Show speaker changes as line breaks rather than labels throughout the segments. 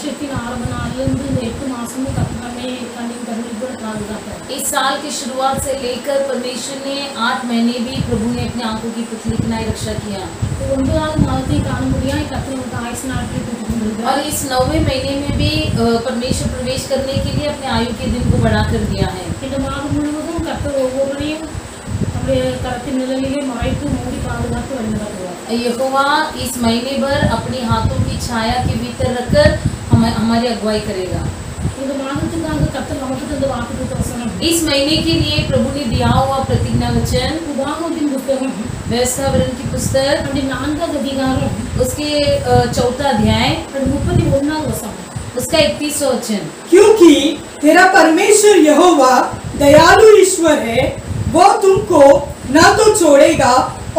வருஷத்தின் ஆரம்ப நாளிலிருந்து இந்த 8 மாசமும் கர்த்தர் கண்ணின் கருணை கூட பாதுகாத்தார்.
इस साल की शुरुआत से लेकर परमेश्वर ने 8 महीने भी प्रभु ने अपनी आंखों की पुतली की रक्षा किया.
9வது மாதத்தை காணும்படியாய் கர்த்தர் நமக்கு ஆயுசு நாட்களை கொடுத்திருக்கிறார்.
और इस 9वें महीने में भी परमेश्वर प्रवेश करने के लिए अपने आयु के दिन को बढ़ा कर दिया है.
இந்த மாதம் முழுவதும் கர்த்தர் ஒவ்வொருவரையும் நம்முடைய கரத்தின் நிழலிலே மறைத்து மூடி பாதுகாத்து வழிநடத்துவார்.
यहोवा इस महीने भर अपनी हाथों की छाया के भीतर रखकर हमारी अगुवाई करेगा.
இந்த மாதத்துக்காக கர்த்தர் நமக்கு தந்த வாக்குத்தத்த வசனம்.
इस महीने के लिए प्रभु ने दिया हुआ प्रतिज्ञा वचन
உபாகமத்தின் புத்தகம்
व्यवस्थावरण की पुस्तक
4வது அதிகாரம்
उसके 4था अध्याय
31வது वचन
उसका 31वां वचन.
क्योंकि तेरा परमेश्वर यहोवा दयालु ईश्वर है, वो तुमको न तो छोड़ेगा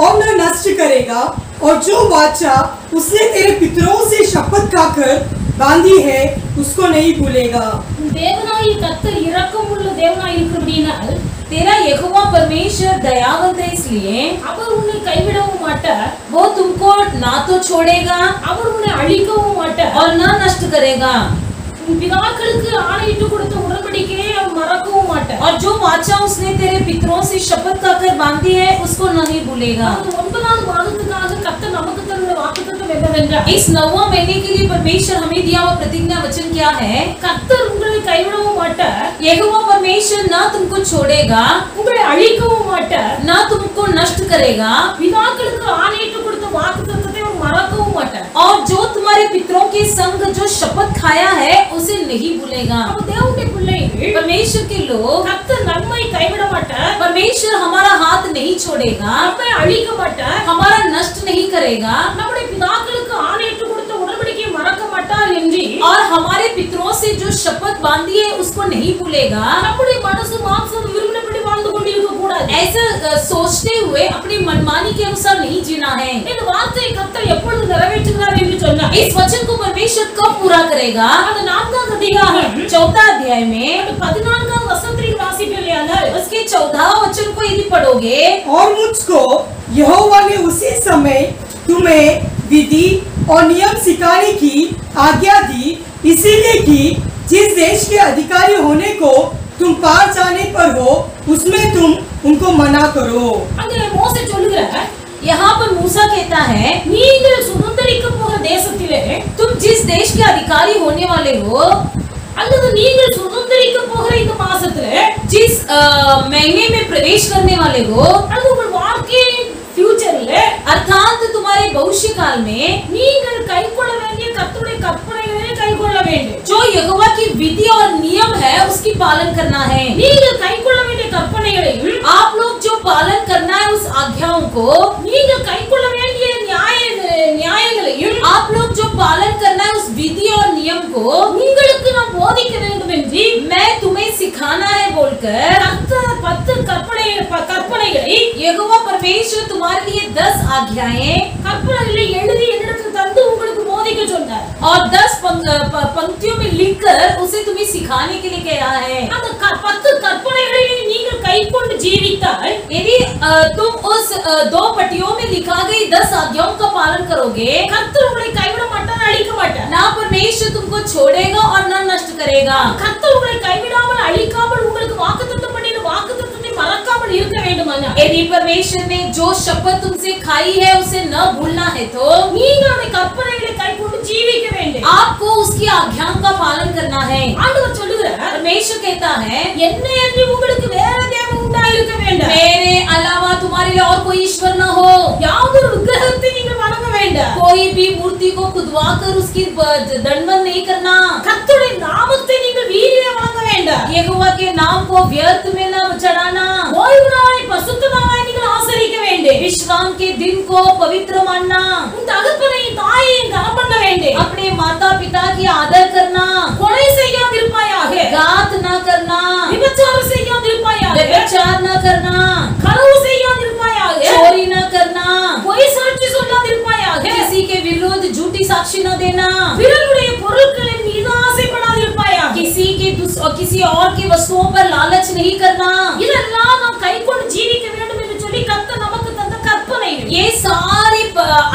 और न नष्ट करेगा, और जो वाचा उसने तेरे पितरों से शपथ खाकर बांधी है उसको नहीं भूलेगा.
தேவனாகிய கர்த்தர் இரக்கமுள்ள தேவனாய் இருக்கிறபடியால்
तेरा यहोवा परमेश्वर दयावंत है, इसलिए
அவர் உன்னை கைவிடவும் மாட்டார்,
वो तुमको ना तो छोड़ेगा
அவர் உன்னை அழிக்கவும் மாட்டார்,
और न नष्ट करेगा,
உன் பிதாக்களுக்கு ஆணையிட்டு கொடுத்த உடன்படிக்கையை அவர் மறக்கவும் மாட்டார்.
और जो वाचा उसने तेरे पितरों से शपथ खाकर बांधी है उसको नहीं भूलेगा.
அந்த 9வது மாதத்துக்காக கர்த்தர் நமக்கு தந்த வாக்குத்தத்தம் என்னவென்றால்,
इस 9वां महीने के लिए परमेश्वर हमें दिया हुआ प्रतिज्ञा वचन क्या है?
கர்த்தர் உங்களை கைவிடவும் மாட்டார்,
यहोवा परमेश्वर ना तुमको छोड़ेगा,
உங்களை அழிக்கவும் மாட்டார்,
ना तुमको नष्ट करेगा,
பிதாக்களுக்கு ஆணையிட்டு கொடுத்த வாக்குத்தத்தத்தை அவர் மறக்கவும் மாட்டார்.
और जो तुम्हारे पितरों के संग जो शपथ खाया है उसे नहीं भूलेगा.
அப்ப தேவனுடைய பிள்ளைகள்
परमेश्वर के लोग,
கர்த்தர் நம்மை கைவிட மாட்டார்,
परमेश्वर हमारा हाथ नहीं छोड़ेगा,
நம்மை அழிக்க மாட்டார்,
हमारा नष्ट नहीं करेगा,
நம்முடைய பிதாக்களுக்கு ஆணையிட்டு கொடுத்த உடன்படிக்கையை மறக்க மாட்டார் என்று
और हमारे पितरों से जो शपथ बांधी है उसको नहीं भूलेगा.
நம்முடைய மனசு மாம்சம் விரும்பினபடி வாழ்ந்து கொண்டிருக்க கூடாது.
ऐसा सोचते हुए अपनी मनमानी के अनुसार नहीं जीना है.
இந்த வார்த்தையை கர்த்தர் எப்பொழுது நிறைவேற்றுகிறார் என்று சொன்னார்,
इस वचन को परमेश्वर कब पूरा करेगा?
அந்த 4வது அதிகாரம்
4था अध्याय में
14வது வசனத்தில் வாசிப்பீர்களானால்,
उसके 14वां वचन को यदि पढ़ोगे,
और मुझको यहोवा ने उसी समय तुम्हें विधि और नियम सिखाने की आज्ञा दी, इसीलिए कि जिस देश के अधिकारी होने को तुम पार जाने पर हो उसमें तुम उनको मना करो.
அங்கே மோசே சொல்லுகிறார்,
यहाँ पर मूसा कहता है,
நீங்கள் சுதந்தரிக்க போகிற தேசத்திலே
तुम जिस देश के अधिकारी होने वाले हो,
அல்லது நீங்கள் சுதந்தரிக்க போகிற இந்த மாசத்திலே
जिस महीने में प्रवेश करने वाले हो,
அல்லது உங்கள் வாழ்க்கை ஃபியூச்சர்ல
अर्थात तुम्हारे भविष्य काल में
நீங்கள் கைக்கொள்ள வேண்டிய கர்த்தருடைய கற்பனைகளை கைக்கொள்ள வேண்டும்.
जो यहोवा की विधि और नियम है उसकी पालन करना है.
நீங்கள் கைக்கொள்ள வேண்டிய கற்பனைகளையும்
आप लोग जो पालन करना है उस आज्ञाओं को,
நீங்கள் கைக்கொள்ள வேண்டிய நியாயங்களையும்
आप लोग जो पालन करना है उस विधि और नियम को
உங்களுக்கு நான் போதிக்க வேண்டும் என்று
मैं तुम्हें सिखाना है बोलकर
கர்த்தர் 10 கற்பனைகளை
यहोवा परमेश्वर तुम्हारे लिए 10 आज्ञाएं
கற்பனைகளை எழுதி என்னிடத்தில் தந்து உங்களுக்கு போதிக்க சொன்னார்.
और 10 पंक्तियों में लिखकर उसे तुम्हें सिखाने के लिए कहा है.
அந்த 10 கற்பனைகளை நீங்கள் கைக்கொண்டு ஜீவித்தால்,
यदि तुम उस 2 पट्टियों में लिखा गई 10 आज्ञाओं का पालन करोगे,
கர்த்தர் உங்களை கைவிட மாட்டார், அழிக்க மாட்டார்.
ना परमेश्वर तुमको छोड़ेगा और न नष्ट करेगा.
கர்த்தர் உங்களை கைவிடாமல் அழிக்காமல் உங்களுக்கு வாக்குத்தத்தம் பண்ணின வாக்குத்தத்தத்தை மறக்காமல் இருக்க வேண்டுமானால்,
यदि परमेश्वर ने जो शपथ तुमसे खाई है उसे न भूलना है तो
நீங்கள் அந்த கற்பனைகளை கைக்கொண்டு ஜீவிக்க வேண்டும்.
आपको उसकी आज्ञाओं का पालन करना है.
ஆண்டவர் சொல்லுகிறார்,
परमेश्वर कहता है,
என்னை அன்றி உங்களுக்கு வேற தேவன் உண்டாயிருக்க வேண்டாம்,
मेरे अलावा तुम्हारे लिए और कोई ईश्वर न हो,
யாதொரு விக்கிரகத்தை நீங்கள் வணங்க வேண்டாம்,
कोई भी मूर्ति को खुदवा कर उसकी दंडवत नहीं करना,
கர்த்தருடைய நாமத்தை நீங்கள் வீணிலே வணங்க வேண்டாம்,
यहोवा के नाम को व्यर्थ में न चढ़ाना,
ஓய்வு நாளை பரிசுத்த நாளாய் நீங்கள் ஆசரிக்க வேண்டும்,
विश्राम के दिन को पवित्र मानना,
உன் தகப்பனை தாயை கனம் பண்ண வேண்டும்,
अपने माता पिता की आदर करना,
கொலை செய்யாதிருப்பாயாக,
घात न करना,
விபச்சாரம் செய்யாதிருப்பாயாக,
व्यभिचार न करना,
களவு செய்யாதிருப்பாயாக,
चोरी न करना,
பொய் சாட்சி சொல்லாதிருப்பாயாக,
किसी के विरुद्ध झूठी साक्षी न देना,
பிறருடைய பொருட்களின் மீது ஆசைப்படாதிருப்பாயாக,
किसी और की वस्तुओं पर लालच नहीं करना.
இதெல்லாம் நாம் கைக்கொண்டு ஜீவிக்க வேண்டும் என்று சொல்லி கர்த்தர் நமக்கு தந்த கற்பனைகள்.
ये सारी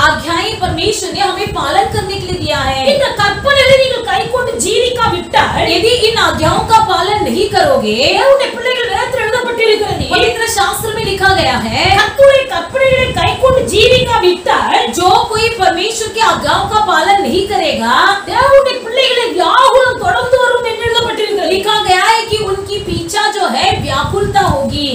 आज्ञाएं परमेश्वर ने हमें पालन करने के लिए दिया है।
இந்த கற்பனைகளை நீங்கள் கைக்கொண்டு ஜீவிக்காவிட்டால்
यदि इन आज्ञाओं का पालन नहीं करोगे,
தேவனுடைய பிள்ளைகள் வேதத்தில் எழுதப்பட்டிருக்கிறது
पवित्र शास्त्र में लिखा गया है,
கர்த்தருடைய கற்பனைகளை கைக்கொண்டு ஜீவிக்காவிட்டால்
जो कोई परमेश्वर की आज्ञाओं का पालन नहीं करेगा,
தேவனுடைய பிள்ளைகளை வியாகுலம் தொடர்ந்து வரும் என்று எழுதப்பட்டிருக்கிறது।
लिखा गया है कि उनकी पीछा जो है व्याकुलता होगी।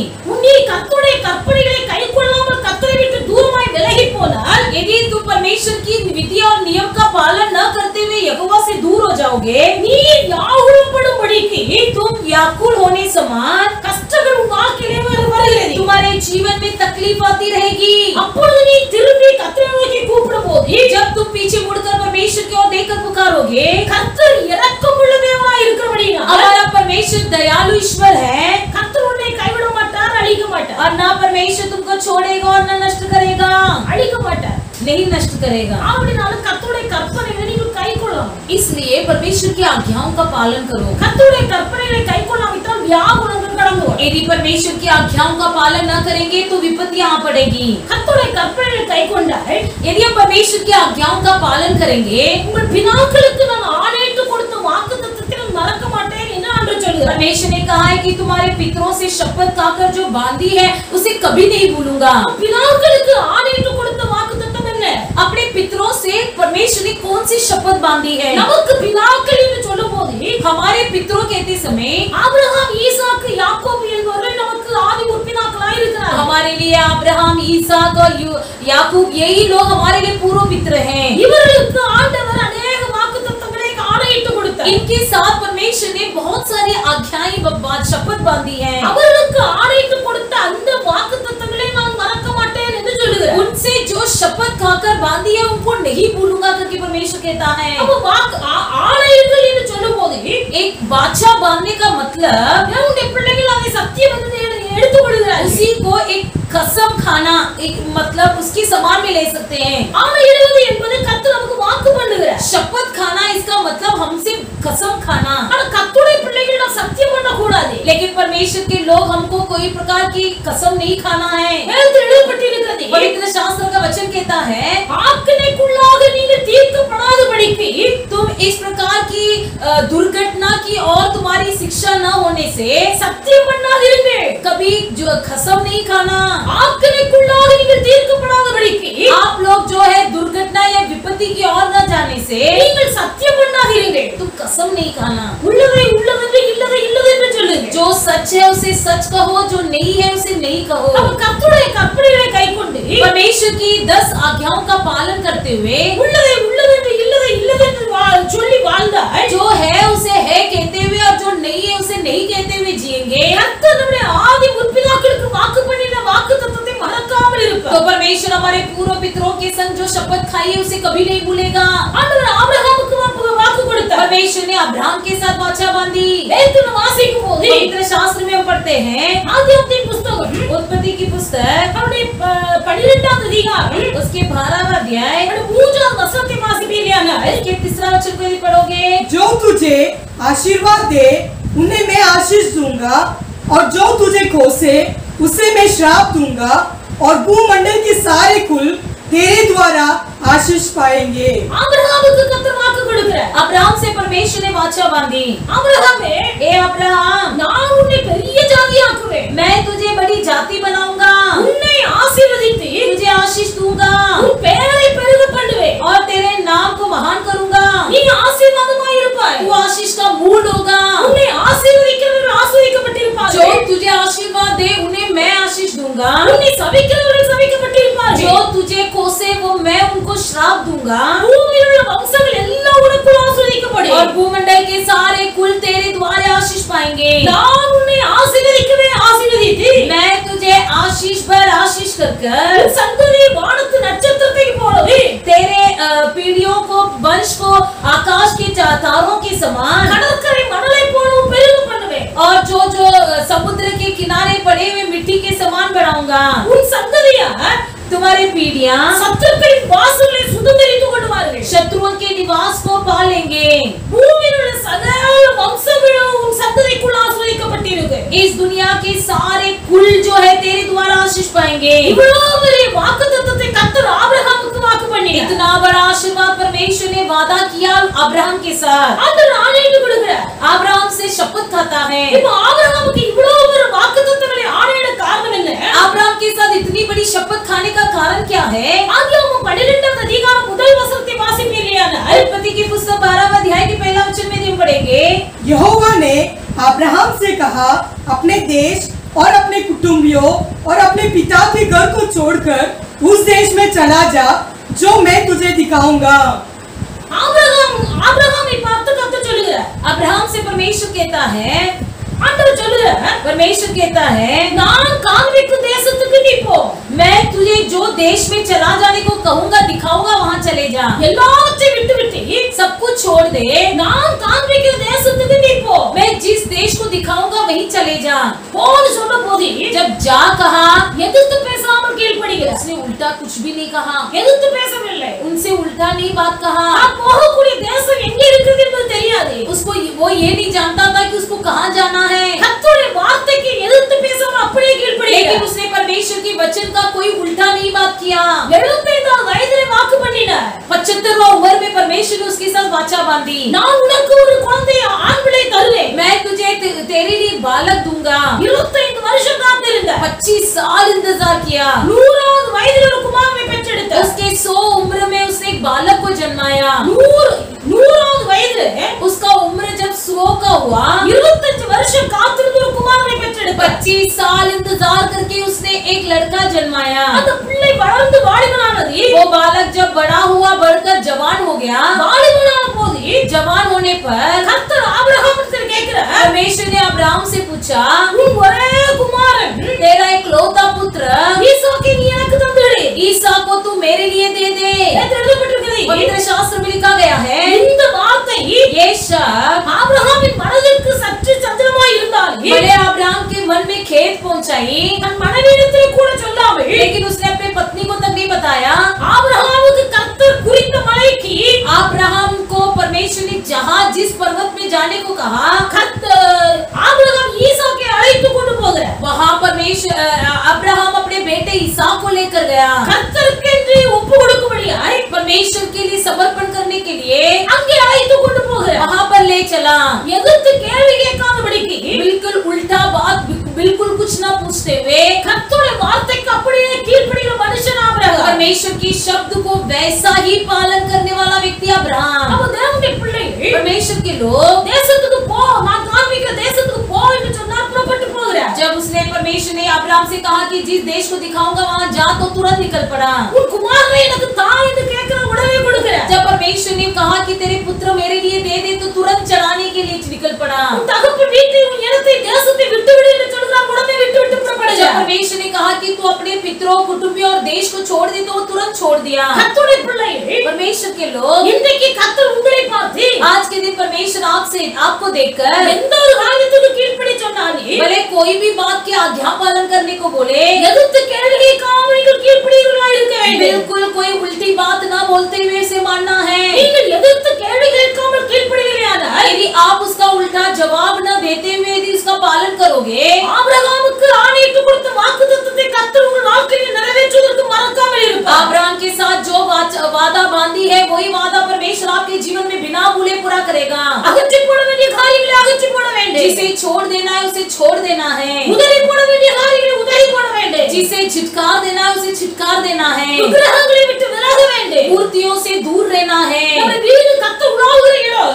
நீ கர்த்தருடைய கற்பனைகளை கைக்கொள்ளாமல் கர்த்தரை விட்டு தூரமாய் விலகி போனால்,
यदि तुम परमेश्वर की विधि और नियम का पालन न करते हुए यहोवा से दूर हो जाओगे,
நீ வியாகுலப்படும்படிக்கு
तुम व्याकुल होने समान
கஷ்டங்கள் உன் வாழ்க்கையிலே வருகிறது।
तुम्हारे जीवन में तकलीफ आती रहेगी।
அப்பொழுது நீ திரும்பி கர்த்தரை நோக்கி கூப்பிடும்போது,
जब तुम पीछे मुड़कर परमेश्वर की ओर देखकर पुकारोगे,
கர்த்தர் இரக்கமுள்ள தேவனாய் இருக்கிறபடியால்
हमारा परमेश्वर दयालु ईश्वर है
கர்த்தர் உன்னை கைவிட மாட்டார், அழிக்க மாட்டார்।
और ना परमेश्वर तुमको छोड़ेगा और ना नष्ट करेगा,
அழிக்க மாட்டார்।
नहीं नष्ट करेगा।
அப்படினால கர்த்தருடைய கற்பனைகளை நீங்கள் கைக்கொள்ளலாம்।
इसलिए परमेश्वर की आज्ञाओं का पालन करो।
கர்த்தருடைய கற்பனைகளை கைக்கொள்ளாவிட்டால் வியாகுலங்கள் கடந்து வரும்।
यदि परमेश्वर की आज्ञाओं का पालन न करेंगे तो विपत्तियां आ पड़ेगी।
கர்த்தருடைய கற்பனைகளை கைக்கொண்டால்
यदि हम परमेश्वर की आज्ञाओं का पालन करेंगे,
உங்கள் பிதாக்களுக்கு நான் ஆணையிட்டு கொடுத்த வாக்குத்தத்தத்தை நான் மறக்க மாட்டேன் என்று ஆண்டவர் சொல்கிறார்।
परमेश्वर ने कहा है कि तुम्हारे पितरों से शपथ खाकर जो बांधी है उसे कभी नहीं भूलूंगा।
பிதாக்களுக்கு ஆணையிட்டு கொடுத்த வாக்குத்தத்தம் என்ன?
अपने पितरों से परमेश्वर ने कौन सी शपथ बांधी है?
நமக்கு பிதாக்கள் என்று சொல்லும்போது
हमारे पितरों कहते समय
ஆபிரகாம், ஈசாக்கு, யாக்கோபு என்பவர்கள் நமக்கு ஆதி முற்பிதாக்களாய் இருக்கிறார்கள்।
हमारे लिए अब्राहम, ईसाक और याकूब यही लोग हमारे लिए पूर्व पितर हैं।
இவர்களுக்கு ஆண்டவர் अनेक வாக்குத்தத்தங்களை ஆணையிட்டு கொடுத்தார்।
इनके साथ परमेश्वर ने बहुत सारी आज्ञाएं शपथ बांधी है।
அவர்களுக்கு ஆணையிட்டு கொடுத்த அந்த வாக்குத்தத்தங்களை நான் மறக்க மாட்டேன் என்று சொல்லுகிறார்।
उनसे जो शपथ खाकर बांधी है उनको नहीं भूलूंगा करके परमेश्वर कहता है।
அப்ப ஆணையிடுதல் என்று சொல்லும்போது
एक वाचा बांधने का मतलब
தேவனுடைய பிள்ளைகள் அதை சத்தியம் என்று எடுத்துக்கொள்கிறார்கள்।
उसी को एक कसम खाना, एक मतलब उसकी समान में ले सकते हैं।
ஆணையிடுவது என்பது கர்த்தர் நமக்கு வாக்கு பண்ணுகிறார்।
शपथ खाना इसका मतलब हमसे कसम खाना।
ஆனா கர்த்தருடைய பிள்ளைகள் நாம் சத்தியம் பண்ண கூடாது।
लेकिन परमेश्वर के लोग हमको कोई प्रकार की कसम नहीं खाना है।
வேதத்தில் எழுதப்பட்டிருக்கிறது,
पवित्र शास्त्र का वचन कहता है,
ஆக்கினைக்குள்ளாக நீங்கள் தீர்க்கப்படாதபடிக்கு
तुम इस प्रकार की दुर्घटना की और तुम्हारी शिक्षा न होने से
சத்தியம் பண்ணாதிருங்கள்।
कभी जो कसम नहीं खाना।
ஆக்கினைக்குள்ளாக நீங்கள் தீர்க்கப்படாதபடிக்கு
आप लोग जो है दुर्घटना या विपत्ति की ओर न जाने से
நீங்கள் சத்தியம் பண்ணாதிருங்கள்।
तुम कसम नहीं खाना।
உள்ளதை உள்ளதென்று இல்லதை இல்லது என்று சொல்லுங்கள்।
जो सच है उसे सच कहो, जो नहीं है उसे नहीं कहो।
நம்ம கர்த்தருடைய கற்பனைகளை கைக்கொண்டு
परमेश्वर की 10 आज्ञाओं का पालन करते हुए
உள்ளதை உள்ளதென்று இல்லதை இல்லதென்று சொல்லி வாழ்ந்தால்
जो है उसे है कहते हुए और जो नहीं है उसे नहीं कहते हुए जिएंगे,
கர்த்தர் நம்முடைய ஆதி முற்பிதாக்களுக்கு வாக்கு பண்ணின வாக்குத்தத்தத்தை மறக்காமல் இருப்பார்।
तो परमेश्वर हमारे पूर्व पितरों के संग जो शपथ खाई है उसे कभी नहीं भूलेगा।
ஆண்டவர் ஆபிரகாமுக்கு வாக்கு கொடுத்தார்।
परमेश्वर ने अब्राहम के साथ वाचा बांधी।
வேதத்தில் வாசிக்கும் போது
पवित्र शास्त्र में हम पढ़ते हैं,
ஆதியாகமத்தின் புத்தகம்
उत्पत्ति की पुस्तक
அவருடைய 12ஆம் அதிகாரம்
उसके 12वां अध्याय
அவருடைய 3ஆம் வசனத்தை வாசிப்பீர்களானால்,
इसके 3रा वचन को यदि पढ़ोगे,
जो तुझे आशीर्वाद दे उन्हें मैं आशीष दूंगा और जो तुझे कोसे उसे मैं श्राप दूंगा और भूमंडल के सारे कुल तेरे द्वारा आशीष पाएंगे।
ஆபிரகாமுக்கு கர்த்தர் வாக்கு கொடுக்கிறார்।
अब्राहम से परमेश्वर ने वाचा बांधी,
ஆபிரகாமே,
ए अब्राहम,
நான் உன்னை பெரிய ஜாதியாக்குவேன்,
मैं तुझे बड़ी जाति बनाऊंगा,
உன்னை ஆசீர்வதித்து
तुझे आशीष दूंगा
உன் பெயரை பெருக பண்ணுவேன்,
और तेरे नाम को महान करूंगा,
நீ ஆசீர்வாதமாய் இருப்பாய்,
तू आशीष का मूल होगा,
உன்னை ஆசீர்வதிக்கிறவர்கள் ஆசீர்வதிக்கப்பட்டிருப்பார்கள்,
जो तुझे आशीर्वाद दे उन्हें मैं आशीष दूंगा,
உன்னை சபிக்கிறவர்கள் சபிக்கப்பட்டிருப்பார்கள்,
जो तुझे कोसे वो मैं उनको श्राप दूंगा,
பூமியில் உள்ள வம்சங்கள் எல்லாம் உனக்குள் ஆசீர்வதிக்கப்படும்,
और भूमंडल के सारे कुल तेरे द्वारा आशीष पाएंगे।
நான் உன்னை ஆசீர்வதிக்கவே ஆசீர்வதித்து
मैं तुझे आशीष पर आशीष कर
உன் சந்ததியை வானத்து நட்சத்திரத்தை போலவே
तेरे पीढ़ियों को, वंश को आकाश के तारों के समान,
கடற்கரை மணலை போலவும் பெருக பண்ணுவேன்,
और जो जो समुद्र के किनारे पड़े हुए मिट्टी के समान बढ़ाऊंगा।
உன் சந்ததியார்
तुम्हारी पीढ़ियां
சத்துருக்களின் வாசல்களை சுதந்தரித்துக் கொள்வார்கள்,
शत्रुओं के निवास को पालेंगे।
பூமியில் உள்ள சகல வம்சங்களும் உன் சந்ததிக்குள் ஆசீர்வதிக்கப்பட்டிருக்கு।
इस दुनिया के सारे कुल जो है तेरे द्वारा आशीष पाएंगे।
இவ்வளவு பெரிய வாக்குத்தத்தத்தை கர்த்தர் ஆபிரகாமுக்கு வாக்கு
इतना बड़ा आशीर्वाद परमेश्वर ने वादा किया अब्राहम के साथ।
ஆண்டவர் ஆணையிட்டு கொடுக்கிறார்.
अब्राहम से शपथ खाता है।
இப்போ ஆபிரகாமுக்கு இவ்வளவு ஒரு வாக்குத்தத்தங்களை ஆணையிட காரணம் என்ன?
अब्राहम के साथ इतनी बड़ी शपथ खाने का कारण क्या है?
ஆதியாகமம் 12வது அதிகாரம் முதல் வசனத்தை வாசிப்பீர்களானால்
उत्पत्ति की पुस्तक 12वां अध्याय के पहला वचन में हम पढ़ेंगे।
यहोवा ने अब्राहम से कहा, अपने देश और अपने कुटुंबियों और अपने पिता के घर को छोड़कर उस देश में चला जा जो मैं तुझे दिखाऊंगा।
ஆபிரகாமை பார்த்து கர்த்தர் சொல்லுகிறார்.
अब्राहम से परमेश्वर कहता है,
ஆண்டவர் சொல்லுகிறார்,
परमेश्वर कहता है,
நான் காண்பிக்கும் தேசத்துக்கு நீ போ.
मैं तुझे जो देश में चला जाने को कहूंगा दिखाऊंगा वहां चले जा।
எல்லாவற்றையும் விட்டுவிட்டு
सब कुछ छोड़ दे,
நான் காண்பிக்கிற தேசத்துக்கு நீ போ.
मैं जिस देश को दिखाऊंगा वहीं चले जा।
போன்னு சொன்ன போது
जब जा कहा,
எதிர்த்து பேசாமல் கீழ்ப்படிகிறார்.
उसने उल्टा कुछ भी नहीं कहा,
எதிர்த்து பேசவில்லை.
उनसे उल्टा नहीं बात कहा।
நான் போகக்கூடிய தேசம் எங்க இருக்குது என்பது தெரியாது.
उसको वो ये नहीं जानता था कि उसको कहाँ जाना है,
கர்த்தருடைய வார்த்தைக்கு எதிர்த்து பேசாமல் அப்படியே
लेकिन
கீழ்ப்படிகிறார்.
उसने परमेश्वर के वचन का कोई उल्टा नहीं बात किया।
75 வயதிலே வாக்கு பண்ணினார்.
75वां उम्र में परमेश्वर ने उसके साथ वाचा बांधी,
நான் உனக்கு ஒரு குழந்தையை ஆண் பிள்ளை தருவேன்.
मैं तुझे तेरे लिए बालक दूंगा।
25 வருஷம் காத்திருந்தார்.
25 साल इंतजार किया।
100வது வயதில் ஒரு குமாரனை பெற்றெடுத்தார்.
उसके 100 उम्र में उसने एक बालक को जन्माया।
100வது வயதில்
उसका उम्र जब 100 का हुआ,
25 வருஷம் காத்திருந்து ஒரு குமாரனை பெற்றெடுத்தார்.
25 साल इंतजार करके उसने एक लड़का जन्माया।
அந்த பிள்ளை வளர்ந்து வாலிபனானது.
वो बालक जब बड़ा हुआ, बढ़कर जवान हो गया।
வாலிபனான போது
जवान होने पर
கர்த்தர் ஆபிரகாமிடத்தில் கேட்கிறார்,
परमेश्वर ने अब्राहम से पूछा,
உன் ஒரே குமாரன்
तेरा इकलौता पुत्र
ஈசாக்கை நீ எனக்கு தந்துடு.
ईसा को तू मेरे लिए दे दे।
என்று எழுதப்பட்டிருக்கிறது.
पवित्र शास्त्र में लिखा गया है,
இந்த வார்த்தை
ये शब्द
ஆபிரகாமின் மனதிற்கு சற்று சஞ்சலமாய் இருந்தாலும்
भले अब्राहम के मन में खेद पहुंचाई,
தன் மனைவியிடத்தில் கூட சொல்லாமல்
लेकिन उसने अपने पत्नी को तक नहीं बताया।
ஆபிரகாமுக்கு கர்த்தர் குறித்த மலைக்கு
अब्राहम को परमेश्वर ने जहाँ जिस पर्वत में जाने को कहा,
கர்த்தர் ஆபிரகாம் ஈசாக்கை அழைத்து கொண்டு போகிறார்.
वहाँ परमेश्वर अब्राहम अपने बेटे ईसाक को लेकर गया।
கர்த்தருக்கு ஒப்பு கொடுக்கும்படியாய்
परमेश्वर के लिए समर्पण करने के लिए
அங்கே அழைத்து கொண்டு போகிறார்.
वहाँ पर ले चला।
எதிர்த்து கேள்வி கேட்காதபடிக்கு
बिल्कुल उल्टा बात, बिल्कुल कुछ न पूछते हुए
கர்த்தருடைய வார்த்தைக்கு அப்படியே கீழ்ப்படிகிற மனுஷன் ஆபிரகாம்.
परमेश्वर की शब्द को वैसा ही पालन करने वाला व्यक्ति अब्राहम।
அப்ப தேவனுடைய பிள்ளை
परमेश्वर के लोग,
தேசத்துக்கு போ, நான் காண்பிக்கிற தேசத்துக்கு போ என்று சொன்னார், புறப்பட்டு போகிறார்.
जब उसने परमेश्वर ने अब्राहम से कहा कि जिस देश को दिखाऊंगा वहाँ जा, तो तुरंत निकल पड़ा।
உன் குமாரனை எனக்கு தா என்று கேட்கிற உடனே கொடுக்கிறார்.
जब परमेश्वर ने कहा कि तेरे पुत्र मेरे लिए दे दे, तो तुरंत चलाने के लिए निकल पड़ा।
உன் தகப்பன் வீட்டை, உன் இடத்தை, தேசத்தை விட்டு விடு என்று சொல்கிறார், உடனே விட்டு விட்டு
जब
புறப்படுகிறார்.
परमेश्वर ने कहा कि तू अपने पितरों, कुटुंबियों और देश को छोड़ दे, तो वो तुरंत छोड़ दिया।
கர்த்தருடைய பிள்ளை
परमेश्वर के लोग,
இன்றைக்கு கர்த்தர் உங்களை பார்த்து
आज के दिन परमेश्वर आपको देखकर
எந்த ஒரு காரியத்துக்கு கீழ்ப்படி சொன்னாலே
भले कोई भी बात की आज्ञा पालन करने को बोले,
எதிர்த்து கேள்வி கேட்காமல் நீங்கள் கீழ்ப்படிகிறவர்களாய் இருக்க வேண்டும்.
बिल्कुल कोई उल्टी बात ना बोलते हुए इसे मानना है।
நீங்கள் எதிர்த்து கேள்வி கேட்காமல் கீழ்ப்படிகிறீர்களானால்
यदि आप उसका उल्टा जवाब न देते हुए यदि उसका पालन करोगे,
ஆபிரகாமுக்கு ஆணையிட்டு கொடுத்த வாக்குத்தத்தத்தை கர்த்தர் உங்கள் வாழ்க்கையில் நிறைவேற்றுவதற்கு மறக்காமல் இருப்பார்.
अब्राहम के साथ जो वादा बांधी है, वही वादा परमेश्वर आपके जीवन में बिना भूले पूरा करेगा।
அகற்றி போட வேண்டிய காரியங்களை அகற்றி போட வேண்டும்.
जिसे छोड़ देना है उसे छोड़ देना है,
உதறி போட வேண்டிய காரியங்களை உதறி போட வேண்டும்.
जिसे छिटकार देना है उसे छिटकार देना है,
விக்கிரகங்களை விட்டு விலக வேண்டும்.
मूर्तियों से दूर रहना है।
நம்முடைய வீடு கர்த்தர் உலாவுகிற இடம்.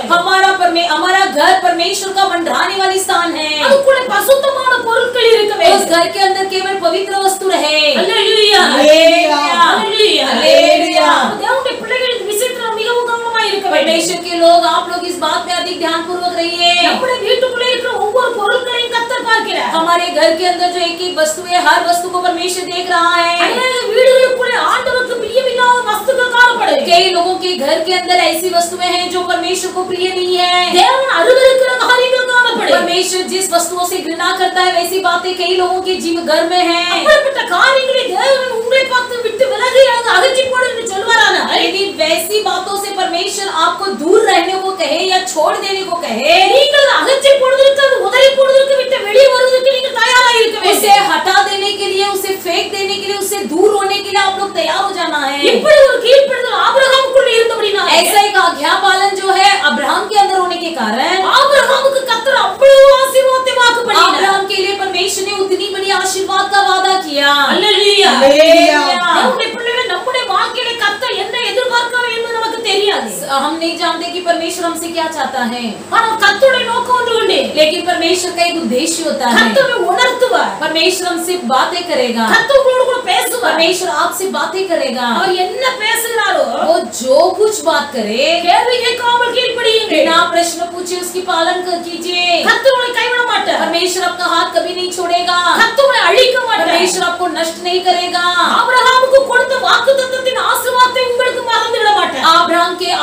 हमारा घर परमेश्वर का मंडराने वाली स्थान है।
அதுக்குள்ள பசுத்தமான பொருட்கள் இருக்க
उस
வேண்டும்.
घर के अंदर केवल पवित्र वस्तु रहे।
அல்லேலூயா.
हालेलुया।
அல்லேலூயா.
हालेलुया।
தேவனுடைய பிள்ளைகளின் விஷயத்துல மிகவும் கவனமாய் இருக்க வேண்டும்.
परमेश्वर के लोग, आप लोग इस बात पे अधिक ध्यान पूर्वक रहिए।
நம்முடைய வீட்டுக்குள்ளே இருக்கிற ஒவ்வொரு பொருட்களையும் கர்த்தர் பார்க்கிறார்.
हमारे घर के अंदर जो एक एक वस्तु है, हर वस्तु को परमेश्वर देख रहा है।
அநேக வீடுகளுக்குள்ளே ஆண்டவருக்கு பிரியமில்லாத வஸ்துக்கள் காணப்படும்.
कई लोगों के घर के अंदर ऐसी वस्तुएं हैं जो परमेश्वर को प्रिय नहीं है।
தேவன் அருவருக்கிற காரியங்கள் காணப்படும்.
परमेश्वर जिस वस्तुओं से घृणा करता है, वैसी बातें कई लोगों के जीवन घर में है।
அப்படிப்பட்ட காரியங்களை தேவன் உங்களை பார்த்து விட்டு விலகி அதை அகற்றி போடு என்று சொல்வாரானால்
यदि वैसी बातों से परमेश्वर आपको दूर रहने को कहे या छोड़ देने को कहे,
நீங்கள் அகற்றி போடுவதற்கு, அது உதறி போடுவதற்கு, விட்டு வெளியே வருவதற்கு நீங்கள் தயாராக இருக்க
उसे
வேண்டும்.
हटा देने के लिए, उसे फेंक देने के लिए, उससे दूर होने के लिए आप लोग तैयार हो जाना है।
இப்படி ஒரு கீழ்ப்படிதல் ஆபிரகாமுக்குள்ள இருந்தபடினால
ऐसा एक आज्ञा पालन जो है अब्राहम के अंदर होने के कारण
ஆபிரகாமுக்கு கர்த்தர் அவ்வளவு ஆசீர்வாதத்தை வாக்கு பண்ணினார்।
अब्राहम के लिए परमेश्वर ने उतनी बड़ी आशीर्वाद का वादा किया।
அல்லேலூயா।
हालेलुया।
நம்முடைய பிள்ளைகள் நம்முடைய வாழ்க்கையில கர்த்தர் என்ன எதிர்பார்க்கிறார் என்று நமக்கு தெரியாது।
हम नहीं जानते कि परमेश्वर हमसे क्या चाहता है,
ஆனா கர்த்தருடைய நோக்கம் ஒன்று உண்டு।
लेकिन परमेश्वर का एक उद्देश्य होता है।
கர்த்தர் உணர்த்துவார்,
परमेश्वर हमसे बातें करेगा,
கர்த்தர் உங்களோடு கூட பேசுவார்।
परमेश्वर आपसे बातें करेगा।
அவர் என்ன பேசுகிறாரோ
वो जो कुछ बात करे
கேள்வி கேட்காமல் கீழ்ப்படியுங்கள்।
बिना प्रश्न पूछे उसकी पालन कीजिए।
கர்த்தர் உங்களை கைவிட மாட்டார்।
परमेश्वर आपका हाथ कभी नहीं छोड़ेगा,
கர்த்தர் உங்களை அழிக்க மாட்டார்।
परमेश्वर आपको नष्ट नहीं करेगा।
ஆபிரகாமுக்கு கொடுத்த வாக்குத்தத்தத்தின் ஆசீர்வாதத்தை உங்களுக்கு மறந்து விட மாட்டார்।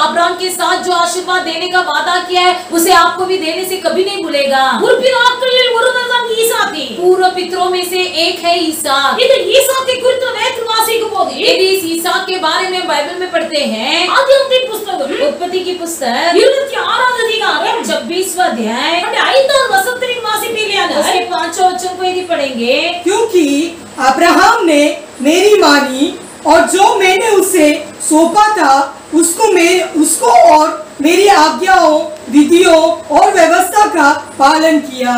अब्राहम के साथ जो आशीर्वाद देने का वादा किया है उसे आपको भी देने से कभी नहीं भूलेगा।
முற்பிதாக்களில் ஒருவர் தான் ஈசாக்கு।
पूर्व पितरों में से एक है ईसाक।
இந்த ஈசாக்கை குறித்து வேதத்தில் வாசிக்கும் போது
यदि इस ईसाक के बारे में बाइबल में पढ़ते हैं,
ஆதியாகமத்தின் புத்தகம்
उत्पत्ति की पुस्तक
26வது அதிகாரம்
26वां अध्याय
5வது வசனத்தை வாசிப்பீர்களானால்
उसके 5वें वचन को यदि पढ़ेंगे,
क्योंकि अब्राहम ने मेरी मानी और जो मैंने उसे सौंपा था उसको और मेरी आज्ञाओं, विधियों और व्यवस्था का पालन किया।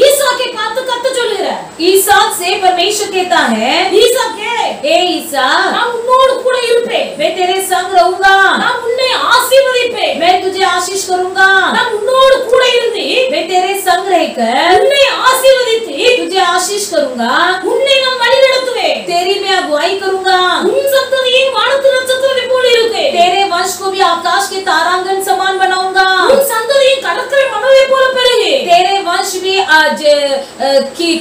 ஈசாக்கை பார்த்து கர்த்தர் சொல்கிறார்,
ईसाक से परमेश्वर कहता है,
ஈசாக்கே
ए ईसाक,
நான் உன்னோடு கூட இருப்பேன்,
मैं तेरे संग रहूंगा,
நான் உன்னை ஆசீர்வதிப்பேன்,
मैं तुझे आशीष करूंगा,
நான் உன்னோடு கூட இருந்து
मैं तेरे संग रहकर
உன்னை ஆசீர்வதித்து
तुझे आशीष करूंगा,
உன்னை நான் வழிநடத்துவேன்,
तेरी मैं अगुवाई करूंगा,
உன் சந்ததியை வானத்து நட்சத்திரத்தை போல இருக்கு,
तेरे वंश को भी आकाश के तारांगण समान बनाऊंगा,
உன் சந்ததியை கடற்கரை மணலை போல பெருகு,
तेरे वंश भी आज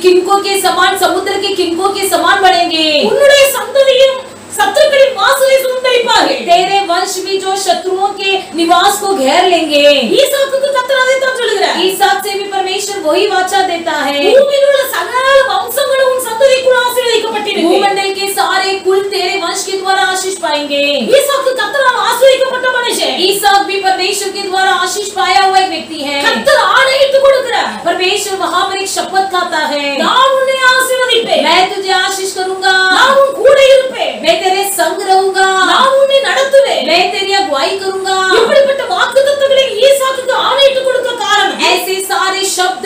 किनको के समान, समुद्र के किनको के समान बढ़ेंगे,
உன்னுடைய சந்ததியும் சத்துருக்களின் வாசலை சுந்தரிப்பார்கள்,
तेरे वंश भी जो शत्रुओं के निवास को घेर लेंगे।
ஈசாக்குக்கு கர்த்தர் அதைத்தான் சொல்கிறார்।
ईसाक से भी परमेश्वर वही वाचा देता है,
பூமியில் உள்ள சகல வம்சங்களும் உன் சந்ததிக்குள் ஆசீர்வதிக்கப்பட்டிருக்கு।
भूमंडल के सारे कुल तेरे वंश के द्वारा आशीष पाएंगे।
ஈசாக்கு கர்த்தரால் ஆசீர்வதிக்கப்பட்ட மனுஷன்।
ईसाक भी परमेश्वर के द्वारा आशीष पाया हुआ एक व्यक्ति है।
கர்த்தர் ஆணையிட்டு கொடுக்கிறார்,
परमेश्वर वहाँ पर एक शपथ खाता है,
நான் உன்னை ஆசீர்வதிப்பேன்,
मैं तुझे आशीष करूंगा,
நான் உன் கூட இருப்பேன்,
मैं तेरे संग रहूंगा,
நான் उन्हें நடத்துவேன்,
मैं तेरी अगुवाई करूंगा।
இப்படிப்பட்ட வாக்குத்தத்தங்களை ஈசாக்குக்கு ஆணையிட்டு கொடுக்க காரணம்
ऐसे सारे शब्द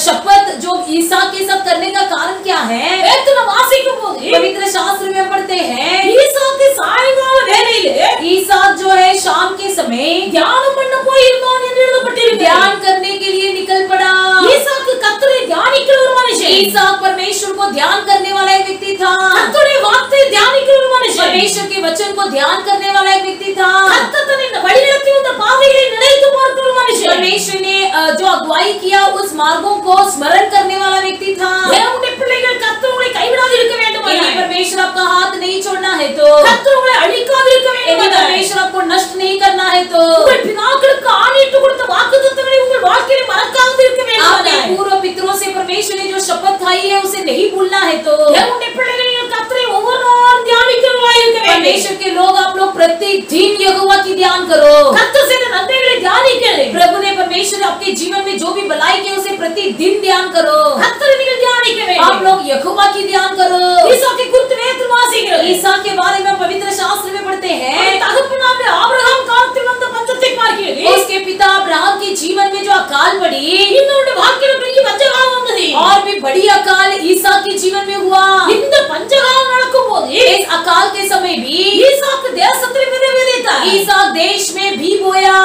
शपथ जो ईसाक के साथ करने का कारण क्या है?
வேதத்துல வாசிக்கும் போது
पवित्र शास्त्र में पढ़ते हैं,
ஈசாக்கு சாயங்கால வேளையிலே
ईसाक जो है शाम के समय
தியானம் பண்ண போயிருந்தான் என்று எழுதப்பட்டிருக்கு।
ध्यान करने के लिए निकल पड़ा।
ஈசாக்கு கர்த்தரை தியானிக்கிற ஒரு மனுஷன்,
ईसाक परमेश्वर को ध्यान करने वाला एक व्यक्ति था,
கர்த்தருடைய வார்த்தையை தியானிக்கிற ஒரு மனுஷன்,
परमेश्वर के वचन को ध्यान करने वाला एक व्यक्ति था,
கர்த்தர் தன்னை வழிநடத்தி வந்த பாதைகளை நினைத்து பார்க்கிற ஒரு மனுஷன்,
परमेश्वर ने जो अगुवाई किया उस मार्गों को स्मरण करने वाला व्यक्ति था।
தேவனுடைய பிள்ளைகள் கர்த்தர் உங்களை கைவிடாது இருக்க வேண்டும்,
यदि परमेश्वर आपका हाथ नहीं छोड़ना है तो,
கர்த்தர் உங்களை அழிக்காது இருக்க
यदि
வேண்டும்,
परमेश्वर आपको नष्ट नहीं करना है तो,
உங்கள் பிதாக்களுக்கு ஆணையிட்டு கொடுத்த வாக்குத்தத்தங்களை உங்கள் வாழ்க்கையில் மறக்காது இருக்க
आपने
வேண்டும்।
पूर्व पितरों से परमेश्वर ने जो शपथ खाई है उसे नहीं भूलना है तो,
தேவனுடைய பிள்ளைகள் நீங்கள் கர்த்தரை ஒவ்வொரு நாளும் தியானிக்கிறவர்களாய் இருக்க வேண்டும்।
परमेश्वर के लोग आप लोग प्रतिदिन यहोवा की ध्यान करो।
கர்த்தர் செய்த நன்மைகளை தியானிக்கிறேன்,
प्रभु ने परमेश्वर आपके जीवन में जो भी भलाई की उसे प्रतिदिन ध्यान करो।
கர்த்தரை நீங்கள் தியானிக்க
आप
வேண்டும்।
लोग यहोवा की ध्यान करो।
ஈசாக்கை குறித்து வேதத்தில் வாசிக்கிறோம்,
ईसाक के बारे में पवित्र शास्त्र में पढ़ते हैं,
தகப்பனாகிய ஆபிரகாம் காலத்தில் வந்த பஞ்சத்தை பார்க்கிறீர்கள்,
उसके पिता अब्राहम के जीवन में जो अकाल पड़ी,
இன்னொரு வாழ்க்கையில் பெரிய பஞ்சகாலம் வந்தது,
और भी बड़ी अकाल ईसाक के जीवन में हुआ।
இந்த பஞ்சகாலம் நடக்கும் போது
इस अकाल के समय भी
ஈசாக்கு தேசத்தில் விதை விதைத்தார்।
ईसाक देश में भी बोया।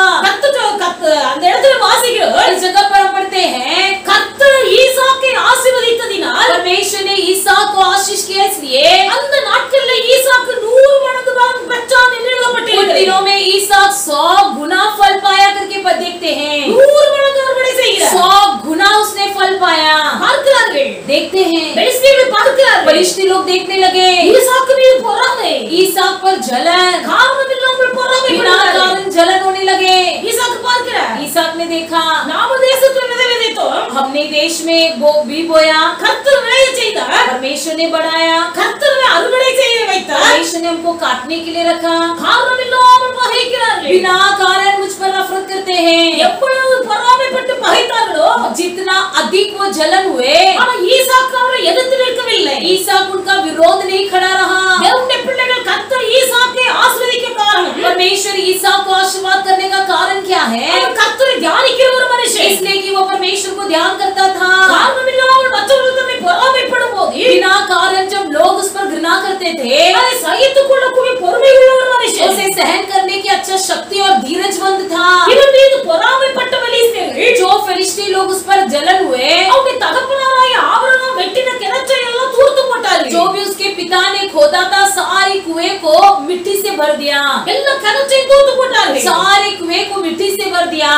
அந்த இடத்துல வாசிக்கிறோம்,
इस जगह पर हम पढ़ते हैं,
கர்த்தர் ஈசாக்கை ஆசீர்வதித்ததினால்
परमेश्वर ने ईसाक को आशीष किया, इसलिए
அந்த நாட்களில் ஈசாக்கு 100 மடங்கு பலன் பெற்றான் என்று
उन
எழுதப்பட்டிருக்கிறது।
दिनों में ईसाक 100 गुना फल पाया करके देखते हैं।
100 மடங்கு அறுவடை செய்கிறார்।
100 गुना उसने फल पाया।
பார்க்கிறார்கள்,
देखते हैं,
பெலிஸ்தீயர்கள் பார்க்கிறார்கள்,
फलिश्ती लोग देखने लगे,
ஈசாக்கு மீது பொறாமை,
ईसाक पर जलन,
காரணம் இல்லாமல் பொறாமை
बिना
கொண்டார்கள்।
कारण जलन होने लगे।
ஈசாக்கு பார்க்கிறார்,
ईसाक ने देखा,
நாம தேசத்தில் விதை விதைத்தோம்,
हमने देश में भी बोया,
கர்த்தர் விளைய செய்தார்,
परमेश्वर ने बढ़ाया,
கர்த்தர் அறுவடை செய்ய வைத்தார்,
परमेश्वर ने हमको काटने के लिए रखा,
காரணம் இல்லாமல் பகைக்கிறார்கள்।
बिना कारण मुझ पर नफरत करते हैं।
எவ்வளவு பொறாமைப்பட்டு பகைத்தார்களோ
जितना अधिक वो जलन हुए,
ஆனா ஈசாக்கு அவரை எதிர்த்து நிற்கவில்லை।
ईसाक उनका विरोध विरोध नहीं खड़ा रहा।
தேவனுடைய பிள்ளைகள் கர்த்தர் ஈசாக்கை ஆசீர்வதிக்க காரணம்
परमेश्वर ईसा को आशीर्वाद करने का कारण क्या है?
அவன் கர்த்தரை தியானிக்கிற ஒரு மனுஷன்
इसलिए कि वो परमेश्वर को ध्यान करता था।
காரணமில்லாமல் மற்றவர்கள் தன்னை பொறாமைப்படும் போது
बिना कारण जब लोग उस पर घृणा करते थे,
அதை சகித்துக் கொள்ளக்கூடிய பொறுமை உள்ள ஒரு மனுஷன்
उसे सहन करने की अच्छा शक्ति और धीरजमंद था।
இவன் மீது பொறாமைப்பட்ட பெலிஸ்தர்கள்
जो फरिश्ते लोग उस पर जलन हुए,
அவனுடைய தகப்பனாராய ஆபிரகாம் வெட்டின கிணற்றை எல்லாம் தூர்த்து போட்டார்கள்
जो भी उसके पिता ने खोदा था सारे कुएं को मिट्टी से भर दिया,
எல்லா கிணற்றையும் தூர்த்து போட்டார்கள்
सारे कुएं को मिट्टी से भर दिया।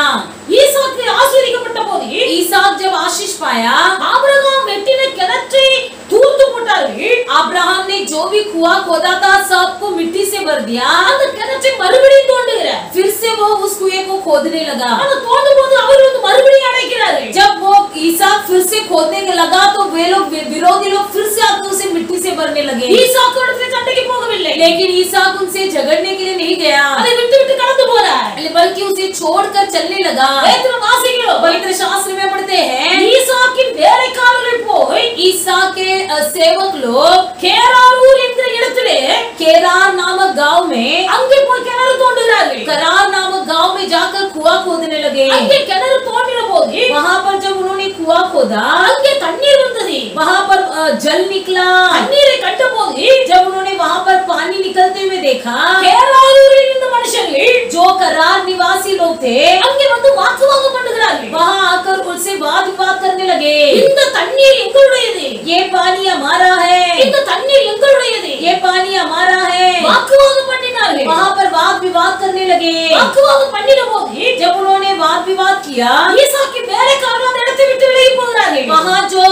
ஈசாக்கு ஆசீர்வதிக்கப்பட்ட போது
ईसाक जब आशीष पाया,
ஆபிரகாம் வெட்டின கிணற்றை தூர்த்து போட்டார்கள்
अब्राहम ने जो भी कुआं खोदा था सबको मिट्टी से भर दिया।
அந்த கிணற்றை மறுபடியும் தோண்டுகிறார்
फिर से वो उस कुएं को खोदने लगा।
ஆனா தோண்டும் போது அவர் வந்து மறுபடியும் அடைக்கிறார்கள்
जब वो ईसाक फिर से खोदने लगा तो वे लोग विरोधी लोग फिर से आकर उसे मिट्टी से भरने लगे।
ஈசாக்கோடு சண்டைக்கு போகவில்லை
लेकिन ईसाक उनसे झगड़ने के लिए नहीं गया,
அதை விட்டு விட்டு கடந்து போறார்
बल्कि उसे छोड़कर चलने लगा।
வேதத்துல வாசிக்கிறோம்
पवित्र शास्त्र में पढ़ते हैं,
ஈசாக்கின் வேலைக்காரர்கள் போய்
ईसाक के सेवक लोग
கேராரூர் என்கிற இடத்திலே
केरार नामक गांव में,
அங்கே போய் கிணறு தோண்டுகிறார்கள்
करार नामक गांव में जाकर कुआं खोदने लगे।
அங்கே கிணறு தோண்டின போது
वहां पर जब उन्होंने कुआं खोदा,
அங்கே தண்ணீர் வந்தது
वहां पर जल निकला।
தண்ணீரை கண்டபோது
जब उन्होंने वहां पर पानी निकलते हुए देखा,
கேராரூரில் இருந்த மனுஷர்கள்
जो करार निवासी लोग थे
அங்கே வந்து வாக்குவாதம் பண்ணுகிறார்கள்
वहां आकर उनसे वाद विवाद करने लगे।
இந்த தண்ணீர் எங்களுடையது
ये पानी हमारा है,
இந்த தண்ணீர் எங்களுடையது
ये पानी हमारा है।
வாக்குவாதம் பண்ணினார்கள்
वहां पर वाद विवाद करने लगे।
வாக்குவாதம் பண்ணின போது
जब उन्होंने वाद विवाद किया,
ஈசாக்கின் வேலைக்காரர்கள் அந்த இடத்தை விட்டு விலகி போகிறார்கள்
वहां जो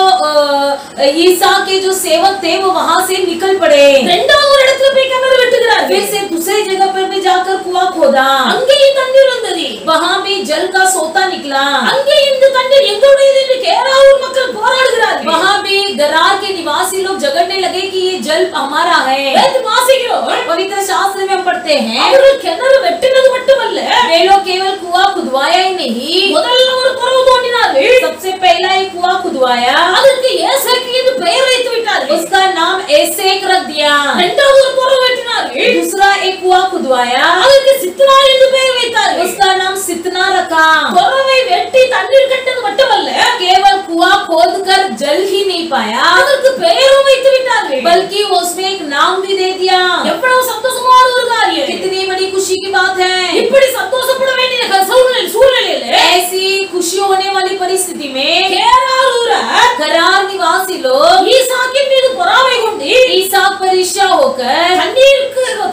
ईसा के जो सेवक थे वो वहां से निकल पड़े।
இரண்டாவது ஒரு இடத்துல போய் கிணறு வெட்டுகிறார்கள்
फिर से दूसरी जगह पर भी जाकर कुआं खोदा,
அங்கேயும் தண்ணீர் வந்தது
वहां भी जल का सोता निकला।
அங்கே இந்த தண்ணீர் எங்களுடையது என்று கேராரூர் மக்கள் போராடுகிறார்கள்
वहां भी गरार के निवासी लोग झगड़ने लगे कि ये जल हमारा है।
வேதத்தில் வாசிக்கிறோம்
पवित्र शास्त्र में हम पढ़ते हैं,
அவர்கள் கிணறு வெட்டினது மட்டுமல்ல
वे लोग केवल कुआं खुदवाया ही नहीं,
முதல்ல ஒரு துறவு தோண்டினார்கள்
सबसे पहला एक कुआं खुदवाया,
அதற்கு ஏசேக்கு என்று பெயர் வைத்து விட்டார்கள்
उसका नाम एसेक रख दिया।
இரண்டாவது ஒரு துறவு வெட்டினார்கள்
दूसरा एक कुआं खुदवाया,
அதற்கு சித்னா என்று பெயர் வைத்தார்கள்
उसका नाम सितना रखा।
துறவை வெட்டி தண்ணீர் கட்டது மட்டுமல்ல
केवल कुआं खोदकर जल ही नहीं पाया,
அதற்கு பெயரும் வைத்து விட்டார்கள்
बल्कि उसमें एक नाम भी दे दिया।
எவ்வளவு சந்தோஷமான ஒரு காரியம்
कितनी बड़ी खुशी की बात है।
இப்படி சந்தோஷப்பட வேண்டிய சூழ்நிலையில
ऐसी खुशी होने वाली परिस्थिति में
கேராரூர
करार निवासी लोग
ஈசாக்கின் மீது பொறாமை கொண்டு
ईसाक पर ईर्ष्या होकर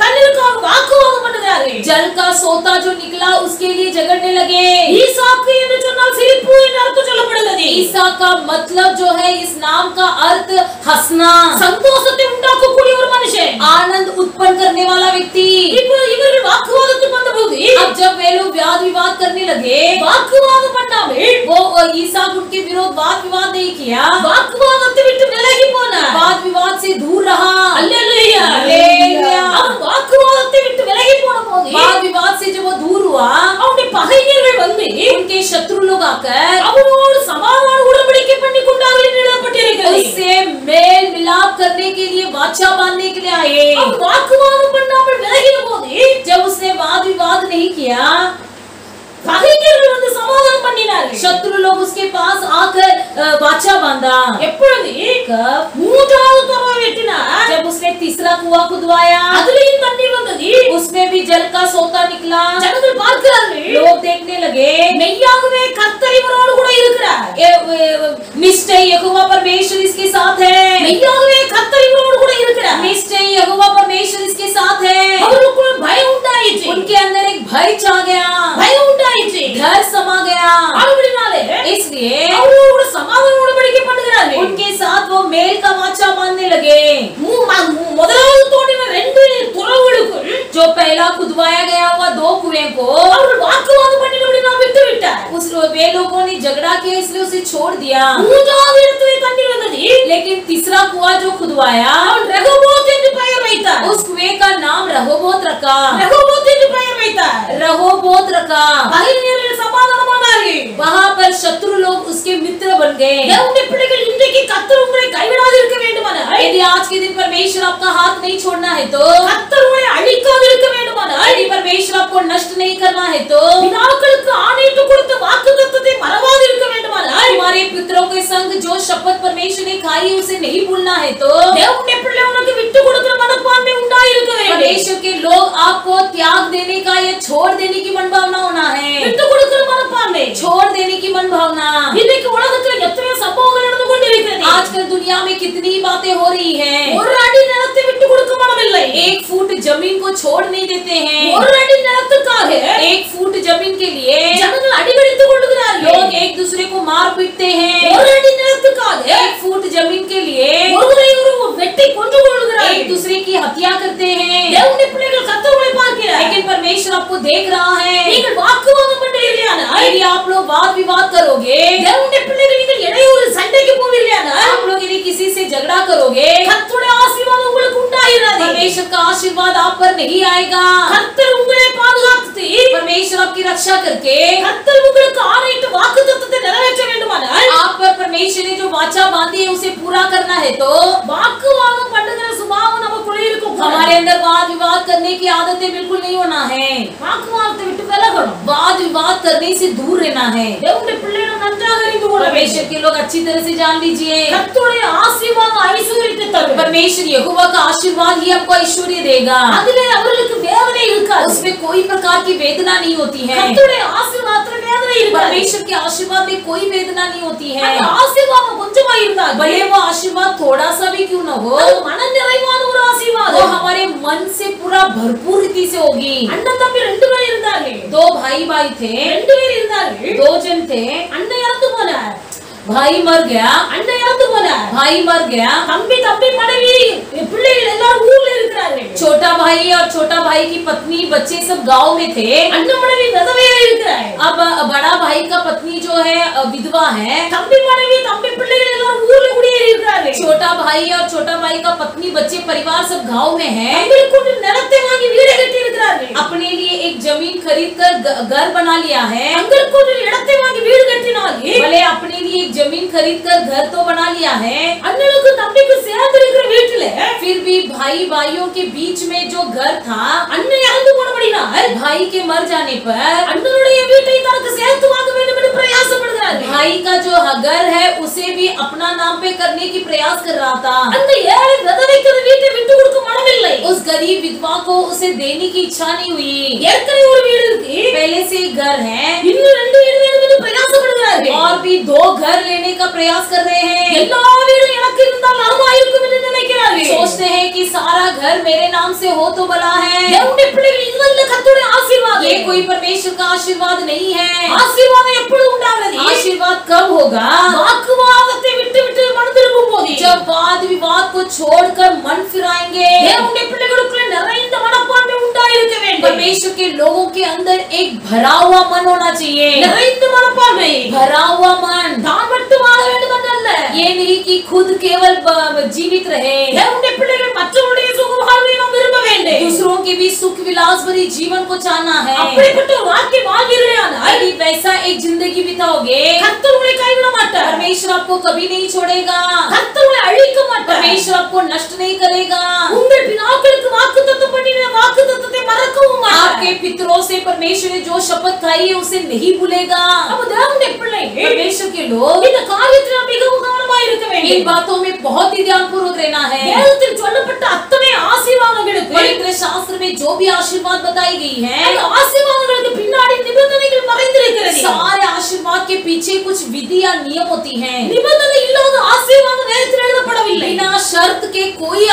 தண்ணீருக்காக வாக்குவாதம் பண்ணுகிறார்கள்
जल का सोता जो निकला उसके लिए झगड़ने लगे।
ஈசாக்கு என்று சொன்னால் சிரிப்பு என்று அர்த்தம் சொல்லப்படுகிறது
ईसा का मतलब जो है, इस नाम का अर्थ हंसना,
சந்தோஷத்தை உண்டாக்கக்கூடிய ஒரு மனுஷன்
आनंद उत्पन्न करने वाला व्यक्ति।
இப்போ இவர்கள் வாக்குவாதத்துக்கு வந்தபோது
अब जब वे लोग वाद विवाद करने लगे,
வாக்குவாதம் பண்ணாமல்
वो ईसाक उनके विरोध वाद विवाद नहीं किया,
வாக்குவாதத்தை விட்டு விலகி போனார்
वाद विवाद से दूर रहा।
அல்லேலூயா
அல்லேலூயா।
அவன் வாக்குவாதத்தை விட்டு விலகி போன போது
वाद विवाद से जब वो दूर हुआ,
அவனுடைய பகைஞர்கள் வந்து
उनके शत्रु लोग आकर
அவனோடு சமாதான உடன்படிக்கை பண்ணி கொண்டார்கள் என்று எழுதப்பட்டிருக்கிறது
उससे मेल मिलाप करने के लिए वाचा बांधने के लिए आए।
அவன் வாக்குவாதம் பண்ணாமல் விலகின போது
जब उसने वाद विवाद नहीं किया,
பகைஞர்கள் வந்து சமாதானம் பண்ணினார்கள்
शत्रु लोग उसके पास आकर वाचा बांधा।
எப்பொழுது
कब?
மூன்றாவது துறவை வெட்டினார்
जब उसने तीसरा कुआं खुदवाया,
அதுலயும் தண்ணீர் வந்தது
उसमें भी जल का सोता निकला।
ஜனங்கள் பார்க்கிறார்கள்
लोग देखने लगे,
மெய்யாகவே கர்த்தர் இவரோடு கூட இருக்கிறார்
निश्चय यहोवा परमेश्वर इसके साथ है,
மெய்யாகவே கர்த்தர் இவரோடு கூட இருக்கிறார்
निश्चय यहोवा परमेश्वर इसके साथ है।
அவர்களுக்குள்ள பயம் உண்டாயிற்று
उनके अंदर एक भय छा गया,
பயம் உண்டாயிற்று
डर समा गया।
அப்படினாலே
इसलिए
அவரோடு சமாதான உடன்படிக்கை பண்ணுகிறார்கள்
उनके साथ वो मेल का वाचा बांधने लगे।
முதலாவது தோண்டின ரெண்டு துறவுகளுக்குள்
जो पहला खुदवाया गया हुआ दो कुएं को
அவர்கள் வாக்குவாதம் பண்ணினபடி நான் விட்டு விட்டார்
उस वे लोगों ने झगड़ा किया, इसलिए उसे छोड़ दिया।
மூன்றாவது இடத்திலே தண்ணீர் வந்தது
लेकिन तीसरा कुआं जो खुदवाया,
அவன் ரெகோபோத் என்று பெயர் வைத்தார்
उस कुएं का नाम रहोबोत रखा।
ரெகோபோத் என்று பெயர் வைத்தார்
रहोबोत रखा।
பகைஞர்கள் சமாதானமானார்கள்
वहाँ पर शत्रु लोग उसके मित्र बन गए।
தேவனுடைய பிள்ளைகள் இன்றைக்கு கர்த்தர் உங்களை கைவிடாது இருக்க வேண்டுமானால்,
यदि आज के दिन परमेश्वर आपका हाथ नहीं छोड़ना है तो,
கர்த்தர் உங்களை அழிக்காது இருக்க வேண்டுமானால்,
यदि परमेश्वर आपको नष्ट नहीं करना है तो,
பிதாக்களுக்கு ஆணையிட்டு கொடுத்த வாக்குத்தத்தத்தை மறவாது இருக்க வேண்டுமானால்,
हमारे पितरों के संग जो शपथ परमेश्वर ने खाई उसे नहीं भूलना है तो,
தேவனுடைய பிள்ளை உனக்கு விட்டு கொடுக்கிற மனப்பான்மை உண்டாயிருக்க வேண்டும்।
परमेश्वर के लोग आपको त्याग देने का या छोड़ देने की मनभावना होना है।
விட்டு கொடுக்கிற மனப்பான்மை,
छोड़ देने की मनभावना।
இன்னைக்கு உலகத்துல எத்தனை சம்பவங்கள் நடந்து கொண்டிருக்கிறது।
आजकल दुनिया में कितनी बातें हो रही हैं।
ஒரு அடி நிலத்தை விட்டு கொடுக்க மனமில்லை।
एक फुट जमीन को छोड़ नहीं देते हैं।
ஒரு அடி நிலத்துக்காக
एक फुट जमीन के लिए
ஜனங்கள் அடிபடித்துக் கொள்கிறார்கள்।
लोग एक दूसरे को मार पीटते हैं।
ஒரு அடி நிலத்துக்காக
एक फुट जमीन के लिए
ஒருவரை ஒருவர் வெட்டி கொன்று கொள்கிறார்கள்।
एक दूसरे की हत्या करते हैं।
தேவனுடைய பிள்ளைகள் கர்த்தர் உங்களை பார்க்கிறார்।
लेकिन परमेश्वर आपको देख रहा है।
நீங்கள் வாக்குவாதம் பண்ணுவீர்களானால்,
यदि आप लोग वाद विवाद करोगे,
தேவனுடைய பிள்ளைகள் நீங்கள் இடையூறு சண்டைக்கு போவீர்களானால்,
आप लोग यदि किसी से झगड़ा करोगे,
கர்த்தருடைய ஆசீர்வாதம் உங்களுக்கு உண்டாயிராது।
परमेश्वर का आशीर्वाद आप पर नहीं आएगा।
கர்த்தர் உங்களை பாதுகாத்து,
परमेश्वर आपकी रक्षा करके
கர்த்தர் உங்களுக்கு ஆணையிட்ட வாக்குத்தத்தத்தை நிறைவேற்ற வேண்டுமானால்,
आप पर परमेश्वर ने जो वाचा बांधी है उसे पूरा करना है तो,
வாக்குவாதம் பண்ணுகிற சுபாவம் நமக்குள்ளே இருக்கும்।
हमारे अंदर वाद विवाद करने की आदतें बिल्कुल नहीं होना है।
வாக்குவாதத்தை விட்டு விலகணும்।
वाद विवाद करने से दूर रहना है।
தேவனுடைய பிள்ளைகள் நன்றாக அறிந்து கொள்ள
परमेश्वर
வேண்டும்।
के लोग अच्छी तरह से जान लीजिए,
கர்த்தருடைய ஆசீர்வாதம் ஐஸ்வரியத்தை தரும்।
परमेश्वर यहोवा का आशीर्वाद ही आपको ऐश्वर्य देगा।
அதிலே அவர்களுக்கு வேதனை இருக்காது।
उसमें कोई प्रकार की वेदना नहीं होती है।
கர்த்தருடைய ஆசீர்வாதத்துல வேதனை இருக்காது।
परमेश्वर के आशीर्वाद में कोई वेदना नहीं होती है।
அந்த ஆசீர்வாதம் கொஞ்சமா இருந்தால்
भले वो आशीर्वाद थोड़ा सा भी क्यों न हो,
அது மன நிறைவான ஒரு
वो
ஆசீர்வாதம்।
हमारे मन से पूरा भरपूर रीति से होगी।
அண்ணன் தம்பி ரெண்டு பேர் இருந்தார்கள்।
दो भाई भाई थे,
ரெண்டு பேர் இருந்தார்கள்।
दो जन थे।
அண்ணன் இறந்து போனார்।
भाई मर गया,
அண்ணன் இறந்து போனார்।
भाई मर गया।
தம்பி தம்பி மனைவி பிள்ளைகள் எல்லாரும் ஊர்ல இருக்கிறார்கள்।
छोटा भाई और छोटा भाई की पत्नी बच्चे सब गांव में थे।
அண்ணன் மனைவி விதவையா இருக்கிறார்।
अब बड़ा भाई का पत्नी जो है विधवा है।
தம்பி மனைவி தம்பி பிள்ளைகள் எல்லாரும் ஊர்ல குடியேறி இருக்கிறார்கள்।
छोटा भाई और छोटा भाई का पत्नी बच्चे परिवार सब गांव में है।
தங்களுக்கு நிலத்தை வாங்கி வீடு கட்டி இருக்கிறார்கள்।
अपने लिए एक जमीन खरीद कर घर बना लिया है।
தங்களுக்கு இடத்தை வாங்கி வீடு கட்டினாலே
भले अपने लिए एक जमीन खरीद कर घर तो बना लिया है,
அண்ணனுக்கு தம்பிக்கு சேர்ந்து இருக்கிற வீட்டுல
फिर भी भाई भाइयों के बीच में जो घर था,
அண்ணன் இறந்து போனபடினால்
भाई के मर जाने पर
அண்ணனுடைய வீட்டை தனக்கு சேர்த்து வாங்க வேண்டும் என்று பிரயாசப்படுகிறார்கள்।
भाई का जो घर है उसे भी अपना नाम पे करने की प्रयास कर रहा था।
அந்த ஏழை விதவைக்கு அந்த வீட்டை விட்டு கொடுக்க மனமில்லை।
उस गरीब विधवा को उसे देने की इच्छा नहीं हुई।
ஏற்கனவே ஒரு வீடு இருக்கு,
पहले से एक घर है,
இன்னும் ரெண்டு வீடு வேணும் என்று பிரயாசப்படுகிறார்கள்।
और भी दो घर लेने का प्रयास कर रहे हैं।
எல்லா வீடும் எனக்கு இருந்தால் நலமா இருக்கும் என்று நினைக்கிறார்கள்।
सोचते हैं कि सारा घर मेरे नाम से हो तो भला है।
தேவனுடைய பிள்ளைகள் இதுவல்ல கர்த்தருடைய ஆசீர்வாதம்।
ये कोई परमेश्वर का आशीर्वाद नहीं है।
ஆசீர்வாதம் எப்பொழுது உண்டாகிறது?
आशीर्वाद कब होगा?
வாக்குவாதத்தை விட்டு விட்டு மனம் திரும்பும் போது।
जब वाद विवाद को छोड़कर मन फिराएंगे।
தேவனுடைய பிள்ளைகளுக்குள்ள நிறைந்த மனப்பான்மை உண்டாயிருக்க வேண்டும்।
परमेश्वर के लोगों के अंदर एक भरा हुआ मन होना चाहिए।
நிறைந்த மனப்பான்மை,
भरा हुआ मन,
தான் மட்டும் வாழ வேண்டும் என்றல்ல।
ये नहीं कि खुद केवल जीवित रहे।
தேவனுடைய பிள்ளைகள் மற்றவருடைய சுக வாழ்வை நாம் விரும்ப வேண்டும்।
दूसरों के भी सुख विलास भरी जीवन को चाहना है।
அப்படிப்பட்ட ஒரு வாழ்க்கை வாழ்வீர்களானால்
यदि वैसा एक जिंदगी बिताओगे,
கர்த்தர் உங்களை கைவிட மாட்டார்।
परमेश्वर आपको कभी नहीं छोड़ेगा।
கர்த்தர் உங்களை அழிக்க மாட்டார்।
परमेश्वर आपको नष्ट नहीं करेगा।
உங்கள் பிதாக்களுக்கு வாக்குத்தத்தம் பண்ணின வாக்குத்தத்தத்தை மறக்கவும் மாட்டார்।
आपके पितरों से परमेश्वर ने जो शपथ खाई है उसे नहीं भूलेगा।
அப்ப தேவனுடைய பிள்ளைகள்
परमेश्वर के लोग
இந்த காரியத்தில் மிகவும் கவனமாக இருக்க
इन
வேண்டும்।
बातों में बहुत ही ध्यानपूर्वक रहना है।
வேதத்தில் சொல்லப்பட்ட அத்தனை ஆசீர்வாதங்களுக்கு
पवित्र शास्त्र में जो भी आशीर्वाद बताई गई है,
அந்த ஆசீர்வாதங்களுக்கு பின்னாடி நிபந்தனைகள் மறைந்திருக்கிறது।
सारे आशीर्वाद के पीछे कुछ विधि या नियम होती हैं।
நிபந்தனை இல்லாத ஆசீர்வாதம் வேதத்தில் எழுதப்படவில்லை।
बिना शर्त के कोई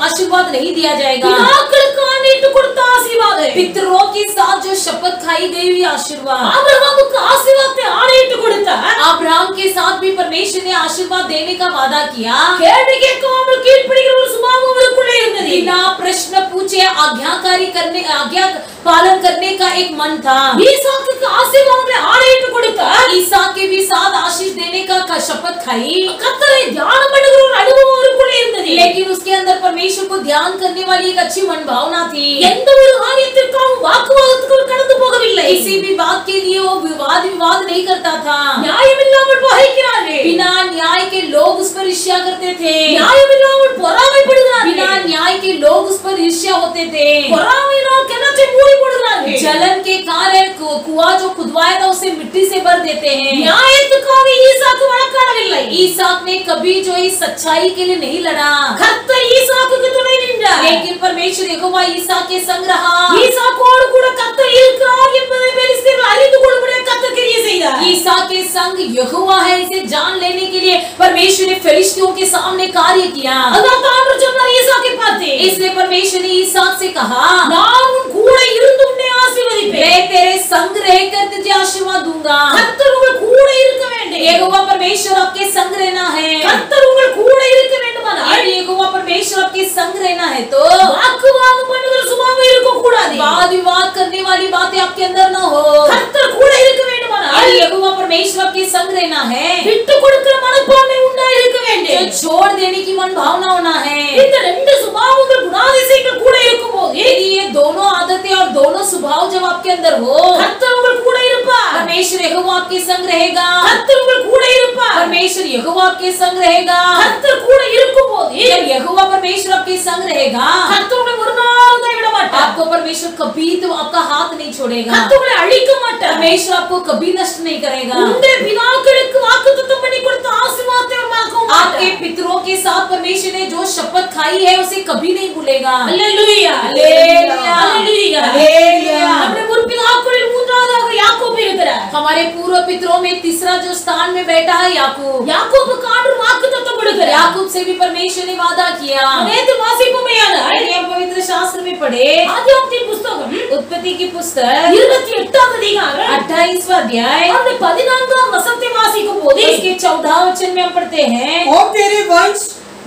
आशीर्वाद नहीं दिया जाएगा।
பிதாக்களுக்கு ஆணையிட்டு கொடுத்த ஆசீர்வாதம்,
पितरों के साथ जो शपथ खाई गई हुई आशीर्वाद,
ஆபிரகாமுக்கு ஆசீர்வாதத்தை ஆணையிட்டு கொடுத்தார்।
अब्राहम के साथ भी परमेश्वर ने आशीर्वाद देने का वादा किया।
கேள்வி கேட்காமல் கீழ்ப்படிகிற ஒரு சுபாவம் அவருக்குள்ளே இருந்தது।
बिना प्रश्न पूछे आज्ञाकारी आज्ञा पालन करने का एक मन था।
ஈசாக்குக்கு ஆசீர்வாதங்களை ஆணையிட்டு கொடுத்தார்।
ईसाक के भी साथ आशीष देने का शपथ खाई।
கர்த்தரை தியானம் பண்ணுகிற ஒரு அனுபவம் அவருக்குள்ளே இருந்தது।
लेकिन उसके अंदर परमेश्वर को ध्यान करने वाली एक अच्छी मन भावना थी।
எந்த ஒரு காரியத்திற்காகவும் வாக்குவாதத்துக்குள் கடந்து போகவில்லை।
किसी भी बात के लिए वो विवाद नहीं करता था।
நியாயமில்லாமல் பகைக்கிறார்கள்।
बिना न्याय के लोग उस पर ईर्ष्या करते थे।
நியாயமில்லாமல் பொறாமைப்படுகிறார்கள்।
बिना न्याय के लोग उस पर ईर्ष्या होते थे।
பொறாமையினால் கிணற்றை மூடி போடுகிறார்கள்।
जलन के कारण कुआं जो खुदवाया था उसे मिट्टी से भर देते हैं।
நியாயத்துக்காக ஈசாக்கு வழக்காடவில்லை।
ईसाक ने कभी जो इस सच्चाई के लिए नहीं लड़ा।
கர்த்தர் ஈசாக்குக்கு துணை நின்றார்।
लेकिन परमेश्वर यहोवा ईसाक के संग रहा।
ஈசாக்கோடு கூட கர்த்தர் இருக்கிறார் என்பதை பெலிஸ்தர்கள் அறிந்து கொள்ளும்படி கர்த்தர் கிரியை செய்தார்।
ईसाक के संग यहोवा है इसे जान लेने के लिए परमेश्वर ने फिलिस्तियों के सामने कार्य किया।
அதான் ஆண்டவர் சொன்னார் ஈசாக்கை பார்த்து,
इसलिए परमेश्वर ने ईसाक से कहा,
நான் உன் கூட இருந்து உன்னை ஆசீர்வதிப்பேன்।
मैं तेरे संग रहकर तुझे आशीर्वाद दूंगा।
கர்த்தர் உங்கள் கூட இருக்க வேண்டும்।
यहोवा परमेश्वर आपके संग रहना है।
கர்த்தர் உங்கள் கூட இருக்க வேண்டுமானால்
यदि यहोवा परमेश्वर आपके संग रहना है तो
வாக்குவாதம் பண்ணுகிற சுபாவம் இருக்க கூடாது।
वाद विवाद करने वाली बातें आपके अंदर न हो।
கர்த்தர் கூட இருக்க வேண்டுமானால்
यदि यहोवा परमेश्वर आपके संग रहना है
விட்டு கொடுக்கிற மனப்பான்மை உண்டா இருக்க
तो
வேண்டும்।
छोड़ देने की मन भावना होना है।
இந்த ரெண்டு சுபாவங்கள் குணாதிசயங்கள் கூட இருக்கும்போது
यदि ये दोनों आदतें और दोनों स्वभाव जब आपके अंदर हो
கர்த்தர் உங்கள் கூட இருப்பார்।
परमेश्वर यहोवा आपके संग रहेगा।
கர்த்தர் உங்கள் கூட இருப்பார்।
परमेश्वर यहोवा आपके संग रहेगा।
கர்த்தர் கூட இருக்கும்போது
जब यहोवा परमेश्वर आपके संग रहेगा
கர்த்தர் உங்களை ஒரு நாள் கைவிட மாட்டார்।
आपको परमेश्वर कभी तो आपका हाथ नहीं छोड़ेगा।
கர்த்தர் உங்களை அழிக்க மாட்டார்।
परमेश्वर आपको कभी नष्ट नहीं करेगा।
உங்களுடைய பிதாக்களுக்கு வாக்குத்தத்தம் பண்ணி கொடுத்த ஆசீர்வாதத்தை அவர் மறக்கவும்
आपके
மாட்டார்।
पितरों के साथ परमेश्वर ने जो शपथ खाई है उसे कभी नहीं भूलेगा।
அல்லேலூயா
அல்லேலூயா
அல்லேலூயா
அல்லேலூயா।
நம்முடைய முற்பிதாக்களில் மூன்றாவதாக யாக்கோபு இருக்கிறார்।
हमारे पूर्व पितरों में तीसरा जो स्थान में बैठा है याकूब।
யாக்கோபுக்கு ஆண்டவர் வாக்குத்தத்தம் கொடுக்கிறார்।
याकूब से भी परमेश्वर ने वादा किया।
நேத்து வாசிப்போமேயானால்
यदि हम पवित्र शास्त्र में पढ़े
ஆதியாகமத்தின் புத்தகம்
उत्पत्ति की पुस्तक
28வது அதிகாரம்
28वां अध्याय
और 14ஆம் வசனத்தை வாசிக்கும் போது
इसके 14 वचन में हम पढ़ते हैं,
और तेरे वंश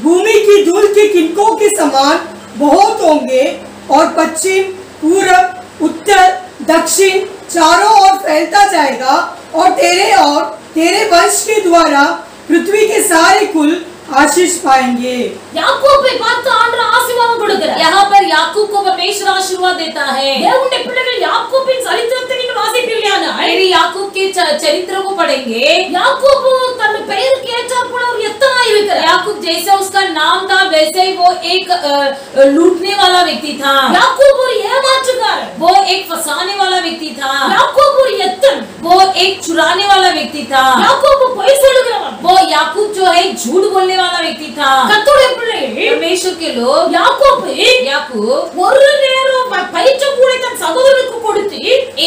भूमि की धूल के किनकों के समान बहुत होंगे और पश्चिम पूरब उत्तर दक्षिण चारों ओर फैलता जाएगा और तेरे वंश के द्वारा पृथ्वी के सारे कुल आशीष पाएंगे।
யாக்கோபை பார்த்து ஆண்டவர் ஆசீர்வாதம் கொடுக்கிறார்।
यहाँ पर याकूब को परमेश्वर आशीर्वाद देता है।
தேவனுடைய பிள்ளைகள் யாக்கோபின் சரித்திரத்தை நீங்கள் வாசிப்பீர்களானால்
यदि याकूब के चरित्र को पढ़ेंगे,
யாக்கோபு தன் பெயருக்கு ஏற்றாற்போல ஒரு எத்தனாய் இருக்கிறார்।
याकूब जैसा उसका नाम था वैसे ही वो एक लूटने वाला व्यक्ति था।
யாக்கோபு ஒரு ஏமாற்றுக்காரன்।
वो एक फंसाने वाला व्यक्ति था।
யாக்கோபு ஒரு எத்தன்।
वो एक चुराने वाला व्यक्ति था।
யாக்கோபு பொய் சொல்லுகிறவன்।
वो याकूब जो है झूठ बोलने वाला व्यक्ति था।
கர்த்தருடைய பிள்ளைகள்
परमेश्वर के लोग
யாக்கோபு
याकूब
ஒரு நேரம் பயிற்ற கூடை தன் சகோதரனுக்கு கொடுத்து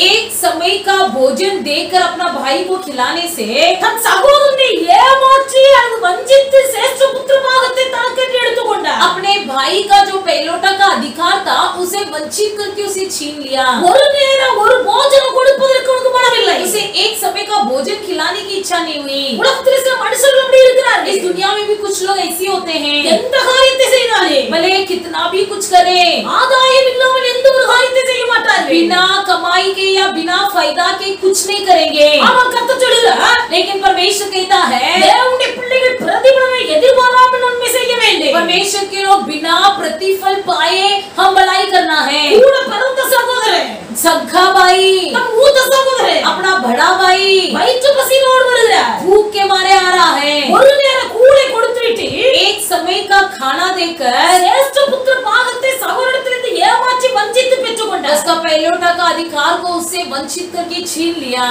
एक समय का भोजन देकर अपना भाई को खिलाने से
தன் சகோதரனை ஏமாற்றி அல்லது வஞ்சித்து சேஷ்ட புத்திர பாகத்தை தனக்கென்று எடுத்துக்கொண்டார்।
अपने भाई का जो पहलोटा का अधिकार था उसे वंचित करके उसे छीन लिया।
ஒரு நேரம் ஒரு போஜனம் கொடுப்பதற்கு உனக்கு மனமில்லை।
उसे एक समय का भोजन खिलाने की इच्छा नहीं हुई।
உலகத்தில் சில மனுஷர்கள் அப்படி இருக்கிறார்கள்।
इस दुनिया में भी कुछ लोग ऐसे होते हैं,
எந்த காரியத்தை செய்தாலே
भले कितना भी कुछ करे
ஆதாயம் இல்லாமல் எந்த ஒரு காரியத்தை செய்ய மாட்டார்கள்।
बिना कमाई के या बिना फायदा के कुछ नहीं करेंगे।
ஆனால் கர்த்தர் சொல்கிறார்,
लेकिन परमेश्वर कहता है
தேவனுடைய பிள்ளைகள் பிரதிபலனை எதிர்பாராமல் நன்மை செய்ய வேண்டும்।
परमेश्वर के लोग बिना प्रतिफल पाए हम भलाई करना है।
கூட பிறந்த சகோதரன்
सखा भाई,
தன் மூத்த சகோதரன்
अपना बड़ा भाई
வயிற்று பசியோடு வருகிறார்।
भूख के मारे आ रहा है।
ஒரு நேரம் கூளை கொடுத்துவிட்டு
एक समय का खाना देकर
சேஷ்ட புத்திர பாகத்தை சகோதரத்திலிருந்து ஏமாற்றி வஞ்சித்து பெற்றுக்கொண்டார்।
उसका पहलोटा का अधिकार को उससे वंचित करके छीन लिया।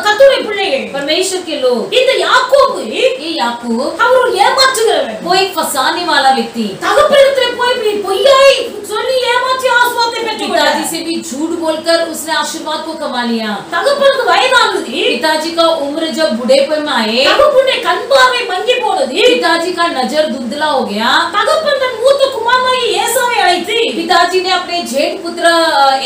கர்த்தருடைய பிள்ளைகள்
परमेश्वर के लोग,
இந்த யாக்கோபு
ये याकूब
அவர் ஒரு ஏமாற்றுகிறவன்।
वो एक फंसाने वाला व्यक्ति,
தகப்பனிடத்தில் போய் பொய்யாய் சொல்லி ஏமாற்றி ஆசீர்வாதத்தை பெற்றுக்கொண்டார்।
पिताजी से भी झूठ बोलकर उसने आशीर्वाद को कमा लिया।
தகப்பனுக்கு வயதானது।
पिताजी का उम्र जब बुढ़ेपन में आए,
தகப்பனுடைய கண் பார்வை மங்கி போனது।
पिताजी का नजर धुंधला हो गया।
தகப்பன் தன் மூத்த குமாரனை
குமாரனாகிய ஏசாவை அழைத்து
पिताजी ने अपने जेठ पुत्र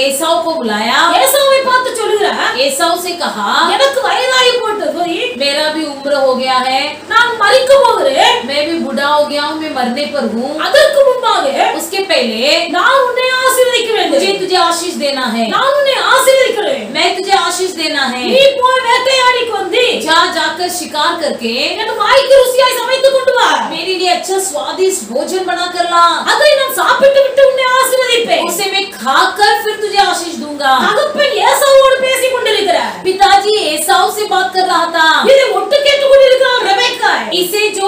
एसाव को बुलाया।
ஏசாவை பார்த்து சொல்லுகிறார்,
एसाव से कहा,
எனக்கு வயதாகி போட்டது,
मेरा भी उम्र हो गया है,
நான் மரிக்க போகிறேன்,
मैं भी बूढ़ा हो गया हूँ, मैं मरने पर हूँ।
அதற்கு முன்பாக
उसके पहले
நான் உன்னை ஆசீர்வதிக்க வேண்டும்,
मुझे तुझे आशीष देना है,
நான் உன்னை ஆசீர்வதிக்கிறேன்,
मैं तुझे आशीष देना है।
நீ போய் வேட்டையாடிக்கு வந்து
जा जाकर शिकार करके
எனக்கு வாய்க்கு ருசியாய் சமைத்து கொண்டு வா,
मेरे लिए अच्छा स्वादिष्ट भोजन बना कर ला,
அதை நான் சாப்பிட்டு விட்டு உன்னை ஆசீர்வதிப்பேன்।
उसे मैं खाकर फिर तुझे आशीष दूंगा।
தகப்பன் ஏசாவோடு பேசிக் கொண்டிருக்கிறார்,
पिताजी एसाव से बात कर रहा था,
இதை ஒட்டு கேட்டுக் கொண்டிருக்கிறார் ரெபெக்கா।
इसे जो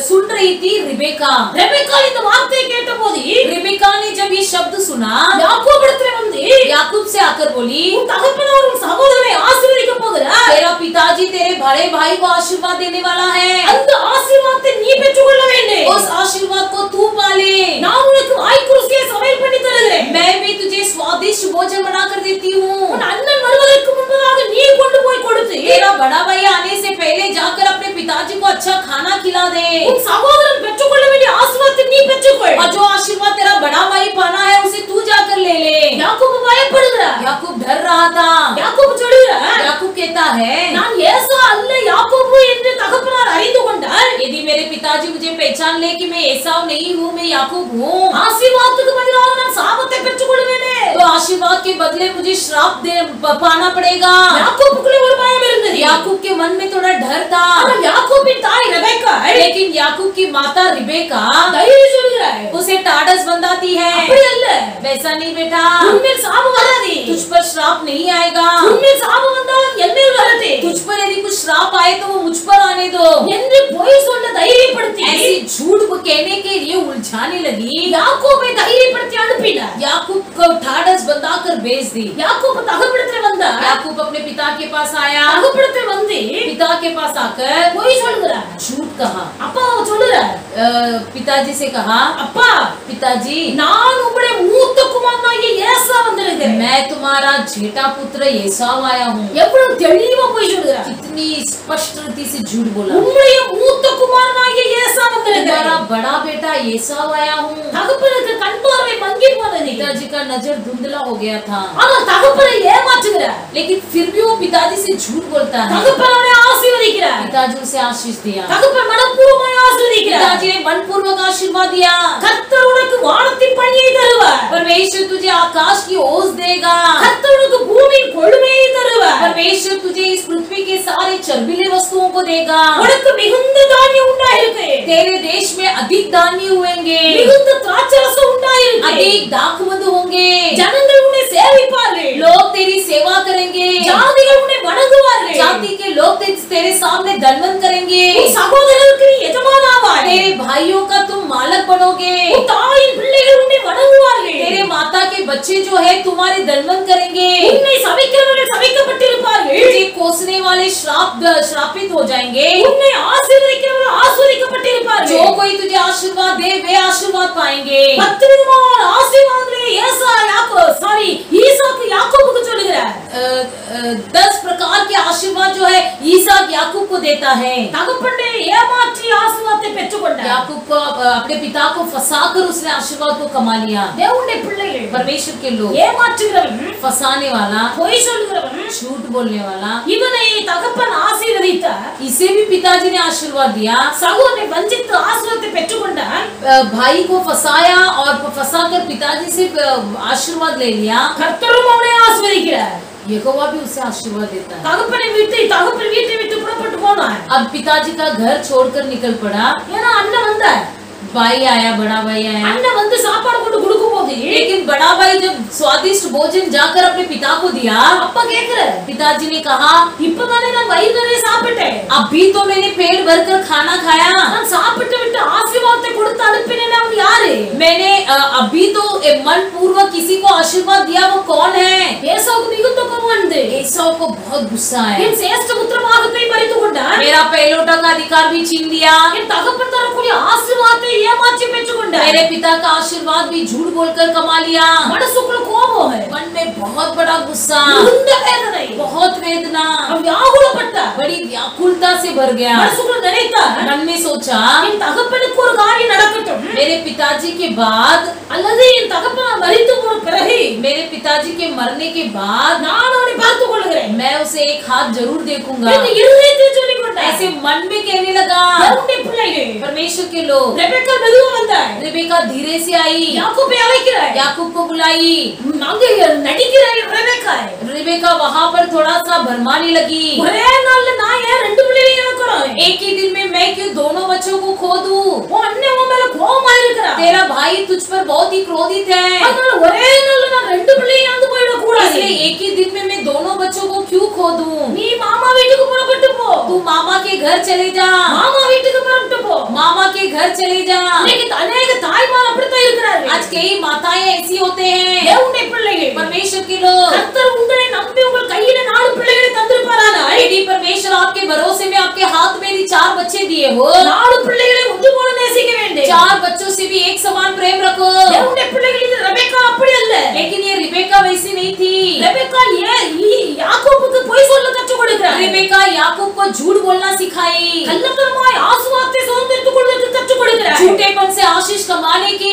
सुन रही थी रिबेका।
ரெபெக்கா இந்த வார்த்தையை கேட்டபோது
रिबेका ने जब ये शब्द सुना,
யாக்கோபிடத்திலே வந்து
याकूब से आकर बोली,
உன் தகப்பனார் உன் சகோதரனை ஆசீர்வதிக்க போகிறார்,
तेरा पिताजी तेरे बड़े भाई को आशीर्वाद देने वाला है,
அந்த ஆசீர்வாதத்தை நீ பெற்றுக்கொள்ள வேண்டும்,
उस आशीर्वाद को तू पाले।
நான் உனக்கு வாய்க்கு ருசியாய் சமையல் பண்ணி தருகிறேன்,
मैं भी तुझे स्वादिष्ट भोजन बना कर देती हूँ।
உன் அண்ணன் வருவதற்கு முன்பதாக நீ கொண்டு போய் கொடுத்து
तेरा बड़ा भाई आने से पहले जाकर अपने पिताजी को अच्छा खाना खिला दे,
உன் சகோதரன் பெற்றுக்கொள்ள வேண்டிய ஆசீர்வாதத்தை நீ பெற்றுக்கொள்।
और जो आशीर्वाद तेरा बड़ा भाई पाना है उसे तू जाकर ले ले।
யாக்கோபு பயப்படுகிறார்,
याकूब डर रहा था।
யாக்கோபு சொல்கிறார்,
याकूब कहता है,
நான் ஏசா அல்ல யாக்கோபு என்று தகப்பனார் அறிந்து கொண்டால்
यदि मेरे पिताजी मुझे पहचान ले कि मैं एसाव नहीं हूँ, मैं याकूब हूँ,
ஆசீர்வாதத்துக்கு பதிலாக நான் சாபத்தை பெற்றுக்கொள்வேனே।
तो आशीर्वाद के बदले मुझे श्राप पाना पड़ेगा।
யாக்கோபுக்குள்ளே ஒரு பயம் இருந்தது,
याकूब के मन में थोड़ा डर था,
ஆனால் யாக்கோபின் தாய் ரெபெக்கா
लेकिन याकूब की माता रिबेका
தைரியம் சொல்கிறார்,
उसे टाडस बंधाती है,
அப்படி அல்ல,
वैसा नहीं बेटा,
உன்மேல் சாபம் வராது,
तुझ पर श्राप नहीं आएगा,
உன்மேல் சாபம் வந்தால் என்மேல் வரது
तुझ पर यदि कुछ श्राप आए तो वो मुझ पर आने दो
என்று பொய் சொல்ல தைரியப்படுத்தி
ऐसी झूठ को कहने के लिए उलझाने लगी।
யாக்கோபை தைரியப்படுத்தி அனுப்பினார்।
याकूब को ठाडस बंधाकर भेज दी।
யாக்கோபு தகப்பனிடத்திலே வந்தார்,
याकूब अपने पिता के पास आया,
தகப்பனிடத்திலே வந்து
पिता के पास आकर
பொய் சொல்கிறார்,
झूठ कहा।
அப்பா சொல்கிறார்,
पिताजी से कहा,
அப்பா
पिताजी
நான் உம்முடைய மூத்த குமாரனாகிய ஏசா வந்திருக்கிறேன்।
मैं तुम्हारा जेठा पुत्र एसाव आया हूँ।
எவ்வளவு தெளிவா போய் சொல்கிறார்,
कितनी स्पष्ट रीति से झूठ बोला,
உம்முடைய மூத்த குமாரனாகிய ஏசா வந்திருக்கிறேன்।
तुम्हारा बड़ा बेटा एसाव आया हूँ।
தகப்பனுக்கு கண் பார்வை மங்கி போனது,
पिताजी का नजर धुंधला हो गया था,
ஆனால் தகப்பனை ஏமாற்றுகிறார்,
लेकिन फिर भी वो पिताजी से झूठ बोलता है।
தகப்பனை ஆசீர்வதிக்கிறார்,
पिताजी उसे आशीष दिया,
தகப்பன் மனப்பூர்வமாய் ஆசீர்வதிக்கிறார்।
पिताजी ने मनपूर्वक आशीर्वाद दिया।
கர்த்தர் உனக்கு வானத்தின் பணியை தருவார்,
परमेश्वर तुझे आकाश की ओस देगा,
கர்த்தர் உனக்கு பூமியின் கொழுமையை தருவார்,
परमेश्वर तुझे इस पृथ्वी के सारे चर्बीले वस्तुओं को देगा,
உனக்கு மிகுந்த தானியம் உண்டாயிருக்கு,
तेरे देश में अधिक धान्य हुएंगे,
மிகுந்த திராட்சரசம் உண்டாயிருக்கு,
अधिक दाखमधु होंगे,
ஜனங்கள் உன்னை சேவிப்பார்கள்,
लोग तेरी सेवा करेंगे,
ஜாதிகள் உன்னை வணங்குவார்கள்,
जाति के लोग तेरे सामने दंडवत करेंगे,
உன் சகோதரருக்கு நீ எஜமானாவாய்,
तेरे भाइयों का तुम मालक बनोगे,
உன் தாயின் பிள்ளைகள் உன்னை வணங்குவார்கள்,
तेरे माता के बच्चे जो है तुम्हारे दंडवत करेंगे,
உன்னை சபிக்கிறவர்கள் சபிக்கப்பட்டிருப்பார்கள்,
तुझे कोसने वाले श्रापित हो जाएंगे,
உன்னை ஆசீர்வதிக்கிறவர்கள் ஆசீர்வதிக்கப்பட்டிருப்பார்கள்।
जो कोई तुझे आशीर्वाद दे वे आशीर्वाद पाएंगे।
10 விதமான ஆசீர்வாதங்களை ஈசாக்கு யாக்கோபுக்கு சொல்லுகிறார்।
10 प्रकार के आशीर्वाद जो है ईसाक याकूब को देता है।
தகப்பனை ஏமாற்றி ஆசீர்வாதத்தை பெற்றுக்கொண்டார்।
याकूब को अपने पिता को फंसाकर उसने आशीर्वाद को कमा लिया।
தேவனுடைய பிள்ளைகள்
परमेश्वर के लोग
ஏமாற்றுகிறவன்,
फंसाने वाला,
பொய் சொல்லுகிறவன்,
झूठ बोलने वाला,
இவனை தகப்பன் ஆசீர்வதித்தார்,
इसे भी पिताजी ने आशीर्वाद दिया।
சகோதரனை வஞ்சித்து ஆசீர்வாதத்தை பெற்றுக்கொண்டார்,
भाई को फंसाया और फंसाकर पिताजी से आशीर्वाद ले लिया।
கர்த்தரும் அவனை ஆசீர்வதிக்கிறார்।
यहोवा भी उसे आशीर्वाद देता है।
தகப்பன் வீட்டை விட்டு புறப்பட்டு போனார்।
अब पिताजी का घर छोड़कर निकल पड़ा।
ஏன்னா அண்ணன் வந்தார்,
भाई आया, बड़ा भाई आया,
அண்ணன் வந்து சாப்பாடு கொண்டு கொடுக்கும் போது
लेकिन बड़ा भाई जब स्वादिष्ट भोजन जाकर अपने पिता को दिया,
அப்பா கேக்குறாரு,
पिताजी ने कहा,
இப்பதானே நான் வயிறு நிறைய சாப்பிட்டேன்,
अभी तो मैंने पेट भरकर खाना खाया,
நான் சாப்பிட்டு விட்டு ஆசீர்வாதத்தை கொடுத்து அனுப்பினேன், அவன் யாரு?
मैंने अभी तो
मन पूर्वक किसी को आशीर्वाद दिया वो कौन है?
ఏసావుకు మిగులుతో కోపంది.
एसाव को बहुत गुस्सा है।
నేను శ్రేష్ఠ పుత్ర భాగத்தை పరితుకొండా.
मेरा पहलोटा का अधिकार भी छीन लिया।
నేను తగపన తరకుని ఆశీర్వాదத்தை ఏమార్చి పెంచుకొండా.
मेरे पिता का आशीर्वाद भी झूठ बोलकर कमा लिया।
మనసుకుల కోపం है.
मन में बहुत बड़ा गुस्सा,
ఉంద వేదన,
बहुत वेदना,
వ్యాకుల పట్ట,
बड़ी व्याकुलता से भर गया।
మనసుకుల నరేతా
मन में सोचा
என் தகப்பனுக்கு ஒரு காரியம் நடக்கட்டும்.
मेरे पिताजी के बाद
அல்லது என் தகப்பன் மரித்து போன பிறகு
मेरे पिताजी के मरने के बाद
நான் அவனை பார்த்துக் கொள்கிறேன்.
मैं उसे एक हाथ जरूर देखूंगा।
என்று இருதயத்தில் சொல்லிக் கொண்டார்.
ऐसे मन में कहने लगा।
தேவனுடைய பிள்ளைகள்
परमेश्वर के लोग,
ரெபெக்கா மெதுவா வந்தார்.
रेबेका धीरे से आई,
யாக்கோபை அழைக்கிறார்.
याकूब को बुलाई।
அங்கே நடிக்கிறார் ரெபெக்கா.
रेबेका वहां पर थोड़ा सा भरमाने लगी।
ஒரே நாள்ல நான் ஏன் ரெண்டு பிள்ளைகளை இழக்கிறோம்?
एक ही दिन में मैं क्यों दोनों बच्चों को खो दूं?
உன் அண்ணன் உன் மேல கோபமா இருக்கிறான்.
तेरा भाई तुझ पर बहुत ही क्रोधित है,
அதனால ஒரே நாள்ல நான் ரெண்டு பிள்ளையை இழந்து போயிட கூடாது.
इसलिए एक ही दिन में मैं दोनों बच्चों को क्यों खो दूं?
நீ மாமா வீட்டுக்கு புறப்பட்டு போ.
तू मामा के घर चले जा,
மாமா வீட்டுக்கு புறப்பட்டு போ.
मामा के घर चले जा।
இன்னைக்கு अनेक தாய்மார் அப்படித்தான் இருக்கிறார்கள்.
आज कई माताएं ऐसी होते हैं।
தேவனுடைய பிள்ளைகள்,
परमेश्वर के लोग,
கர்த்தர் உங்களை நம்பி உங்கள் கையில 4 பிள்ளைகளை தந்திருப்பாரானால்
यदि परमेश्वर आपके भरोसे में आपके हाथ में यदि 4 बच्चे दिए हो,
4 பிள்ளைகளை ஒன்று போல நேசிக்க வேண்டும்.
4 बच्चों से भी एक समान प्रेम रखो।
தேவனுடைய பிள்ளைகள் இது ரெபெக்கா அப்படி அல்ல.
लेकिन ये रिबेका वैसी नहीं थी।
ரெபெக்கா யாக்கோபுக்கு பொய் சொல்ல கற்றுக் கொடுக்கிறார்.
रिबेका याकूब को झूठ बोलना सिखाई,
கள்ளத்தனமாய் ஆசீர்வாதத்தை சுதந்திரித்துக் கொள்வதற்கு கற்றுக் கொடுக்கிறார்.
झूठेपन से आशीष कमाने की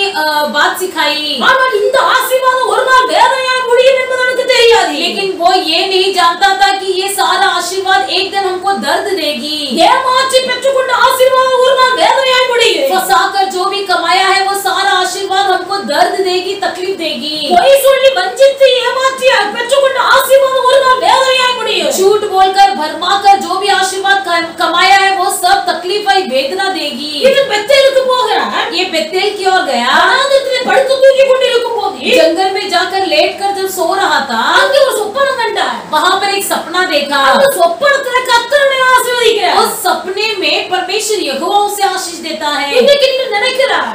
बात सिखाई।
ஆனால் இந்த ஆசீர்வாதம் ஒரு நாள் வேதனையாய் முடியும் என்பது எனக்கு தெரியாது.
लेकिन वो ये नहीं जानता था कि ये सारा आशीर्वाद एक दिन हमको दर्द देगी।
ஏமாற்றி பெற்றுக்கொண்ட ஆசீர்வாதம் ஒரு நாள் வேதனையாய் முடியும்.
फंसाकर जो भी कमाया है वो सारा आशीर्वाद हमको दर्द देगी, तकलीफ देगी।
பொய் சொல்லி வஞ்சித்து ஏமாற்றி பெற்றுக்கொண்ட ஆசீர்வாதம் ஒரு நாள் வேதனையாய் முடியும்.
झूठ बोलकर भरमाकर जो भी आशीर्वाद कमाया है वो सब तकलीफ और वेदना देगी।
இது பெத்தேலுக்கு போகிறார்.
ये बेतेल की ओर गया।
வனாந்தரத்திலே படுத்து தூங்கி கொண்டிருக்கும் போது
जंगल में जाकर लेटकर जब सो रहा था,
அங்கே ஒரு சொப்பனம் கண்டார்.
वहां पर एक सपना देखा।
அந்த சொப்பனத்திலே கர்த்தர் உன்னை ஆசீர்வதிக்கிறார்.
उस सपने में परमेश्वर यहोवा उसे आशीष देता है।
இன்னைக்கு நீங்க நினைக்கிறார்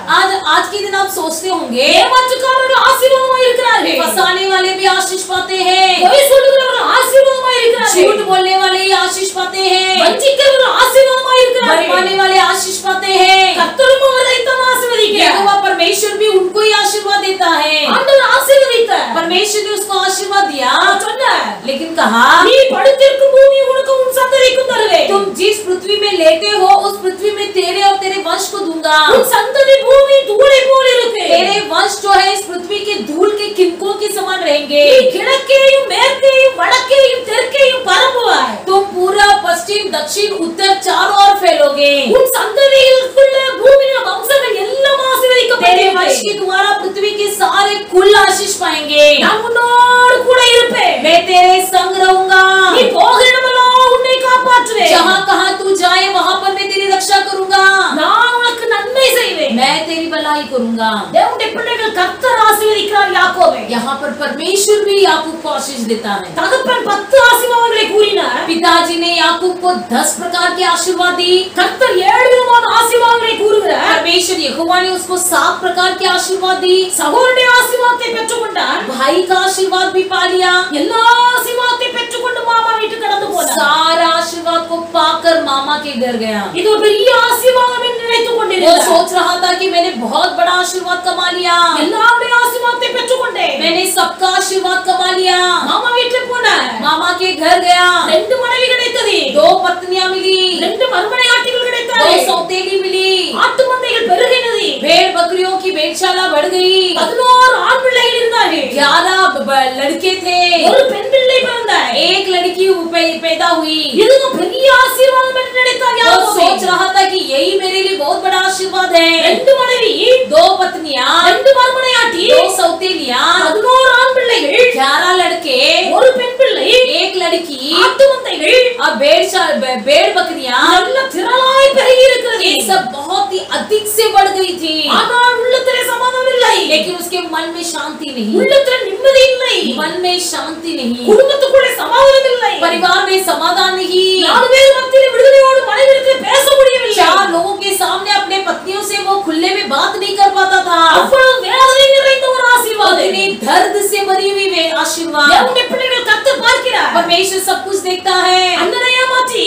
आज के दिन आप सोचते होंगे
ஏமாற்றுக்காரர்கள் ஆசீர்வாதமாய் இருக்கிறார்கள்.
फंसाने वाले भी आशीष पाते हैं,
பொய் சொல்லுகிறவர்கள் ஆசீர்வாதமாய் இருக்கிறார்கள்.
झूठ बोलने वाले ही आशीष पाते हैं,
வஞ்சிக்கிறவர்கள் ஆசீர்வாதமாய் இருக்கிறார்கள்.
भरमाने वाले आशीष पाते हैं।
கர்த்தரும் அவரை தான் ஆசீர்வதிக்கிறார்.
यहोवा परमेश्वर भी उनको ही आशीर्वाद देता है।
ஆண்டவர் ஆசீர்வதித்தார்.
परमेश्वर ने उसको आशीर्वाद दिया,
சொன்னார்,
लेकिन कहा
நீ படுத்திருக்கும் பூமி உனக்கு உன் சந்ததிக்கும் தருவேன்.
तुम जिस पृथ्वी में लेटे हो उस पृथ्वी में तेरे और तेरे वंश को दूंगा।
உன் சந்ததி பூமி தூளை போல் இருக்கு.
तेरे वंश जो है इस पृथ्वी के धूल के किनकों के समान रहेंगे।
நீ கிழக்கேயும் மேற்கேயும் வடக்கேயும் தெற்கேயும் பரப்புவாய்.
तुम पूरा पश्चिम दक्षिण उत्तर चारों ओर फैलोगे।
உன் சந்ததியிலுள்ள பூமியின் வம்சங்கள் எல்லாம்
तेरे
ஆசீர்வதிக்கப்பட்டிருக்கும்.
वंश के द्वारा पृथ्वी के सारे कुल आशीष पाएंगे।
நான் உன்னோடு கூட இருப்பேன்.
मैं तेरे संग रहूंगा।
நீ போகிற இடமெல்லாம் உன்னை காப்பாற்றுவேன்.
जहाँ कहाँ तू जाए वहाँ पर मैं तेरी रक्षा करूंगा।
நான் உனக்கு நன்மை செய்வேன்.
मैं तेरी भलाई करूंगा।
தேவனுடைய பிள்ளைகள் கர்த்தர் ஆசீர்வதிக்கிறார் யாக்கோபை.
यहाँ पर परमेश्वर भी याकूब को आशीष देता है।
தகப்பன் 10 ஆசீர்வாதங்களை கூறினார்.
पिताजी ने याकूब को 10 प्रकार के आशीर्वाद दी।
கர்த்தர் 7 விதமான ஆசீர்வாதங்களை கூறுகிறார்.
परमेश्वर यहोवा ने उसको 7 प्रकार के आशीर्वाद दी।
சகோதரனுடைய ஆசீர்வாதத்தை பெற்றுக்கொண்டார்.
भाई का आशीर्वाद भी पा लिया।
எல்லா ஆசீர்வாதத்தை பெற்றுக்கொண்டு மாமா வீட்டுக்கு கடந்து போனார்.
सारा आशीर्वाद को पाकर मामा के घर गया।
இது ஒரு பெரிய ஆசீர்வாதம் என்று நினைத்துக்
वो
கொண்டிருந்தார்.
सोच रहा था कि मैंने बहुत बड़ा आशीर्वाद कमा लिया,
எல்லாருடைய ஆசீர்வாதத்தை பெற்றுக்கொண்டேன்.
मैंने सबका आशीर्वाद कमा लिया।
மாமா வீட்டுக்கு போனார்.
मामा के घर गया।
2 மனைவி கிடைத்தது.
2 पत्नियां मिली,
2 மறுமனையாட்டிகள்
2
கிடைத்தார்கள்.
सौतेली मिली,
ஆட்டு மந்தைகள் பெருகினது.
भेड़ बकरियों की भेड़शाला बढ़ गई।
11 ஆண் பிள்ளைகள் இருந்தார்கள்.
11 लड़के थे,
ஒரு பெண் பிள்ளை பிறந்தார்.
एक लड़की पैदा हुई।
இதுவும் பெரிய ஆசீர்வாதம் என்று நினைத்தார்
वो
யாக்கோபு.
सोच रहा था कि यही मेरे लिए बहुत बड़ा आशीर्वाद है।
2 மனைவி,
2 पत्नियां,
2 மறுமனையாட்டி,
2 सौतेलियां,
11 ஆண் பிள்ளைகள்,
11 लड़के,
ஒரு பெண் பிள்ளை,
एक लड़की,
ஆட்டு மந்தைகள்
और भेड़ बकरियां,
நல்ல திரளாய் பெருகி இருக்கிறது.
ये सब बहुत ही अधिक से बढ़ गई थी।
ஆனால் உள்ளத்திலே சமாதானம் இல்லை.
लेकिन उसके मन में शांति नहीं,
உள்ளத்திலே நிம்மதி இல்லை.
मन में शांति नहीं,
குடும்பத்துக்குள்ளே சமாதானம் இல்லை.
परिवार में समाधान नहीं।
4 பேர் மத்தியிலே விடுதலையோடு மனைவியிடத்தில் பேச முடியவில்லை.
4 लोगों के सामने अपने पत्नियों से वो खुले में बात नहीं कर पाता था।
அவ்வளவு வேதனை நிறைந்த ஒரு ஆசீர்வாதம்.
आशीर्वाद।
தேவனுடைய பிள்ளைகள் கர்த்தர் பார்க்கிறார்.
परमेश्वर सब कुछ देखता है।
அண்ணனை ஏமாற்றி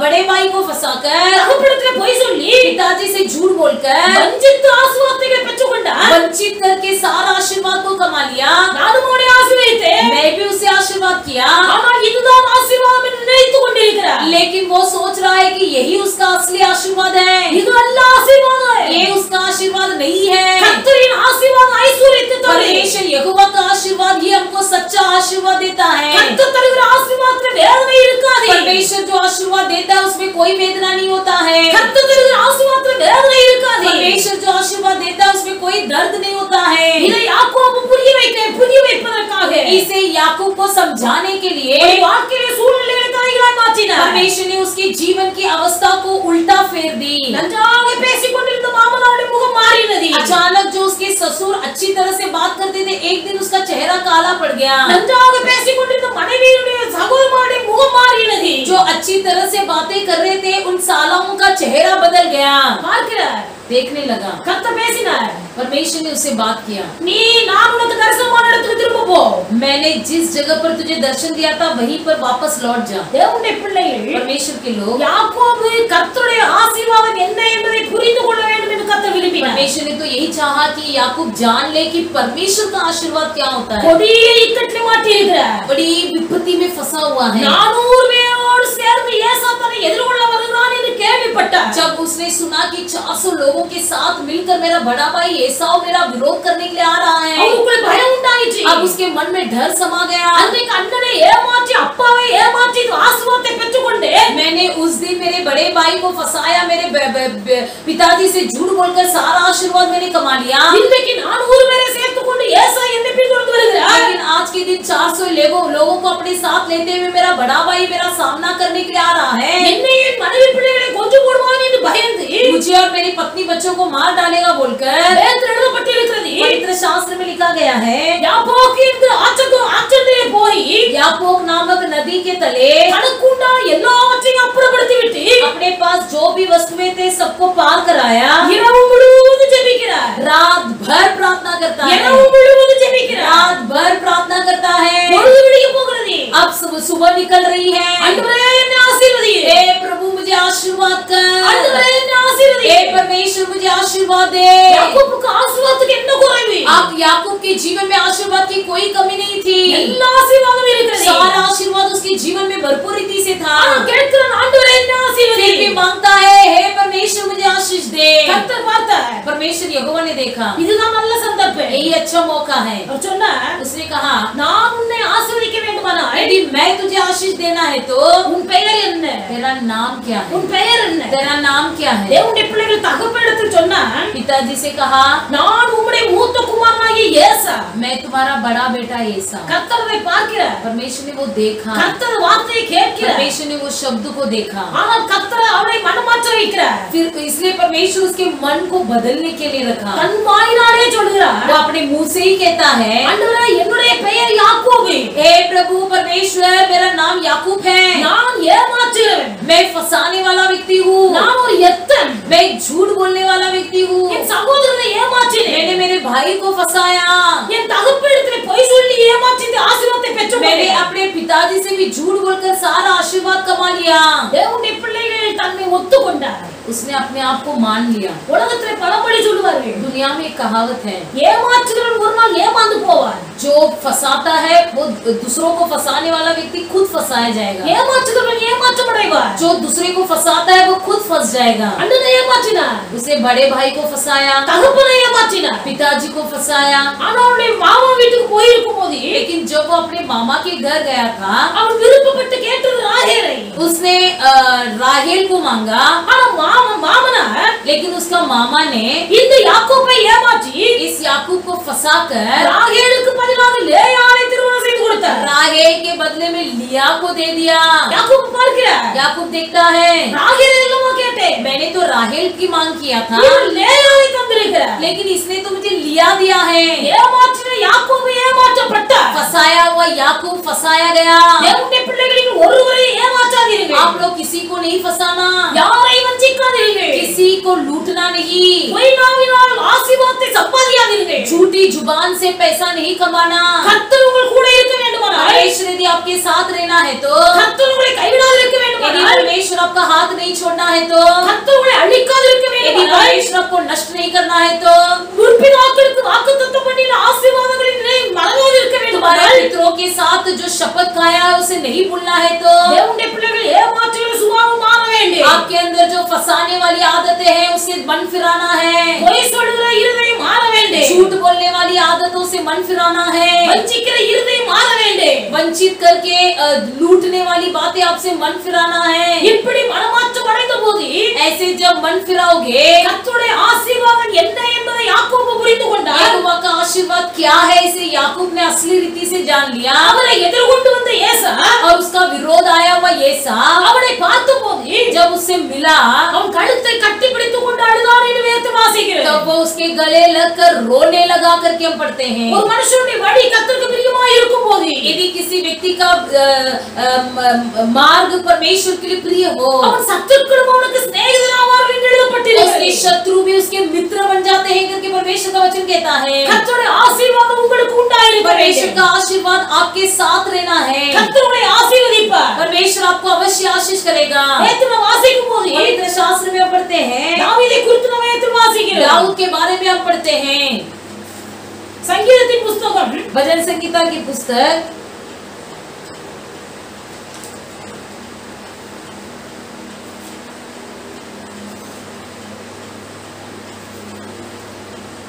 बड़े भाई को फंसाकर,
தகப்பனிடத்திலே பொய் சொல்லி
पिताजी से झूठ बोलकर,
வஞ்சித்து ஆசீர்வாதங்களை பெற்றுக்கொண்டார்.
वंचित करके सारा आशीर्वाद को कमा लिया।
நானும் அவனை ஆசீர்வதித்தேன்.
मैं भी उसे आशीर्वाद किया,
ஆனால் இதுதான் ஆசீர்வாதம் என்று நினைத்துக் கொண்டிருக்கிறார்.
लेकिन वो सोच रहा है कि यही उसका असली आशीर्वाद है।
இது அல்ல ஆசீர்வாதம்.
ये उसका आशीर्वाद नहीं है।
கர்த்தரின் ஆசீர்வாதம் ஐஸ்வர்யத்தை தரும்.
परमेश्वर यहोवा का आशीर्वाद ही हमको सच्चा आशीर्वाद देता है।
கர்த்தர் தருகிற ஆசீர்வாதத்தில் வேதனை இருக்காது.
परमेश्वर जो आशीर्वाद देता है उसमें कोई वेदना नहीं होता है।
கர்த்தர் தருகிற ஆசீர்வாதத்தில் வேதனை இருக்காது.
परमेश्वर जो आशीर्वाद देता है उसमें कोई दर्द नहीं होता है।
இதை யாக்கோபு புரிய வைப்பதற்காக
इसे याकूब को समझाने के लिए
ஒரு வாழ்க்கையை சூழ்நிலைகளை தலைகீழாய் மாற்றினார்.
परमेश्वर ने उसके जीवन की अवस्था को उल्टा फेर दी।
நன்றாக பேசிக் கொண்டிருந்த மாமனாருடைய முகம் மாறினது.
अचानक जो उसके ससुर अच्छी तरह से बात करते थे, एक दिन उसका चेहरा काला पड़ गया।
நன்றாக பேசிக் கொண்டிருந்த மனைவியுடைய சகோதரனுடைய முகம் மாறினது.
जो अच्छी तरह से बातें कर रहे थे उन सालों का चेहरा बदल गया।
பார்க்கிறார்.
देखने लगा।
கர்த்தர் பேசினார்.
परमेश्वर ने उससे बात किया,
நான் உனக்கு தரிசனமான இடத்துக்கு திரும்ப போ.
मैंने जिस जगह पर तुझे दर्शन दिया था वहीं पर वापस लौट जा।
தேவனுடைய பிள்ளைகள்
परमेश्वर के लोग,
யாக்கோபு கர்த்தருடைய ஆசீர்வாதம் என்ன என்பதை புரிந்து கொள்ள வேண்டும் என்று கர்த்தர் விரும்பினார்.
परमेश्वर ने तो यही चाहा कि याकूब जान ले कि परमेश्वर का आशीर्वाद क्या होता है।
கொடிய இக்கட்டிலே மாட்டி இருக்கிறார்.
बड़ी विपत्ति में फंसा हुआ है।
400 பேரோடு சேர்ந்து ஏசாத்தனை எதிர்கொள்ள வருகிறான் என்று கேள்விப்பட்டார்.
जब उसने सुना कि 400 लोगों के साथ मिलकर मेरा बड़ा भाई एसाव मेरा विरोध करने के लिए आ रहा है,
அவருக்குள்ள பயம் உண்டாயிற்று.
अब उसके मन में डर समा गया।
அன்றைக்கு அண்ணனை ஏமாற்றி அப்பாவை ஏமாற்றி ஆசீர்வாதத்தை பெற்றுக்கொண்டு
मैंने उस दिन मेरे बड़े भाई को फंसाया, मेरे पिताजी से झूठ बोलकर सारा आशीर्वाद मैंने कमा लिया।
இன்றைக்கு 400 பேரை சேர்த்துக்கொண்டு ஏசா என்னை பின்தொடர்ந்து வருகிறார்.
लेकिन आज के दिन 400 लोगों को अपने साथ लेते हुए मेरा बड़ा भाई मेरा सामना करने के लिए आ रहा है।
என்னை என் மனைவி பிள்ளைகளை கொன்று போடுவான் என்று பயந்து
मुझे और मेरी पत्नी बच्चों को मार डालेगा बोलकर
வேதத்தில் எழுதப்பட்டிருக்கிறது.
पवित्र शास्त्र में लिखा गया है,
யாப்போக்கு என்கிற ஆற்றத்திலே போய்
यापोक नामक नदी के तले
தனக்குண்டான எல்லாவற்றையும் அப்புறப்படுத்தி விட்டு
अपने पास जो भी वस्तुएं थे सबको पार कराया।
இரவு முழுவதும் ஜெபிக்கிறார்.
रात भर प्रार्थना करता है,
இரவு முழுவதும் ஜெபிக்கிறார்.
रात भर प्रार्थना करता है।
பொழுது விடிய போகிறது.
अब सुबह निकल रही है।
ஆண்டவரே என்னை ஆசீர்வதியே.
हे प्रभु मुझे आशीर्वाद कर,
ஆண்டவரே என்னை ஆசீர்வதியே.
हे परमेश्वर मुझे आशीर्वाद दे।
யாக்கோபுக்கு ஆசீர்வாதத்துக்கு என்ன குறைவு?
आप याकूब के जीवन में आशीर्वाद की कोई कमी नहीं थी।
எல்லா ஆசீர்வாதமும் இருக்கிறது.
सारा आशीर्वाद उसके जीवन में भरपूर रीति से था।
கேட்கிறான் ஆண்டவரே என்னை ஆசீர்வதியே.
फिर भी मांगता है, हे परमेश्वर मुझे आशीष दे।
கர்த்தர் பார்த்தார்.
परमेश्वर यहोवा ने देखा,
இதுதான் நல்ல சந்தர்ப்பம்.
यही अच्छा मौका है।
அவர் சொன்னார்,
उसने कहा,
நான் உன்னை ஆசீர்வதிக்க வேண்டுமானால்
यदि मैं तुझे आशीष देना है तो
உன் பெயர் என்ன?
तेरा नाम क्या है?
உன் பெயர் என்ன?
तेरा नाम क्या है?
தேவனுடைய பிள்ளைகள் தகப்பனிடத்தில் சொன்னார்,
पिताजी से कहा,
நான் உம்முடைய மூத்த குமாரனாகிய ஏசா.
मैं तुम्हारा बड़ा बेटा एसा।
கர்த்தர் அதை பார்க்கிறார்.
परमेश्वर ने वो देखा,
கர்த்தர் வார்த்தையை கேட்கிறார்.
परमेश्वर ने वो शब्द को देखा।
ஆனால் கர்த்தர் அவனை மனமாற்ற வைக்கிறார்.
फिर इसलिए परमेश्वर उसके मन को बदलने के लिए रखा।
தன் வாயினாலே சொல்கிறார்,
वो अपने मुंह से ही कहता है,
ஆண்டவரே என்னுடைய பெயர் யாக்கோபு.
हे प्रभु परमेश्वर मेरा नाम याकूब है।
நான் ஏமாற்றுகிறவன்.
मैं फंसाने वाला व्यक्ति हूँ,
நான் ஒரு எத்தன்.
मैं झूठ बोलने वाला व्यक्ति हूँ।
என் சகோதரனை ஏமாற்றினேன்.
मैंने मेरे भाई को फंसाया,
என் தகப்பனிடத்திலே பொய் சொல்லி ஏமாற்றி இந்த ஆசீர்வாதத்தை பெற்றுக்கொண்டேன்.
मैंने अपने पिताजी से भी झूठ बोलकर सारा आशीर्वाद कमा लिया।
தேவனுடைய பிள்ளைகள் தன்னை ஒத்துக்கொண்டார்.
उसने अपने आप को मान लिया।
உலகத்திலே பழமொழி சொல்லுவார்கள்,
दुनिया में एक कहावत है,
ஏமாற்றுகிறவன் ஒரு நாள் ஏமாந்து போவான்.
जो फंसाता है वो दूसरों को फंसाने वाला व्यक्ति खुद फंसाया जाएगा।
ஏமாற்றுகிறவன் ஏமாற்றமடைவான்.
जो दूसरे को फंसाता है वो खुद फंस जाएगा।
அண்ணனை ஏமாற்றினார்.
उसे बड़े भाई को फंसाया,
தகப்பனை ஏமாற்றினார்.
पिताजी को फंसाया।
ஆனா அவனுடைய மாமா வீட்டுக்கு போயிருக்கும் போது
लेकिन जब वो अपने मामा के घर गया था,
அவன் விருப்பப்பட்டு கேட்டது ராகேலை.
उसने राहेल को मांगा,
ஆனா மாமனார்
लेकिन उसका मामा ने
இந்த யாக்கோபை ஏமாற்றி
इस याकूब को फंसाकर
ராகேலுக்கு பதிலாக லேயாளை திருமணம் செய்து கொடுத்தார்.
राहेल के बदले में लिया को दे दिया।
யாக்கோபு பார்க்கிறார்,
याकूब देखता है,
ராகேலை இல்லமா கேட்டேன்,
मैंने तो राहेल की मांग किया था,
இவன் லேயாளை தந்திருக்கிறார்.
लेकिन इसने तो मुझे लिया दिया है।
ஏமாற்றின யாக்கோபு ஏமாற்றப்பட்டார்.
फंसाया हुआ याकूब फंसाया गया।
தேவனுடைய பிள்ளைகளில் ஒருவரை ஏமாற்றாதீர்கள்.
आप लोग किसी को नहीं फंसाना,
யாரை வஞ்சிக்காதீர்கள்.
किसी को लूटना नहीं,
பொய் நாவினால் ஆசீர்வாதத்தை சம்பாதியாதீர்கள்.
झूठी जुबान से पैसा नहीं कमाना।
கர்த்தர் உங்கள் கூட
आपके साथ रहना है तो,
கர்த்தர் உங்களை கைவிடாதிருக்க
यदि
வேண்டுமானால்,
परमेश्वर आपका हाथ नहीं छोड़ना है तो,
கர்த்தர் உங்களை அழிக்காதிருக்க
यदि
வேண்டுமானால்,
परमेश्वर आपको नष्ट नहीं करना है तो,
முற்பிதாக்களுக்கு வாக்குத்தத்தம் பண்ணின ஆசீர்வாதங்களை மறவாதிருக்க
तुम्हारे
வேண்டுமானால்,
मित्रों के साथ जो शपथ खाया है उसे नहीं भूलना है तो,
தேவனுடைய பிள்ளைகள் ஏமாற்றுகிற சுபாவம் மாற வேண்டும்.
आपके अंदर जो फंसाने वाली आदतें हैं उसे मन फिराना है,
பொய் சொல்லுகிற இருதயம் மாற வேண்டும்.
झूठ बोलने वाली आदतों से मन फिराना है,
வஞ்சிக்கிற இருதயம் மாற வேண்டும்.
वंचित करके लूटने वाली बातें आपसे मन फिराना है।
இப்படி மனமாற்றம் அடைந்த போது
ऐसे जब मन फिराओगे,
கர்த்தருடைய ஆசீர்வாதம் என்ன என்பதை யாக்கோபு புரிந்து கொண்டார்.
यहोवा का आशीर्वाद क्या है इसे याकूब ने असली रीति से जान लिया।
அவரை எதிர்கொண்டு வந்த ஏசா
और उसका विरोध आया हुआ ஏசாव
அவனை பார்த்தபோது
जब उससे मिला,
அவன் கழுத்தை கட்டி பிடித்துக் கொண்டு அழுதான் என்று வேதம் வாசிக்கிறது.
तब वो उसके गले लगकर रोने लगा करके हम पढ़ते हैं।
ஒரு மனுஷனுடைய வழி கர்த்தருக்கு பிரியமாய் இருக்கும்போது,
यदि किसी व्यक्ति का मार्ग परमेश्वर के लिए प्रिय हो,
அவன் சத்துருக்களும் அவனுக்கு சிநேகிதராவார்கள் என்று
उसके
எழுதப்பட்டிருக்கிறது.
शत्रु भी उसके मित्र बन जाते हैं करके परमेश्वर का वचन कहता है।
கர்த்தருடைய ஆசீர்வாதம் உங்களுக்கு உண்டாயிருக்க
परमेश्वर
வேண்டும்.
का आशीर्वाद आपके साथ रहना है।
கர்த்தர் உங்களை ஆசீர்வதிப்பார்.
परमेश्वर आपको अवश्य आशीष करेगा।
வேதம் வாசிக்கும் போது
पवित्र शास्त्र में हम पढ़ते हैं,
தாவீதை குறித்து நம்ம வேதம் வாசிக்கிறோம்.
दाऊद के बारे में हम पढ़ते हैं।
சங்கீதத்தின் புத்தகம்
भजन संगीता की पुस्तक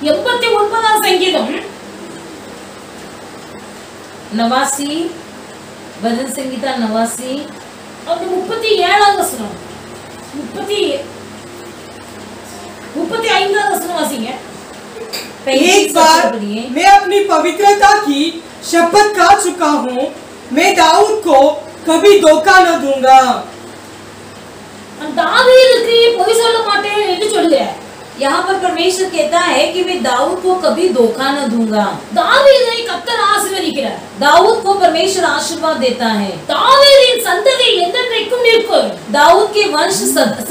89ஆம் சங்கீதம்
89 भजन संगीता 89
அந்த 37ஆம் வசனம் 35ஆம் வசனம் வாசிங்க.
एक बार मैं अपनी पवित्रता की शपथ खा चुका हूँ, मैं दाऊद को कभी धोखा न दूंगा।
தாவீதுக்கு பொய் சொல்ல மாட்டேன் என்று சொல்கிறார்.
यहाँ पर परमेश्वर कहता है कि मैं दाऊद को कभी धोखा न दूंगा।
தாவீதை கர்த்தர் ஆசீர்வதிக்கிறார்.
दाऊद को परमेश्वर आशीर्वाद देता है।
தாவீதின் சந்ததி என்றென்றைக்கும் நிற்கும்.
दाऊद के वंश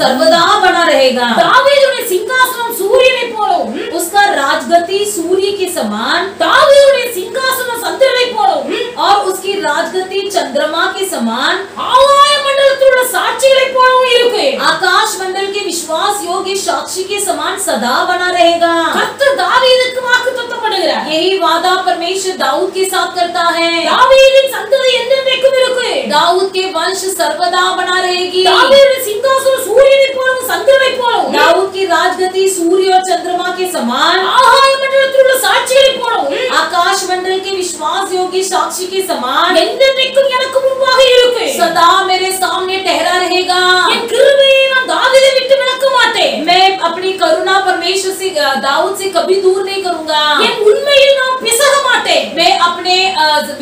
सर्वदा बना रहेगा।
தாவீதுடைய சிங்காசனம் சூரியனை போலவும்,
उसका राजगति सूर्य के समान,
தாவீதுடைய சிங்காசனம் சந்திரனை போலவும்,
और उसकी राजगति चंद्रमा के समान,
ஆகாய மண்டலத்தில் உள்ள சாட்சிகளை போலவும் இருக்கு.
आकाश मंडल के विश्वास योग्य साक्षी के समान सदा बना रहेगा।
கர்த்தர் தாவீதுக்கு வாக்குத்தத்தம் பண்ணுகிறார்.
यही वादा परमेश्वर दाऊद के साथ करता है।
தாவீதின் சந்ததி என்றென்றைக்கும் இருக்கு.
दाऊद के वंश सर्वदा बना रहेगी।
தாவீதுடைய சிங்காசனம் சூரியனை போலவும் சந்திரனை போலவும்,
दाऊद की राजगति सूर्य और चंद्रमा के समान,
ஆகாய மண்டலத்தில் உள்ள சாட்சிகளை போலவும்,
आकाश मंडल के विश्वास योग्य साक्षी के समान
என்றென்றைக்கும் எனக்கு முன்பாக இருக்கு.
सदा मेरे सामने ठहरा रहेगा।
என் கிருபையை நான் தாவீதை விட்டு விலக்க மாட்டேன்.
मैं अपनी करुणा परमेश्वर से दाऊद से कभी दूर नहीं करूंगा।
என் உண்மையில் நான் பிசக மாட்டேன்.
मैं अपने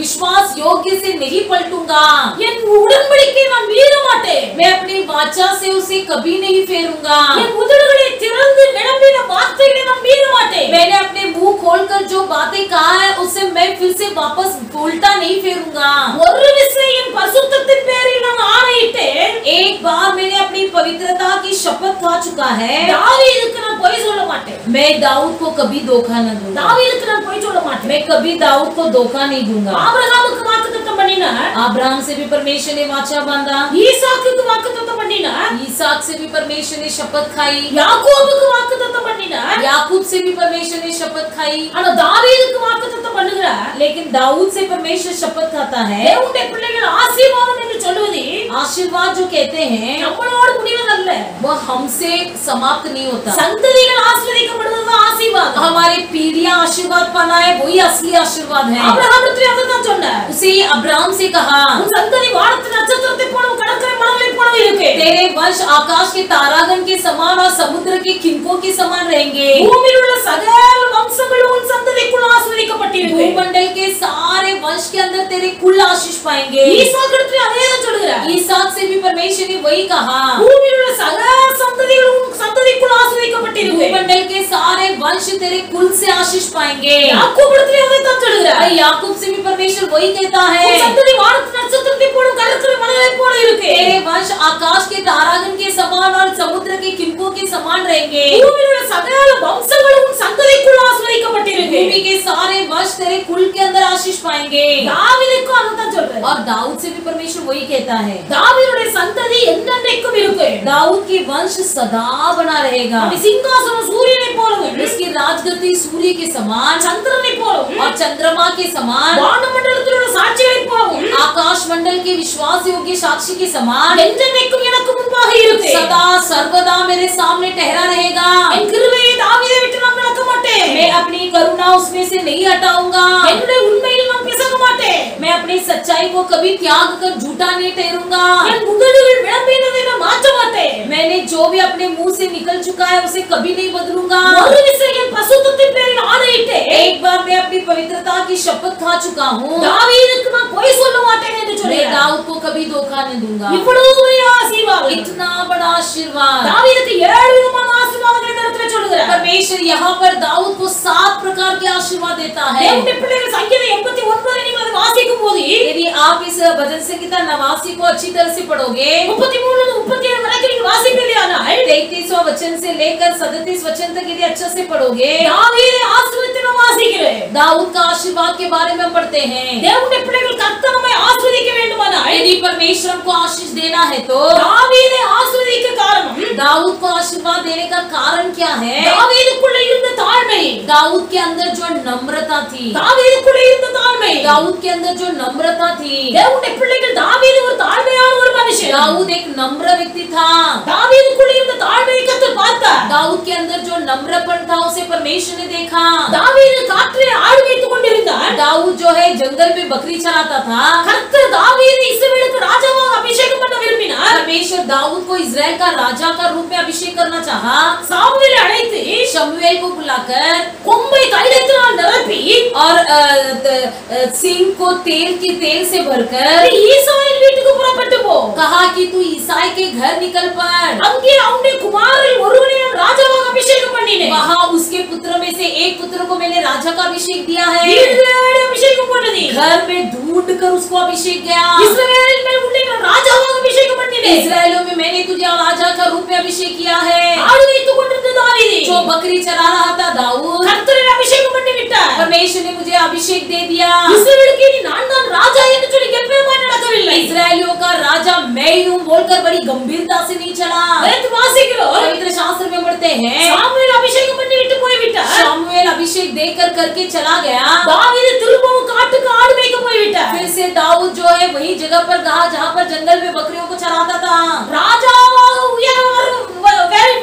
विश्वास योग्य से नहीं पलटूंगा।
என் உடன்படிக்கையை நான் மீற மாட்டேன்.
मैं अपनी वाचा से उसे कभी नहीं फेरूंगा।
என் உதடுகளை திறந்து விளம்பின வார்த்தைகளை நான் மீற மாட்டேன்.
मैंने अपने मुंह खोलकर जो बातें कहा है उससे मैं फिर से वापस उल्टा नहीं फेरूंगा।
ஒரு விசை என் பரிசுத்தத்தின் பேரில் நான் ஆணையிட்டேன்.
एक बार मैंने अपनी पवित्रता की शपथ खा चुका है।
தாவீதுக்கு நான் பொய் சொல்ல மாட்டேன்.
मैं दाऊद को कभी धोखा न दूंगा।
தாவீதுக்கு நான் பொய் சொல்ல மாட்டேன்.
मैं कभी दाऊद को धोखा नहीं दूंगा।
ஆபிரகாமுக்கு வாக்குத்தத்தம் பண்ணினார்.
अब्राहम से भी परमेश्वर ने वाचा बांधा,
ஈசாக்குக்கு வாக்குத்தத்தம் பண்ணினார்.
ईसाक से भी परमेश्वर ने शपथ खाई,
யாக்கோபுக்கு வாக்குத்தத்தம் பண்ணினார்.
याकूब से भी परमेश्वर ने शपथ खाई।
ஆனா தாவீதுக்கு வாக்குத்தத்தம் பண்ணுகிறார்.
लेकिन दाऊद से परमेश्वर शपथ खाता है।
தேவனுடைய பிள்ளைகள் ஆசீர்வாதம் என்று சொல்லுவது
आशीर्वाद जो कहते हैं
நம்மளோடு முடிவதல்ல.
वो हमसे समाप्त नहीं होता।
சந்ததிகள் ஆசீர்வதிக்கப்படுவது ஆசீர்வாதம்.
हमारे पीढ़ियां आशीर्वाद पाना है, वही असली आशीर्वाद है।
ஆபிரகாமுக்கு அதான் சொன்னார்.
उसे अब्राहम से कहा,
உன் சந்ததி வானத்தின் நட்சத்திரத்தை போலவும் கடற்கரை மணலை போலவும் இருக்கு.
तेरे वंश आकाश के तारागण के समान और समुद्र के किनकों के समान रहेंगे।
பூமியில் உள்ள சகல வம்சங்களும் உன் சந்ததிக்குள் ஆசீர்வதிக்கப்பட்டிருக்கு.
भूमंडल के सारे वंश के अंदर तेरे कुल आशीष पाएंगे।
ஈசாக்கு அதேதான் சொல்கிறார்.
ईसाक से भी परमेश्वर ने वही कहा,
பூமியில் உள்ள சகல சந்ததிகள் உன் சந்ததிக்குள் ஆசீர்வதிக்கப்பட்டிருக்கு.
भूमंडल के सारे वंश तेरे कुल से आशीष पाएंगे।
யாக்கோபுக்கு அதைத்தான் சொல்கிறார்.
और याकूब से भी परमेश्वर वही कहता
உன்
है,
சந்ததி வானத்தின் நட்சத்திரத்தை போலவும் கடற்கரை மணலை போல இருக்கு.
तेरे वंश आकाश के तारागण के समान और समुद्र के किनकों के समान रहेंगे।
பூமியில் உள்ள சகல வம்சங்களும் உன் சந்ததிக்குள் ஆசீர்வதிக்கப்பட்டிருக்கு.
भूमि के सारे वंश आज तेरे कुल के अंदर आशीष पाएंगे।
தாவீதுக்கு அதுதான் சொல்றாரு.
और दाऊद से भी परमेश्वर वही कहता है,
தாவீதுடைய சந்ததி என்றென்றைக்கும் இருக்கு.
दाऊद की वंश सदा बना रहेगा।
அவருடைய சிங்காசனம் சூரியனை போலவும்,
उसकी राजगद्दी सूर्य के समान
சந்திரனை போலவும்,
और चंद्रमा के समान,
வானமண்டலத்தில் உள்ள சாட்சிகளை போலவும்,
आकाश मंडल के विश्वास योग्य साक्षी के समान
என்றென்றைக்கும் எனக்கு முன்பாக இருக்கு.
सदा सर्वदा मेरे सामने ठहरा रहेगा।
என் கிருபையை தாவீதை விட்டு நான் விலக்க மாட்டேன்.
मैं अपनी करुणा उसमें से नहीं हटाऊंगा।
என்னுடைய உண்மையில் நான் பிசக மாட்டேன்.
मैं अपनी सच्चाई को कभी त्याग कर झूठा नहीं ठहरूंगा।
என் உதடுகள் விளம்பினதை நான் மாற்ற மாட்டேன்.
मैंने जो भी अपने मुंह से निकल चुका है उसे कभी नहीं बदलूंगा।
ஒரு விசை என் பசுத்தத்தின் பேரில் ஆணையிட்டேன்.
एक बार मैं अपनी पवित्रता की शपथ खा चुका हूँ।
தாவீதுக்கு நான் பொய் சொல்ல மாட்டேன் என்று
मैं
சொல்கிறார்.
दाऊद को कभी धोखा नहीं दूंगा।
இவ்வளவு பெரிய ஆசீர்வாதம்.
इतना बड़ा आशीर्वाद
தாவீதுக்கு 7 விதமான ஆசீர்வாதங்களை இந்த இடத்துல சொல்கிறார்.
परमेश्वर यहाँ पर दाऊद को 7 प्रकार के आशीर्वाद देता है।
தேவனுடைய பிள்ளைகள் சங்கீதம் 89 நீங்கள் அதை வாசிக்கும் போது
यदि आप इस भजन संहिता 89 को अच्छी तरह से पढ़ोगे,
33 37 வரைக்கும் நீங்க வாசிப்பீர்களானால்
33वां वचन से लेकर 37 वचन तक यदि अच्छे से पढ़ोगे,
தாவீதை ஆசீர்வதித்து நாம் வாசிக்கிறோம்.
दाऊद का आशीर्वाद के बारे में हम पढ़ते हैं।
தேவனுடைய பிள்ளைகள் கர்த்தர் நம்மை ஆசீர்வதிக்க வேண்டுமானால்
यदि परमेश्वर हमको आशीष देना है तो
தாவீதை ஆசீர்வதிக்க காரணம்
दाऊद को आशीर्वाद देने का कारण क्या है?
தாவீதுக்குள்ள இருந்த தாழ்மை,
दाऊद के अंदर जो नम्रता थी,
தாவீதுக்குள்ள இருந்த தாழ்மை,
दाऊद के अंदर जो नम्रता थी।
தேவனுடைய பிள்ளைகள் தாவீது ஒரு தாழ்மையான ஒரு மனுஷன்.
दाऊद एक नम्र व्यक्ति था।
தாவீதுக்குள்ள இருந்த தாழ்மையை கர்த்தர் பார்த்தார்.
दाऊद के अंदर जो नम्रपन था उसे परमेश्वर ने देखा।
தாவீது காற்றிலே ஆடு வைத்துக் கொண்டிருந்தார்.
दाऊद जो है जंगल में बकरी चराता था।
கர்த்தர் தாவீதை இஸ்ரவேலுக்கு ராஜாவாக அபிஷேகம் பண்ண விரும்பினார்.
परमेश्वर दाऊद को इजराइल का राजा का रूप में अभिषेक करना चाहा।
சாமுவேலை அழைத்து
शमूएल को बुलाकर
கொம்பை தைலத்தினால் நிரப்பி
और सिंह को तेल से भरकर
நீ ஈசாயின் வீட்டுக்கு புறப்பட்டு போ.
कहा कि तू ईसाई के घर निकल पड़।
அங்கே அவனுடைய குமாரில் ஒருவனை நான் ராஜாவாக அபிஷேகம் பண்ணினேன்.
वहाँ उसके पुत्र में से एक पुत्र को मैंने राजा का अभिषेक दिया है।
வீடுகளே அபிஷேகம் பண்ணது.
घर में ढूंढ कर उसको अभिषेक गया।
இஸ்ரவேலின் மேல் உன்னை நான் ராஜாவாக அபிஷேகம் பண்ணினேன்.
इस्राएलियों में मैंने तुझे राजा का रूप में अभिषेक किया है।
ஆடு வைத்துக் கொண்டிருந்த தாவீது
जो बकरी चरा रहा था दाऊद,
கர்த்தரை அபிஷேகம் பண்ணி விட்டார்.
परमेश्वर ने मुझे अभिषेक दे दिया।
இஸ்ரவேலுக்கு நீ நான் தான் ராஜா என்று சொல்லி கம்பீரமாய் நடக்கவில்லை.
इस्राएलियों का राजा मैं ही हूँ बोलकर बड़ी गंभीरता से नहीं चला।
நேத்து வாசிக்கிறோம்.
पवित्र शास्त्र में पढ़ते हैं
சாமுவேல் அபிஷேகம் பண்ணி விட்டு போய் விட்டார்.
शमूएल अभिषेक देकर करके चला गया।
தாவீது திரும்பவும் காட்டுக்கு ஆடு மேய்க்க போய் விட்டார்.
फिर से दाऊद जो है वही जगह पर गया जहाँ पर जंगल में बकरियों को चराता था।
ராஜாவாக உயர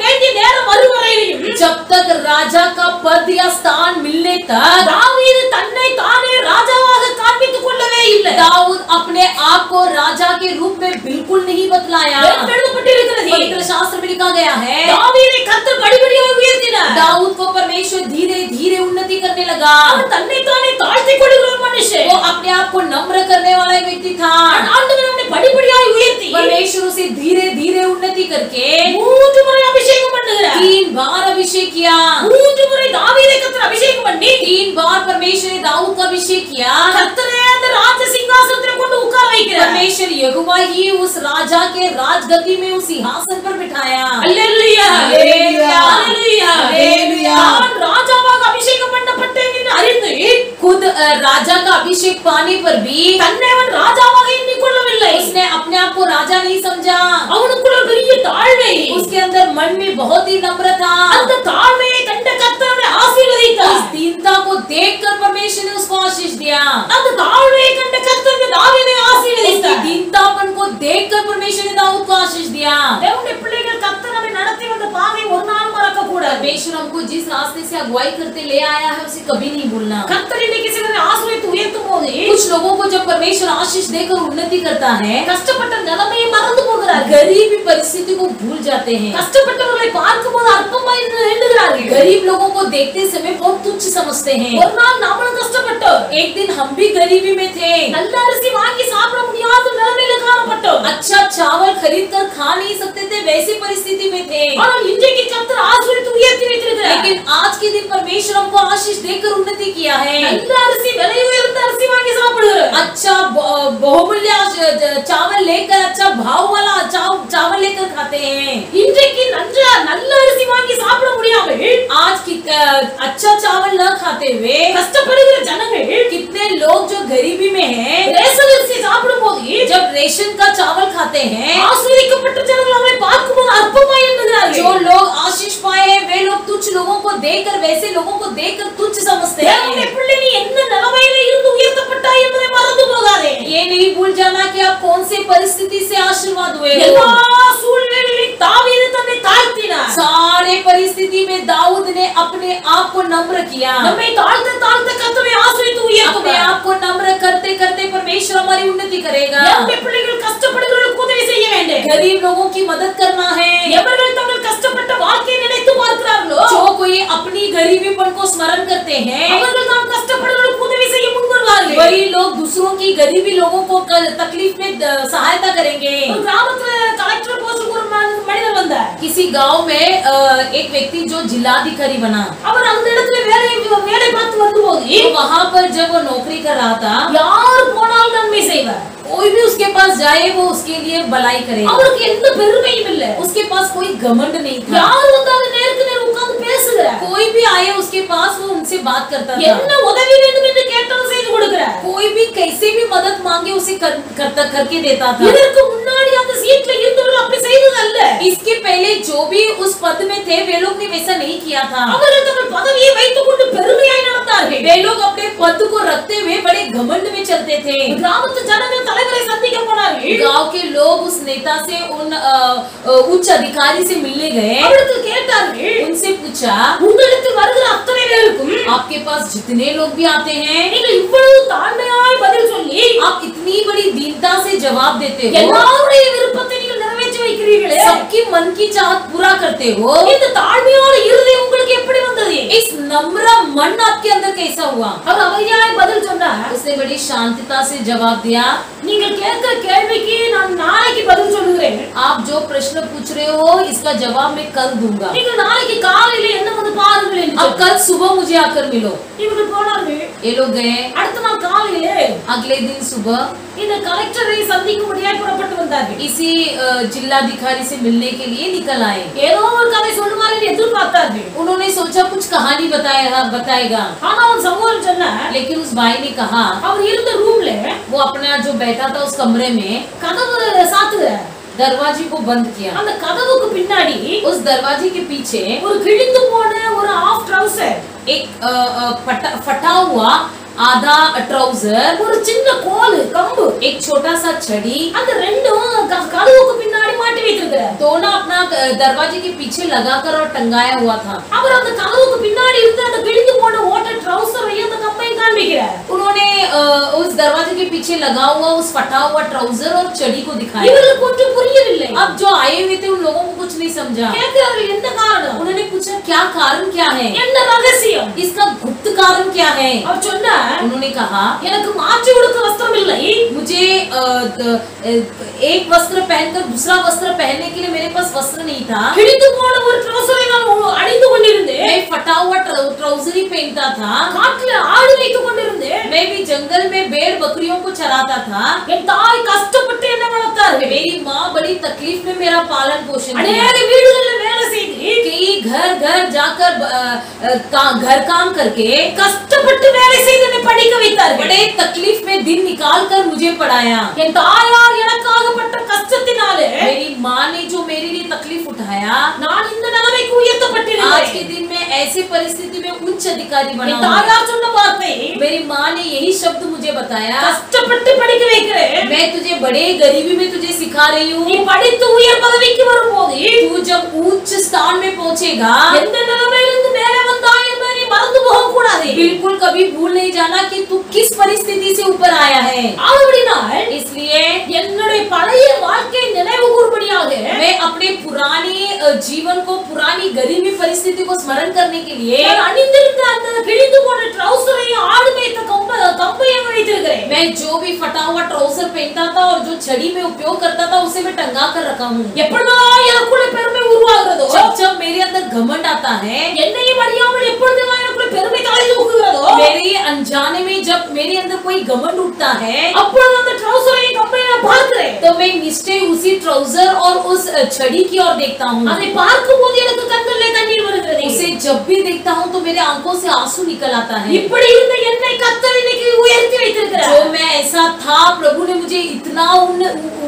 வேண்டிய நேரம் வருவரையிலும்
जब तक राजा का पद या स्थान मिलने तक
தாவீது தன்னை தானே ராஜாவாக காண்பித்துக் கொள்ளவே இல்லை.
दाऊद अपने आप को राजा के रूप में बिल्कुल नहीं बतलाया।
எழுதப்பட்டிருக்கிறது.
पवित्र शास्त्र में लिखा गया है
தாவீதை கர்த்தர் படிப்படியாக உயர்த்தினார்.
दाऊद को परमेश्वर धीरे धीरे उन्नति करने लगा।
அவன் தன்னை தானே தாழ்த்திக் கொள்கிற ஒரு மனுஷன்.
वो अपने आप को नम्र करने वाला एक व्यक्ति था।
ஆண்டவர் அவனை படிப்படியாக உயர்த்தி
परमेश्वर उसे धीरे धीरे उन्नति करके
3 முறை அபிஷேகம் பண்ணுகிறார்.
3 बार अभिषेक किया।
3 முறை தாவீதை கர்த்தர் அபிஷேகம் பண்ணி
3 बार परमेश्वर ने दाऊद का अभिषेक किया।
கர்த்தரே அந்த ராஜ சிங்காசனத்தில் கொண்டு உட்கார வைக்கிறார்.
परमेश्वर यहोवा ही उस राजा के राजगद्दी में उस सिंहासन पर बिठाया।
அல்லேலூயா
அல்லேலூயா
அல்லேலூயா
அல்லேலூயா।
நான் ராஜாவாக அபிஷேகம் பண்ணப்பட்டேன் என்று அறிந்து
खुद राजा का अभिषेक पाने पर भी
தன்னை அவன் ராஜாவாக எண்ணிக்கொள்ளவில்லை.
उसने अपने आप को राजा नहीं समझा।
அவனுக்குள்ள பெரிய தாழ்மை,
उसके अंदर मन में बहुत ही नम्र था।
அந்த தாழ்மையை கண்ட கர்த்தர் அவனை ஆசீர்வதித்தார்.
उस दीनता को देखकर परमेश्वर ने उसको आशीष दिया।
அந்த தாழ்மையை கண்ட கர்த்தர் தாவீதை
उसकी
ஆசீர்வதித்தார்.
दीनतापन को देखकर परमेश्वर ने दाऊद को आशीष दिया।
தேவனுடைய பிள்ளைகள் கர்த்தர் நம்மை நடத்தி வந்த பாதை ஒரு நாள் மறக்க கூடாது.
परमेश्वर हमको जिस रास्ते से अगुवाई करते ले आया है उसे कभी नहीं भूलना।
கர்த்தர் இன்னைக்கு சிலரை ஆசீர்வதித்து உயர்த்தும் போது
कुछ लोगों को जब परमेश्वर आशीष देकर उन्नति करता है,
கஷ்டப்பட்ட நிலைமையை மறந்து போகிறார்கள்.
गरीबी परिस्थिति को भूल जाते हैं।
கஷ்டப்பட்டவர்களை பார்க்கும்போது அற்பமாய் எண்ணுகிறார்கள்.
गरीब लोगों को देखते समय बहुत तुच्छ समझते हैं।
ஒரு நாள் நாமளும் கஷ்டப்பட்டோம்.
एक दिन हम भी गरीबी में थे।
நல்ல அரிசி வாங்கி சாப்பிட முடியாத நிலைமையில காணப்பட்டோம்.
अच्छा चावल खरीद कर खा नहीं सकते थे, वैसी परिस्थिति में थे।
ஆனால் இன்றைக்கு கர்த்தர் ஆசீர்வதித்து உயர்த்தி வைத்திருக்கிறார்.
लेकिन आज के दिन परमेश्वर हमको आशीष देकर उन्नति किया है।
நல்ல அரிசி, விலை உயர்ந்த அரிசி
அரிசி வாங்கி சாப்பிடுகிறேன் अच्छा बहुमूल्य चावल लेकर अच्छा भाव वाला चावल लेकर खाते हैं இன்றைக்கு நல்ல அரிசி வாங்கி சாப்பிட முடியாம आज की अच्छा चावल न खाते हुए கஷ்டப்படுகிற ஜனங்கள் कितने लोग जो गरीबी में हैं रेशन अरिசி சாப்பிடும்போது जब रेशन का चावल खाते हैं ஆசீர்வதிக்கப்பட்ட ஜனங்கள் அவரை பார்க்கும்போது அற்பமாய் எண்ணுகிறார்கள் जो लोग आशीष पाए हैं वे लोग तुच्छ लोगों को देखकर वैसे लोगों को देखकर तुच्छ समझते हैं अपने பிள்ளை நீ என்ன நிலைமையில இருந்து உயர்த்தப்பட்டாய் என்பதை மறந்து போகாதே ये नहीं भूल जाना कि आप कौन से परिस्थिति से आशीर्वाद हुए எல்லா சூழ்நிலையிலும் தாவீது தன்னை தாழ்த்தினார் सारे परिस्थिति में दाऊद ने अपने आप को नम्र किया हमें तालते तालते கர்த்தரை ஆசீர்வதித்து உயர்த்துவார் अपने आप को नम्र करते करते परमेश्वर हमारी उन्नति करेगा अपने பிள்ளைகள் கஷ்டப்படுகிறவர்களுக்கு உதவி செய்ய வேண்டும் गरीब लोगों की मदद करना है எவர்கள் தங்கள் கஷ்டப்பட்ட வாழ்க்கையை நினைத்து பார்க்கிறார்களோ जो कोई अपनी गरीबीपन को स्मरण करते हैं அவர்கள் தாம் கஷ்டப்படுகிறவர்களுக்கு உதவி செய்ய முன்வருவார்கள் वही लोग दूसरों की गरीबी लोगों को तकलीफ में सहायता करेंगे ग्रामத்துல कलेक्टर पोस्ट ஒரு மனிதர் வந்தார் किसी गांव में एक व्यक्ति जो जिलाधिकारी बना அவர் அந்த இடத்துல வேலை பார்த்து வரும்போது वहां पर जब वो नौकरी कर रहा था யார் போனாலும் நன்மை செய்வார் कोई भी उसके पास जाए वो उसके लिए भलाई करे அவருக்கு எந்த பெருமையும் இல்ல उसके पास कोई घमंड नहीं था யார் வந்தாலும் நேருக்கு நேர் உட்கார்ந்து பேசுகிறார் कोई भी आए उसके पास वो उनसे बात करता था என்ன உதவி வேண்டும் என்று கேட்டாலும் செய்து கொடுக்கிறார் कोई भी कैसे भी मदद मांगे उसे करके देता था இதற்கு முன்னாடி அந்த சீட்ல இருந்தவர்கள் அப்படி செய்தது அல்ல इसके पहले जो भी उस पद में थे वे लोग ने वैसा नहीं किया था அவர்கள் தங்கள் பதவியை வைத்துக்கொண்டு பெருமையாய் நடந்தார்கள் वे लोग अपने पद को रखते हुए बड़े घमंड में चलते थे ग्रामத்து ஜனங்கள் தலைவரை சந்திக்க போனார்கள் गांव के लोग उस नेता से उन उच्च अधिकारी से मिलने गए அவருக்கு கேட்டார்கள் उनसे पूछा உங்களிடத்தில் வருகிற அத்தனை பேருக்கும் आपके पास जितने लोग भी आते हैं நீங்கள் இவ்வளவு தாழ்மையாய் பதில் சொல்லி आप इतनी बड़ी दीनता से जवाब देते हो எல்லாருடைய விருப்பத்தை நீங்கள் நிறைவேற்றி வைக்கிறீர்களே सबकी मन की चाहत पूरा करते हो இந்த தாழ்மையான இருதயம் உங்களுக்கு எப்படி வந்தது इस नम्र मन आपके अंदर कैसा हुआ அவர் அமைதியாய் பதில் சொன்னார் उसने बड़ी शांतता से जवाब दिया நீங்கள் கேட்கிற கேள்விக்கு நான் நாளைக்கு பதில் சொல்லுகிறேன் आप जो प्रश्न पूछ रहे हो इसका जवाब मैं कल दूंगा நீங்கள் நாளைக்கு காலையில என்ன வந்து பாருங்கள் अब कल सुबह मुझे आकर मिलो இவங்க போனார்கள் ये लोग गए அடுத்த நாள் காலையில अगले दिन सुबह இந்த கலெக்டரை சந்திக்கும்படியாக புறப்பட்டு வந்தார்கள் इसी जिलाधिकारी से मिलने के लिए निकल आए ஏதோ ஒரு கதை சொல்லுவார் என்று எதிர்பார்த்தார்கள் उन्होंने सोचा कुछ कहानी बताएगा ஆனா அவன் சமூகம் சொன்னார் लेकिन उस भाई ने कहा அவர் இருந்த ரூம்ல वो अपना जो बैठा था उस कमरे में கதவு சாத்துறார் दरवाजे को बंद किया அந்த கதவுக்கு பின்னாடி उस दरवाजे के पीछे ஒரு கிழிந்து போன ஒரு ஆஃப் ட்ரவுசர் एक फटा हुआ आधा ट्राउजर ஒரு சின்ன கோல் கம்பு एक छोटा सा छड़ी அந்த ரெண்டும் கதவுக்கு பின்னாடி மாட்டி வைத்திருக்கிறார் दोनों अपना दरवाजे के पीछे लगाकर और टंगाया हुआ था அவர் அந்த கதவுக்கு பின்னாடி இருந்த அந்த கிழிந்து போன ஓட்ட ட்ரவுசரை அந்த கம்பையும் காண்பிக்கிறார் उन्होंने उस दरवाजे के पीछे लगा हुआ उस फटा हुआ ट्राउजर और छड़ी को दिखाया இவங்களுக்கு கொஞ்சம் புரியவில்லை अब जो आए हुए थे उन लोगों को कुछ नहीं समझा கேக்குறாரு என்ன காரணம் उन्होंने पूछा क्या कारण क्या है என்ன ரகசியம் इसका गुप्त कारण क्या है अब சொன்னா उन्होंने कहा எனக்கு மாற்றி உடுக்க வஸ்திரம் இல்லை मुझे एक वस्त्र पहनकर दूसरा वस्त्र पहनने के लिए मेरे पास वस्त्र नहीं था கிழிந்து போன ஒரு ட்ரவுசரை நான் அணிந்து கொண்டிருந்தேன் मैं फटा हुआ ट्राउजर ही पहनता था காட்டுல ஆடு மேய்த்து கொண்டிருந்தேன் मैं भी जंगल में भेड़ बकरियों को चराता था என் தாய் கஷ்டப்பட்டு என்ன வளர்த்தார் मेरी माँ बड़ी तकलीफ में मेरा पालन पोषण किया अनेक வீடுகளில் வேலை செய்து कई घर घर जाकर घर काम करके கஷ்டப்பட்டு வேலை செய்து என்னை படிக்க வைத்தார் बड़े तकलीफ में दिन निकाल कर मुझे पढ़ाया என் தாயார் எனக்காகப்பட்ட கஷ்டத்தினாலே मेरी माँ ने जो मेरे लिए तकलीफ उठाया நான் இந்த நிலைமைக்கு உயர்த்தப்பட்டிருக்கிறேன் आज के दिन में ऐसी परिस्थिति में उच्च अधिकारी बना हूं தாயார் சொன்ன வார்த்தை मेरी माँ ने यही शब्द मुझे बताया கஷ்டப்பட்டு படிக்க வைக்கிறேன் मैं तुझे बड़े गरीबी में तुझे सिखा रही हूँ நீ படித்து உயர் பதவிக்கு வரும்போது तू जब उच्च स्थान में पहुंचेगा எந்த நிலைமையிலிருந்து மேலே வந்தாய் என்பதை நீ மறந்து போக கூடாது बिल्कुल कभी भूल नहीं जाना कि तू किस परिस्थिति से ऊपर आया है ஆனபடியால் इसलिए என்னுடைய பழைய வாழ்க்கை நினைவு கூறும்படியாக मैं अपने पुरानी जीवन को पुरानी गरीबी परिस्थिति को स्मरण करने के लिए நான் அணிந்திருந்த அந்த கிழிந்து போன ட்ரவுசரை ஆடு மேய்த்த கம்பையும் வைத்திருக்கிறேன் मैं जो भी फटा हुआ ट्राउजर पहनता था और जो छड़ी में उपयोग करता था उसे मैं टंगा कर रखा हूँ எப்பொழுதெல்லாம் எனக்குள்ள பெருமை உருவாகிறதோ जब मेरे अंदर घमंड आता है என்னையும் அறியாமல் எப்பொழுதெல்லாம் எனக்குள்ள பெருமை தலை தூக்குகிறதோ मेरे अनजाने में जब मेरे अंदर कोई घमंड उठता है, அப்பொழுது அந்த ட்ரவுசரை கம்பை நான் பார்க்கிறேன், तो मैं निश्चय उसी ट्राउजर और उस छड़ी की ओर देखता हूँ। அதை பார்க்கும்போது எனக்கு கண்களிலே தண்ணீர் வருகிறது, उसे जब भी देखता हूँ तो मेरे आंखों से आंसू निकल आता है। இப்படி இருந்த என்னை கர்த்தர் இன்னைக்கு உயர்த்தி வைத்திருக்கிறார்। जो मैं ऐसा था, प्रभु ने मुझे इतना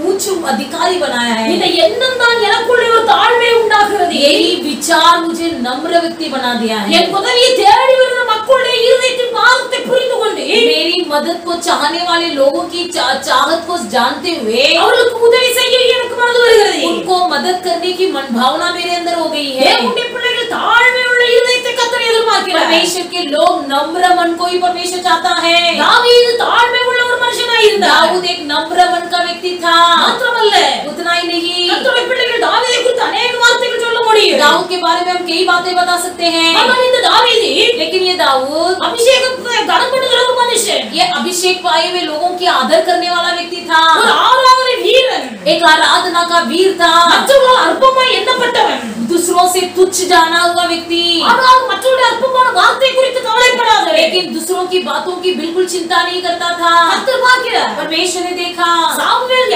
उच्च अधिकारी बनाया है। இந்த எண்ணம் தான் எனக்குள்ளே ஒரு தாழ்மை உண்டாக்குறது, यही विचार मुझे नम्र व्यक्ति बना दिया है। என் உதவியை தேடி வருகிற மக்களுடைய இதயத்தின் பாரத்தை புரிந்து கொண்டு, मेरी मदद को चाहने वाले लोगों की चाहत को जानते हुए அவர்களுக்கு உதவி செய்ய எனக்கு மனது வருகிறது, उनको मदद करने की मन भावना मेरे अंदर हो गई है। தேவனுடைய பிள்ளைகள் தாழ்மை உள்ள இதயத்தை கர்த்தர் எதிர்பார்க்கிறார்। परमेश्वर के लोग नम्र मन को ही परमेश्वर चाहता है। दावीद தாழ்மை உள்ள ஒரு மனுஷனாய் இருந்தார், दाऊद एक नम्र मन का व्यक्ति था। मात्रमல்ல, उतना ही नहीं, கர்த்தருடைய பிள்ளைகள் தாவீதை குறித்து अनेक வார்த்தைகள் சொல்ல முடியும்। दाऊद के बारे में हम कई बातें बता सकते हैं, ஆனால் இந்த தாவீது, लेकिन ये दाऊद अभिषेक गणन பண்ணுகிற ஒரு மனுஷன், ये अभिषेक पाए हुए लोगों की आदर करने वाला व्यक्ति था, ஒரு ஆராதனை வீரன், एक आराधना का वीर था, மற்றவர்கள் அற்பமாய் எண்ணப்பட்டவன், दूसरों से तुच्छ जाना हुआ व्यक्ति, ஆனால் மற்றவருடைய அற்பமான வார்த்தை குறித்து கவலைப்படாத, लेकिन दूसरों की बातों की बिल्कुल चिंता नहीं करता था। கர்த்தர் பார்க்கிறார், परमेश्वर ने देखा, சாமுவேல்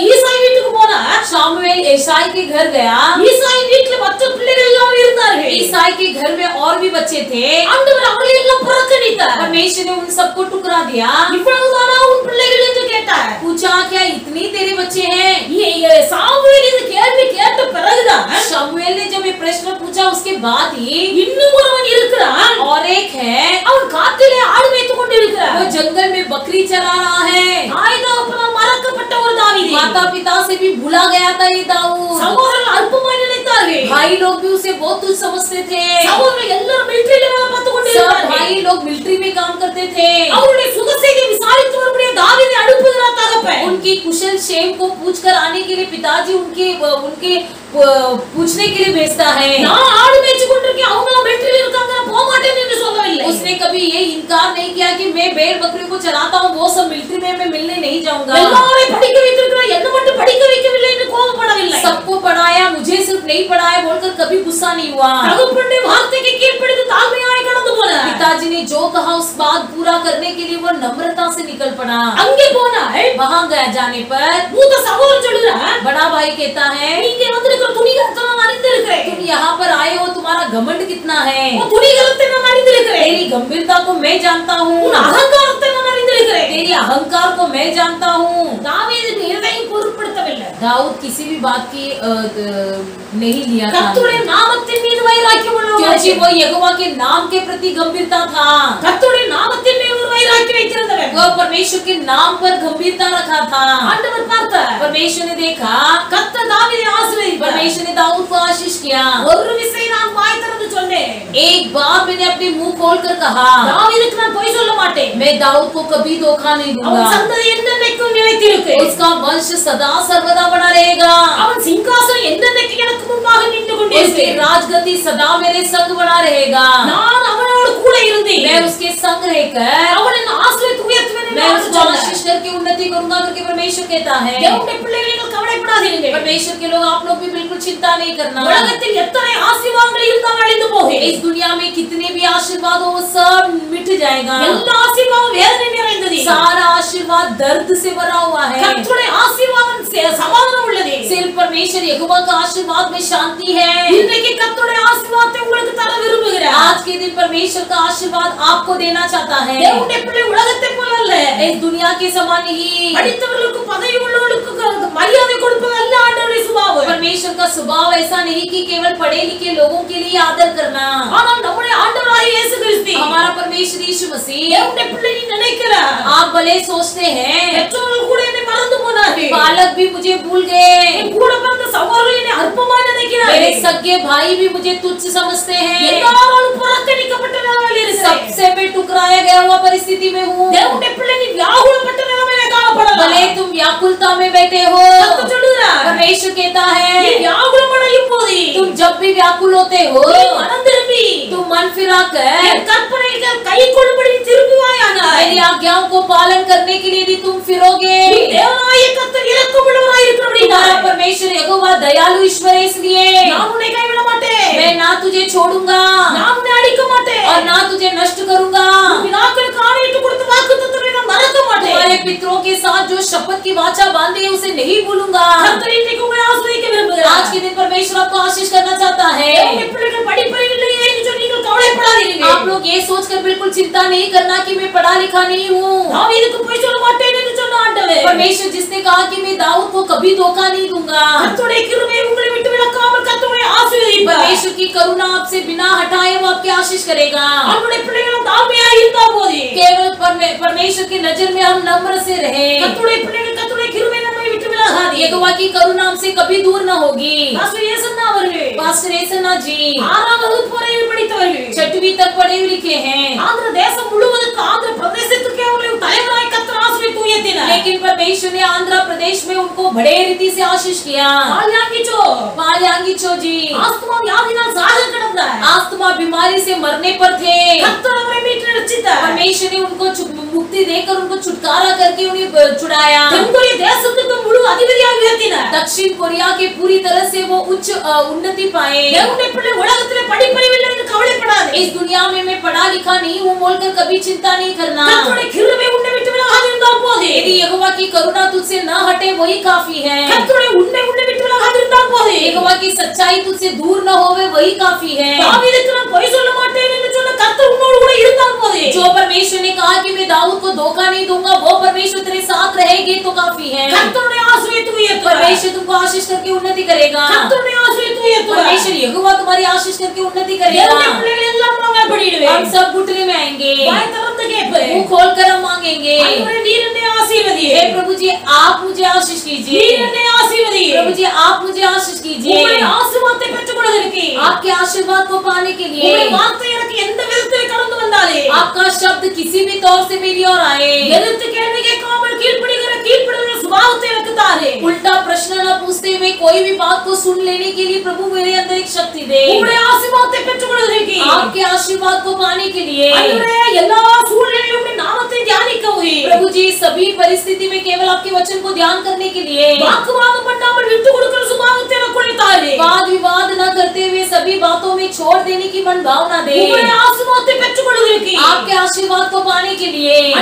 ஈசாய் வீட்டுக்கு போனார், सामुएल ईसाई के घर गया, ஈசாய் வீட்டில் மற்ற பிள்ளைகள் எல்லாம் இருந்தார்கள், ईसाई के घर में और भी बच्चे थे, ஆண்டவர் அவர்களை எல்லாம் புறக்கணித்தார், परमेश्वर ने उन सबको ठुकरा दिया। இவ்வளவுதானா உன் பிள்ளைகள் என்று கேட்டார், पूछा क्या इतनी तेरे बच्चे हैं? ये सामुएल இந்த கேள்வி கேட்ட பிறகுதான், शमूएल ने जब ये प्रश्न पूछा उसके बाद ही, இன்னும் ஒருவன் இருக்கிறான், और एक है, அவன் காட்டிலே ஆடு மேய்த்துக் கொண்டிருக்கிறான், वो जंगल में बकरी चरा रहा है, ஆயுதப்படாமல் மறக்கப்பட்ட ஒரு தாவீது, माता पिता से भी भूला गया था ये दाऊद, சகோதரர்கள் அற்பமாய் நினைத்தார்கள், भाई लोग भी उसे बहुत तुच्छ समझते थे, சகோதரர்கள் எல்லாரும் மிலிட்டரியில வேலை பார்த்து கொண்டிருந்தார்கள், भाई लोग मिलिट्री में काम करते थे, அவருடைய சுக செய்தியை விசாரித்து வரக்கூடிய தாவீதை அனுப்புகிறார் தகப்பன், उनकी कुशल क्षेम को पूछकर आने के लिए पिताजी उनके पूछने के लिए भेजता है। நான் ஆடு மேய்ச்சிக் கொண்டிருக்கேன், அவங்க மிலிட்டரியில இருக்காங்க, நான் போக மாட்டேன்னு என்று சொல்லவில்லை, उसने कभी ये इनकार नहीं किया कि मैं भेड़ बकरी को चराता हूँ, वो सब मिलिट्री में मैं मिलने नहीं जाऊंगा, எல்லாரையும் படிக்க வைத்திருக்கிறார், என்ன மட்டும் படிக்க வைக்கவில்லை என்று கோபப்படவில்லை, सबको पढ़ाया मुझे सिर्फ नहीं पढ़ाया बोलकर कभी गुस्सा नहीं हुआ, தகப்பனுடைய வார்த்தைக்கு கீழ்ப்படிந்து தாழ்மையாய் கடந்து போனார், पिताजी ने जो कहा उस बात पूरा करने के लिए वो नम्रता से निकल पड़ा। அங்கே போனார், वहां गया, जाने पर மூத்த சகோதரன் சொல்கிறார், बड़ा भाई कहता है, நீங்க வந்திருக்கிற துணிகரத்தை நான் அறிந்திருக்கிறேன், तुम यहाँ पर आए हो, तुम्हारा घमंड कितना है, वो துணிகரத்தை நான் அறிந்திருக்கிறேன், तेरी गंभीरता को मैं जानता हूँ, उन अहंकारத்தை நான் அறிந்திருக்கிறேன், तेरी अहंकार को मैं जानता हूँ। दावीद எதையும் பொருட்படுத்தவில்லை, दाऊद किसी भी बात की नहीं लिया था, கர்த்தருடைய நாமத்தின் மீது வைராக்கியம் உள்ளவன், क्योंकि वो यहोवा के नाम के प्रति गंभीरता था, கர்த்தருடைய நாமத்தின் மீது ஒரு வைராக்கியம் வைத்திருந்தவன், वो परमेश्वर के नाम पर गंभीरता रखा था। ஆண்டவர் பார்த்தார், परमेश्वर ने देखा, கர்த்தர் தாவீதை ஆசீர்வதித்தார், परमेश्वर ने दाऊद को आशीष किया। ஒரு விஷயம் நான் வாய் திறந்து சொன்னேன், एक बार मैंने अपने मुंह खोलकर कहा, दावीதுக்கு நான் பொய் சொல்ல மாட்டேன், मैं दाऊद को कभी धोखा नहीं दूंगा, அவன் சந்ததி என்றென்றைக்கும் நிலைத்திருக்கும், उसका वंश सदा सर्वदा बना रहेगा, அவன் சிங்காசனம் என்றென்றைக்கும் எனக்கு முன்பாக நின்று கொண்டிருக்கும், उसकी राजगद्दी सदा मेरे संग बना रहेगा, நான் அவனோடு கூட இருந்தேன், मैं उसके संग रहकर அவனை ஆசீர்வதித்து உயர்த்துவேன், मैं उसको आशीष करके उन्नति करूंगा करके परमेश्वर कहता है। தேவனுடைய பிள்ளைகளே நீங்கள் கவலைப்படாதீர்கள், परमेश्वर के लोग आप लोग भी बिल्कुल चिंता नहीं करना, உலகத்தில் எத்தனை ஆசீர்வாதங்கள் இருந்தாலும் அழிந்து போகும், इस दुनिया में कितने भी आशीर्वाद हो वो सब मिट जाएगा, எல்லா ஆசீர்வாதம் வேதனை நிறைந்தது, सारा आशीर्वाद दर्द से भरा हुआ है, கர்த்தருடைய ஆசீர்வாதம் சமாதானம் உள்ளது, सिर्फ परमेश्वर यहोवा का आशीर्वाद में शांति है, இன்னைக்கு கர்த்தருடைய ஆசீர்வாதத்தை உங்களுக்கு தர விரும்புகிறார், आज के दिन परमेश्वर का आशीर्वाद आपको देना चाहता है। தேவனுடைய பிள்ளை உலகத்தை போல அல்ல, इस दुनिया के समान नहीं, படித்தவர்களுக்கு பதவி உள்ளவர்களுக்கு मर्यादा கொடுப்பதல்ல ஆண்டவருடைய சுபாவம், परमेश्वर का स्वभाव ऐसा नहीं कि केवल पढ़े लिखे लोगों के लिए आदर करना, ஆனால் நம்முடைய ஆண்டவராகிய இயேசு கிறிஸ்து, हमारा परमेश्वर यीशु मसीह, தேவனுடைய பிள்ளை நீ நினைக்கிறாய், आप भले सोचते हैं பெற்றோர்கள் கூட என்னை மறந்து போனார்கள், बालक भी मुझे भूल गए, கூட பிறந்த சகோதரர்கள் என்னை அற்பமாய் நினைக்கிறார்கள், मेरे सगे भाई भी मुझे तुच्छ समझते हैं, எல்லாரும் புறக்கணிக்கப்பட்ட நிலையில் இருக்கிறேன், सबसे मैं ठुकराया गया हुआ परिस्थिति में हूँ, தேவனுடைய பிள்ளை நீ வியாகுலப்பட்ட நிலைமையில காணப்படலாம், भले तुम व्याकुलता में बैठे हो, परमेश्वर कहता है तुम जब भी व्याकुल होते हो, तुम मन फिराकर मेरी आज्ञाओं को पालन करने के लिए यदि तुम फिरोगे, तुम्हारा परमेश्वर यहोवा दयालु ईश्वर है, इसलिए मैं ना तुझे छोड़ूंगा और ना तुझे नष्ट करूंगा, की वाचा बांधे उसे नहीं भूलूंगा। आज के दिन परमेश्वर आपको आशीष करना चाहता है। आप लोग ये सोचकर बिल्कुल चिंता नहीं करना कि मैं पढ़ा लिखा नहीं हूँ। परमेश्वर जिसने कहा कि मैं दाऊद को कभी धोखा नहीं दूंगा। परमेश्वर की करुणा आपसे बिना हटाए वो आपकी आशीष करेगा। केवल परमेश्वर की नजर में हम नम्र से रहे। यहोवा की करुणा हमसे कभी दूर न होगी। पास्टर येसन्ना जी 6वीं तक पढ़े लिखे हैं, लेकिन परमेश्वर ने आंध्र प्रदेश में उनको बड़े रीति से आशीष किया। पालयांगिचो जी आस्थमा बीमारी से मरने पर थे। परमेश्वर ने उनको मुक्ति देकर उनको छुटकारा करके उन्हें छुड़ाया। दक्षिण कोरिया के पूरी तरह से वो उच्च उन्नति पाए। इस दुनिया में मैं पढ़ा लिखा नहीं हूँ बोलकर कभी चिंता नहीं करना। यदि यहोवा की करुणा तुझसे न हटे वही काफी है। यहोवा की सच्चाई तुझसे दूर न होवे वही काफी है। जो परमेश्वर ने कहा कि मैं दाऊद को धोखा नहीं दूंगा, वो परमेश्वर तेरे साथ रहेगी तो काफी है। परमेश्वर तुमको आशीष करके उन्नति करेगा। परमेश्वर यहोवा तुम्हारी आशीष करके उन्नति करेगा। हम सब घुटने में आएंगे, मुंह खोलकर हम मांगेंगे, हे प्रभु जी आप मुझे आशीष कीजिए। प्रभु जी आप मुझे आशीष कीजिए। आपके आशीर्वाद को पाने के लिए आपका शब्द किसी भी तौर से मेरी ओर आए। उल्टा प्रश्न न पूछते हुए कोई भी बात को सुन लेने के लिए प्रभु मेरे अंदर एक शक्ति दे। आपके आशीर्वाद को पाने के लिए प्रभु जी सभी परिस्थिति में केवल आपके वचन को ध्यान करने के लिए वाद विवाद न करते हुए सभी बातों में छोड़ देने की मन भावना दे। आपके आशीर्वाद को पाने के लिए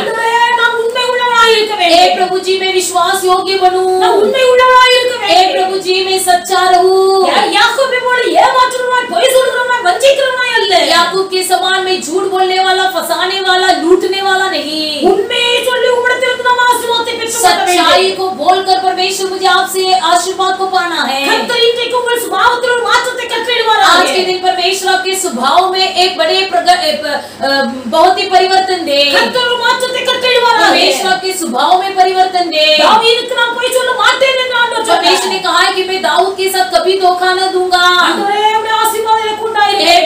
प्रभु जी मैं विश्वास योग्य बनूं। प्रभु जी मैं सच्चा रहूं। याकूब के समान में झूठ बोलने वाला, फंसाने वाला, लूटने वाला नहीं। सच्चाई को बोलकर परमेश्वर मुझे आपसे आशीर्वाद को पाना है। आज के दिन परमेश्वर आपके स्वभाव में एक बड़े बहुत ही परिवर्तन दे। परमेश्वर आपके स्वभाव में परिवर्तन दे। परमेश्वर ने कहा है कि मैं दाऊद के साथ कभी धोखा न दूंगा।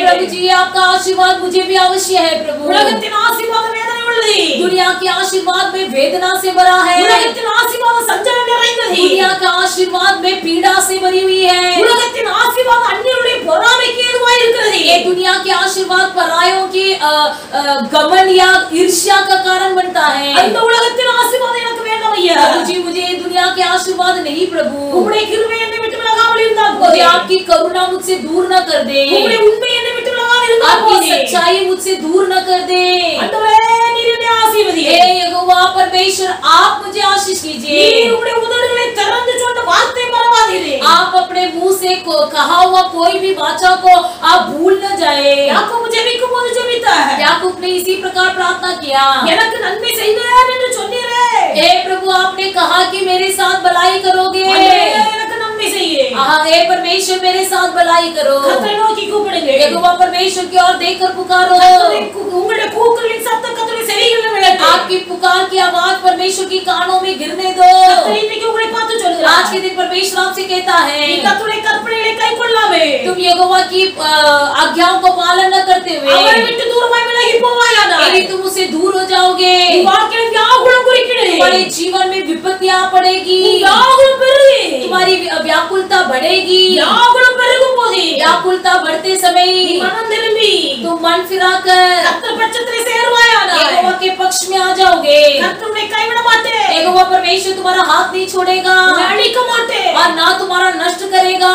प्रभु जी आपका आशीर्वाद मुझे भी अवश्य है। प्रभु दुनिया के आशीर्वाद में वेदना से भरा है। दुनिया का आशीर्वाद में पीड़ा से भरी हुई है। ये दुनिया के आशीर्वाद परायों की गमन या ईर्ष्या का कारण बनता है। प्रभु जी मुझे ये दुनिया के आशीर्वाद नहीं प्रभु। मुझे आपकी करुणा मुझसे दूर न कर दे। आपकी सच्चाई मुझसे दूर न कर दे। यहोवा परमेश्वर आप मुझे आशीष कीजिए। आप अपने मुंह से कहा हुआ कोई भी वाचा को आप भूल न जाए। याकूब ने इसी प्रकार प्रार्थना किया। हे प्रभु आपने कहा कि मेरे साथ भलाई करोगे। हे परमेश्वर मेरे साथ भलाई करो। यहोवा परमेश्वर की ओर देखकर पुकारो। आपकी पुकार की आवाज परमेश्वर की कानों में गिरने दो। आज के दिन परमेश्वर आपसे कहता है तुम यहोवा की आज्ञाओं को पालन न करते हुए यदि तुम उससे दूर हो जाओगे तुम्हारे जीवन में विपत्तियां पड़ेगी। तुम्हारी व्याकुलता बढ़ेगी। व्याकुलता बढ़ते समय तुम मन फिरा कर यहोवा के पक्ष में आ जाओगे। यहोवा परमेश्वर तुम्हारा हाथ नहीं छोड़ेगा और ना तुम्हारा नष्ट करेगा।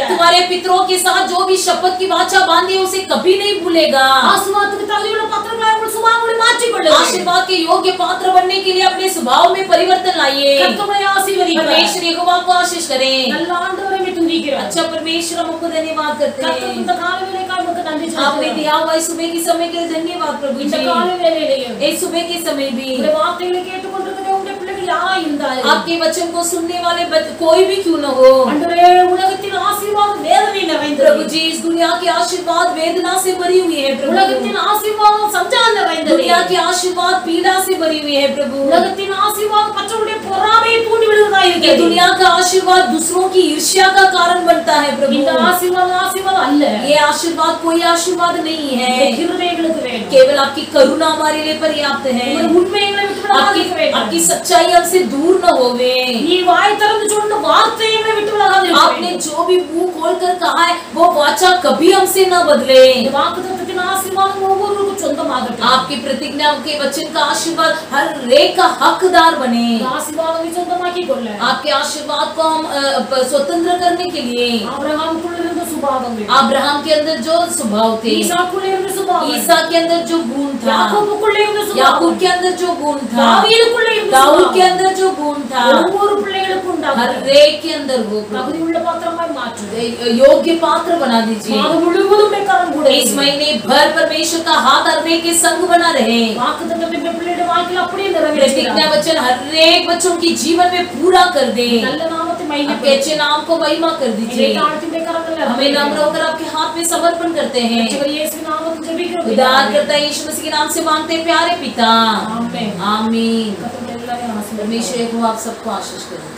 तुम्हारे पितरों के साथ जो भी शपथ की वाचा बांधी उसे कभी नहीं भूलेगा। நீங்கள் மாற்றிக்கொள்ளுங்கள்.
आशीर्वाद के योग्य पात्र बनने के लिए अपने स्वभाव में परिवर्तन लाइए।
கர்த்தரை ஆசீர்வதிப்பார்.
परमेश्वर यहोवा आपको आशीष करे।
நல்ல ஆண்டவரை மே துதிக்கிறோம்.
अच्छा परमेश्वर हम आपको धन्यवाद करते
கர்த்தர்
हैं।
இந்த கால வேளைக்காக உமக்கு நன்றி
आपने
சொல்லுகிறோம்.
दिया हुआ इस सुबह के समय के लिए धन्यवाद प्रभु
இந்த
जी।
கால வேளையிலேயும்
इस सुबह के समय भी
இந்த வார்த்தைகளை கேட்டுக்கொண்டிருக்கிற உங்களுடைய பிள்ளைகள் யாரா இருந்தாலும்
आपके वचन को सुनने वाले कोई भी क्यों न हो,
ஆண்டவரே உலகத்தின் ஆசீர்வாதம் வேதனை நிறைந்தது.
प्रभु जी इस दुनिया की आशीर्वाद वेदना से भरी हुई है प्रभु।
உலகத்தின் ஆசீர்வாதம் சஞ்சாரம் நிறைந்தது.
दुनिया की आशीर्वाद पीड़ा से भरी हुई है प्रभु।
உலகத்தின் ஆசீர்வாதம் மற்றவருடைய பொறாமையை தூண்டி விடுவதா
ये
இருக்கிறது.
दुनिया का आशीर्वाद दूसरों की ईर्ष्या का कारण बनता है
இந்த
प्रभु।
ஆசீர்வாதம் அல்ல.
ये आशीर्वाद कोई आशीर्वाद नहीं
இந்த
है,
கிருபைகளுக்கு வேணும்.
केवल आपकी करुणा हमारे लिए पर्याप्त है।
உங்களுடைய உண்மைகளை விட்டு விலகாதிருக்க
आपकी
வேண்டும்.
आपकी सच्चाई हमसे दूर न होवे।
நீ வாய் திறந்து சொன்ன வார்த்தைகளை விட்டு விலகாதிருக்க
आपने
வேண்டும்.
जो भी मुंह खोलकर कहा है वो वाचा कभी हमसे न बदले।
இந்த வாக்குத்தத்தத்தின் ஆசீர்வாதம் ஒவ்வொருவருக்கும் சொந்தமாகட்டும்.
आपकी प्रतिज्ञा के वचन का आशीर्वाद हर एक का हकदार बने।
இந்த ஆசீர்வாதத்தை சொந்தமாக்கிக் கொள்ள
आपके आशीर्वाद को हम स्वतंत्र करने के लिए
ஆபிரகாமுக்குள்ள இருந்த சுபாவங்கள்,
अब्राहम के अंदर जो स्वभाव थे,
ஈசாக்குள்ள இருந்த சுபாவங்கள்,
ईसा के अंदर जो गुण था,
யாக்கோபுக்குள்ள இருந்த
याकूब
சுபாவங்கள்,
के अंदर जो गुण था,
தாவீதுக்குள்ள இருந்த
दाऊद के
சுபாவங்கள்,
अंदर जो गुण था,
ஒவ்வொரு பிள்ளைகளுக்கும்
हर
உண்டாகும்.
एक के अंदर वो
தகுதி உள்ள பாத்திரமாய் மாற்று.
योग्य पात्र बना दीजिए।
மாதம் முழுவதும் கரம் கூட
इस महीने भर परमेश्वर का हाथ हर एक के संग बना रहे।
வாக்குத்தத்தத்தின் பிள்ளைகளுடைய வாழ்க்கையில் அப்படியே
प्रतिज्ञा
நிறைவேறுகிறார்.
वचन हर एक बच्चों की जीवन में पूरा कर दे।
நல்ல நாமத்தை
आपके
மகிமைப்படுத்து.
अच्छे नाम को महिमा कर दीजिए।
தாழ்த்தியுடைய கரங்களில்
हमें नम्र होकर आपके हाथ में समर्पण करते हैं।
ரட்சகர் இயேசு நாமத்தில் ஜெபிக்கிறோம்.
उद्धार करता है यीशु मसीह के नाम से मांगते हैं प्यारे पिता,
ஆமென்.
आमीन।
கர்த்தர் எல்லாரையும் ஆசீர்வதிப்பார்.
परमेश्वर को आप सबको आशीष करें।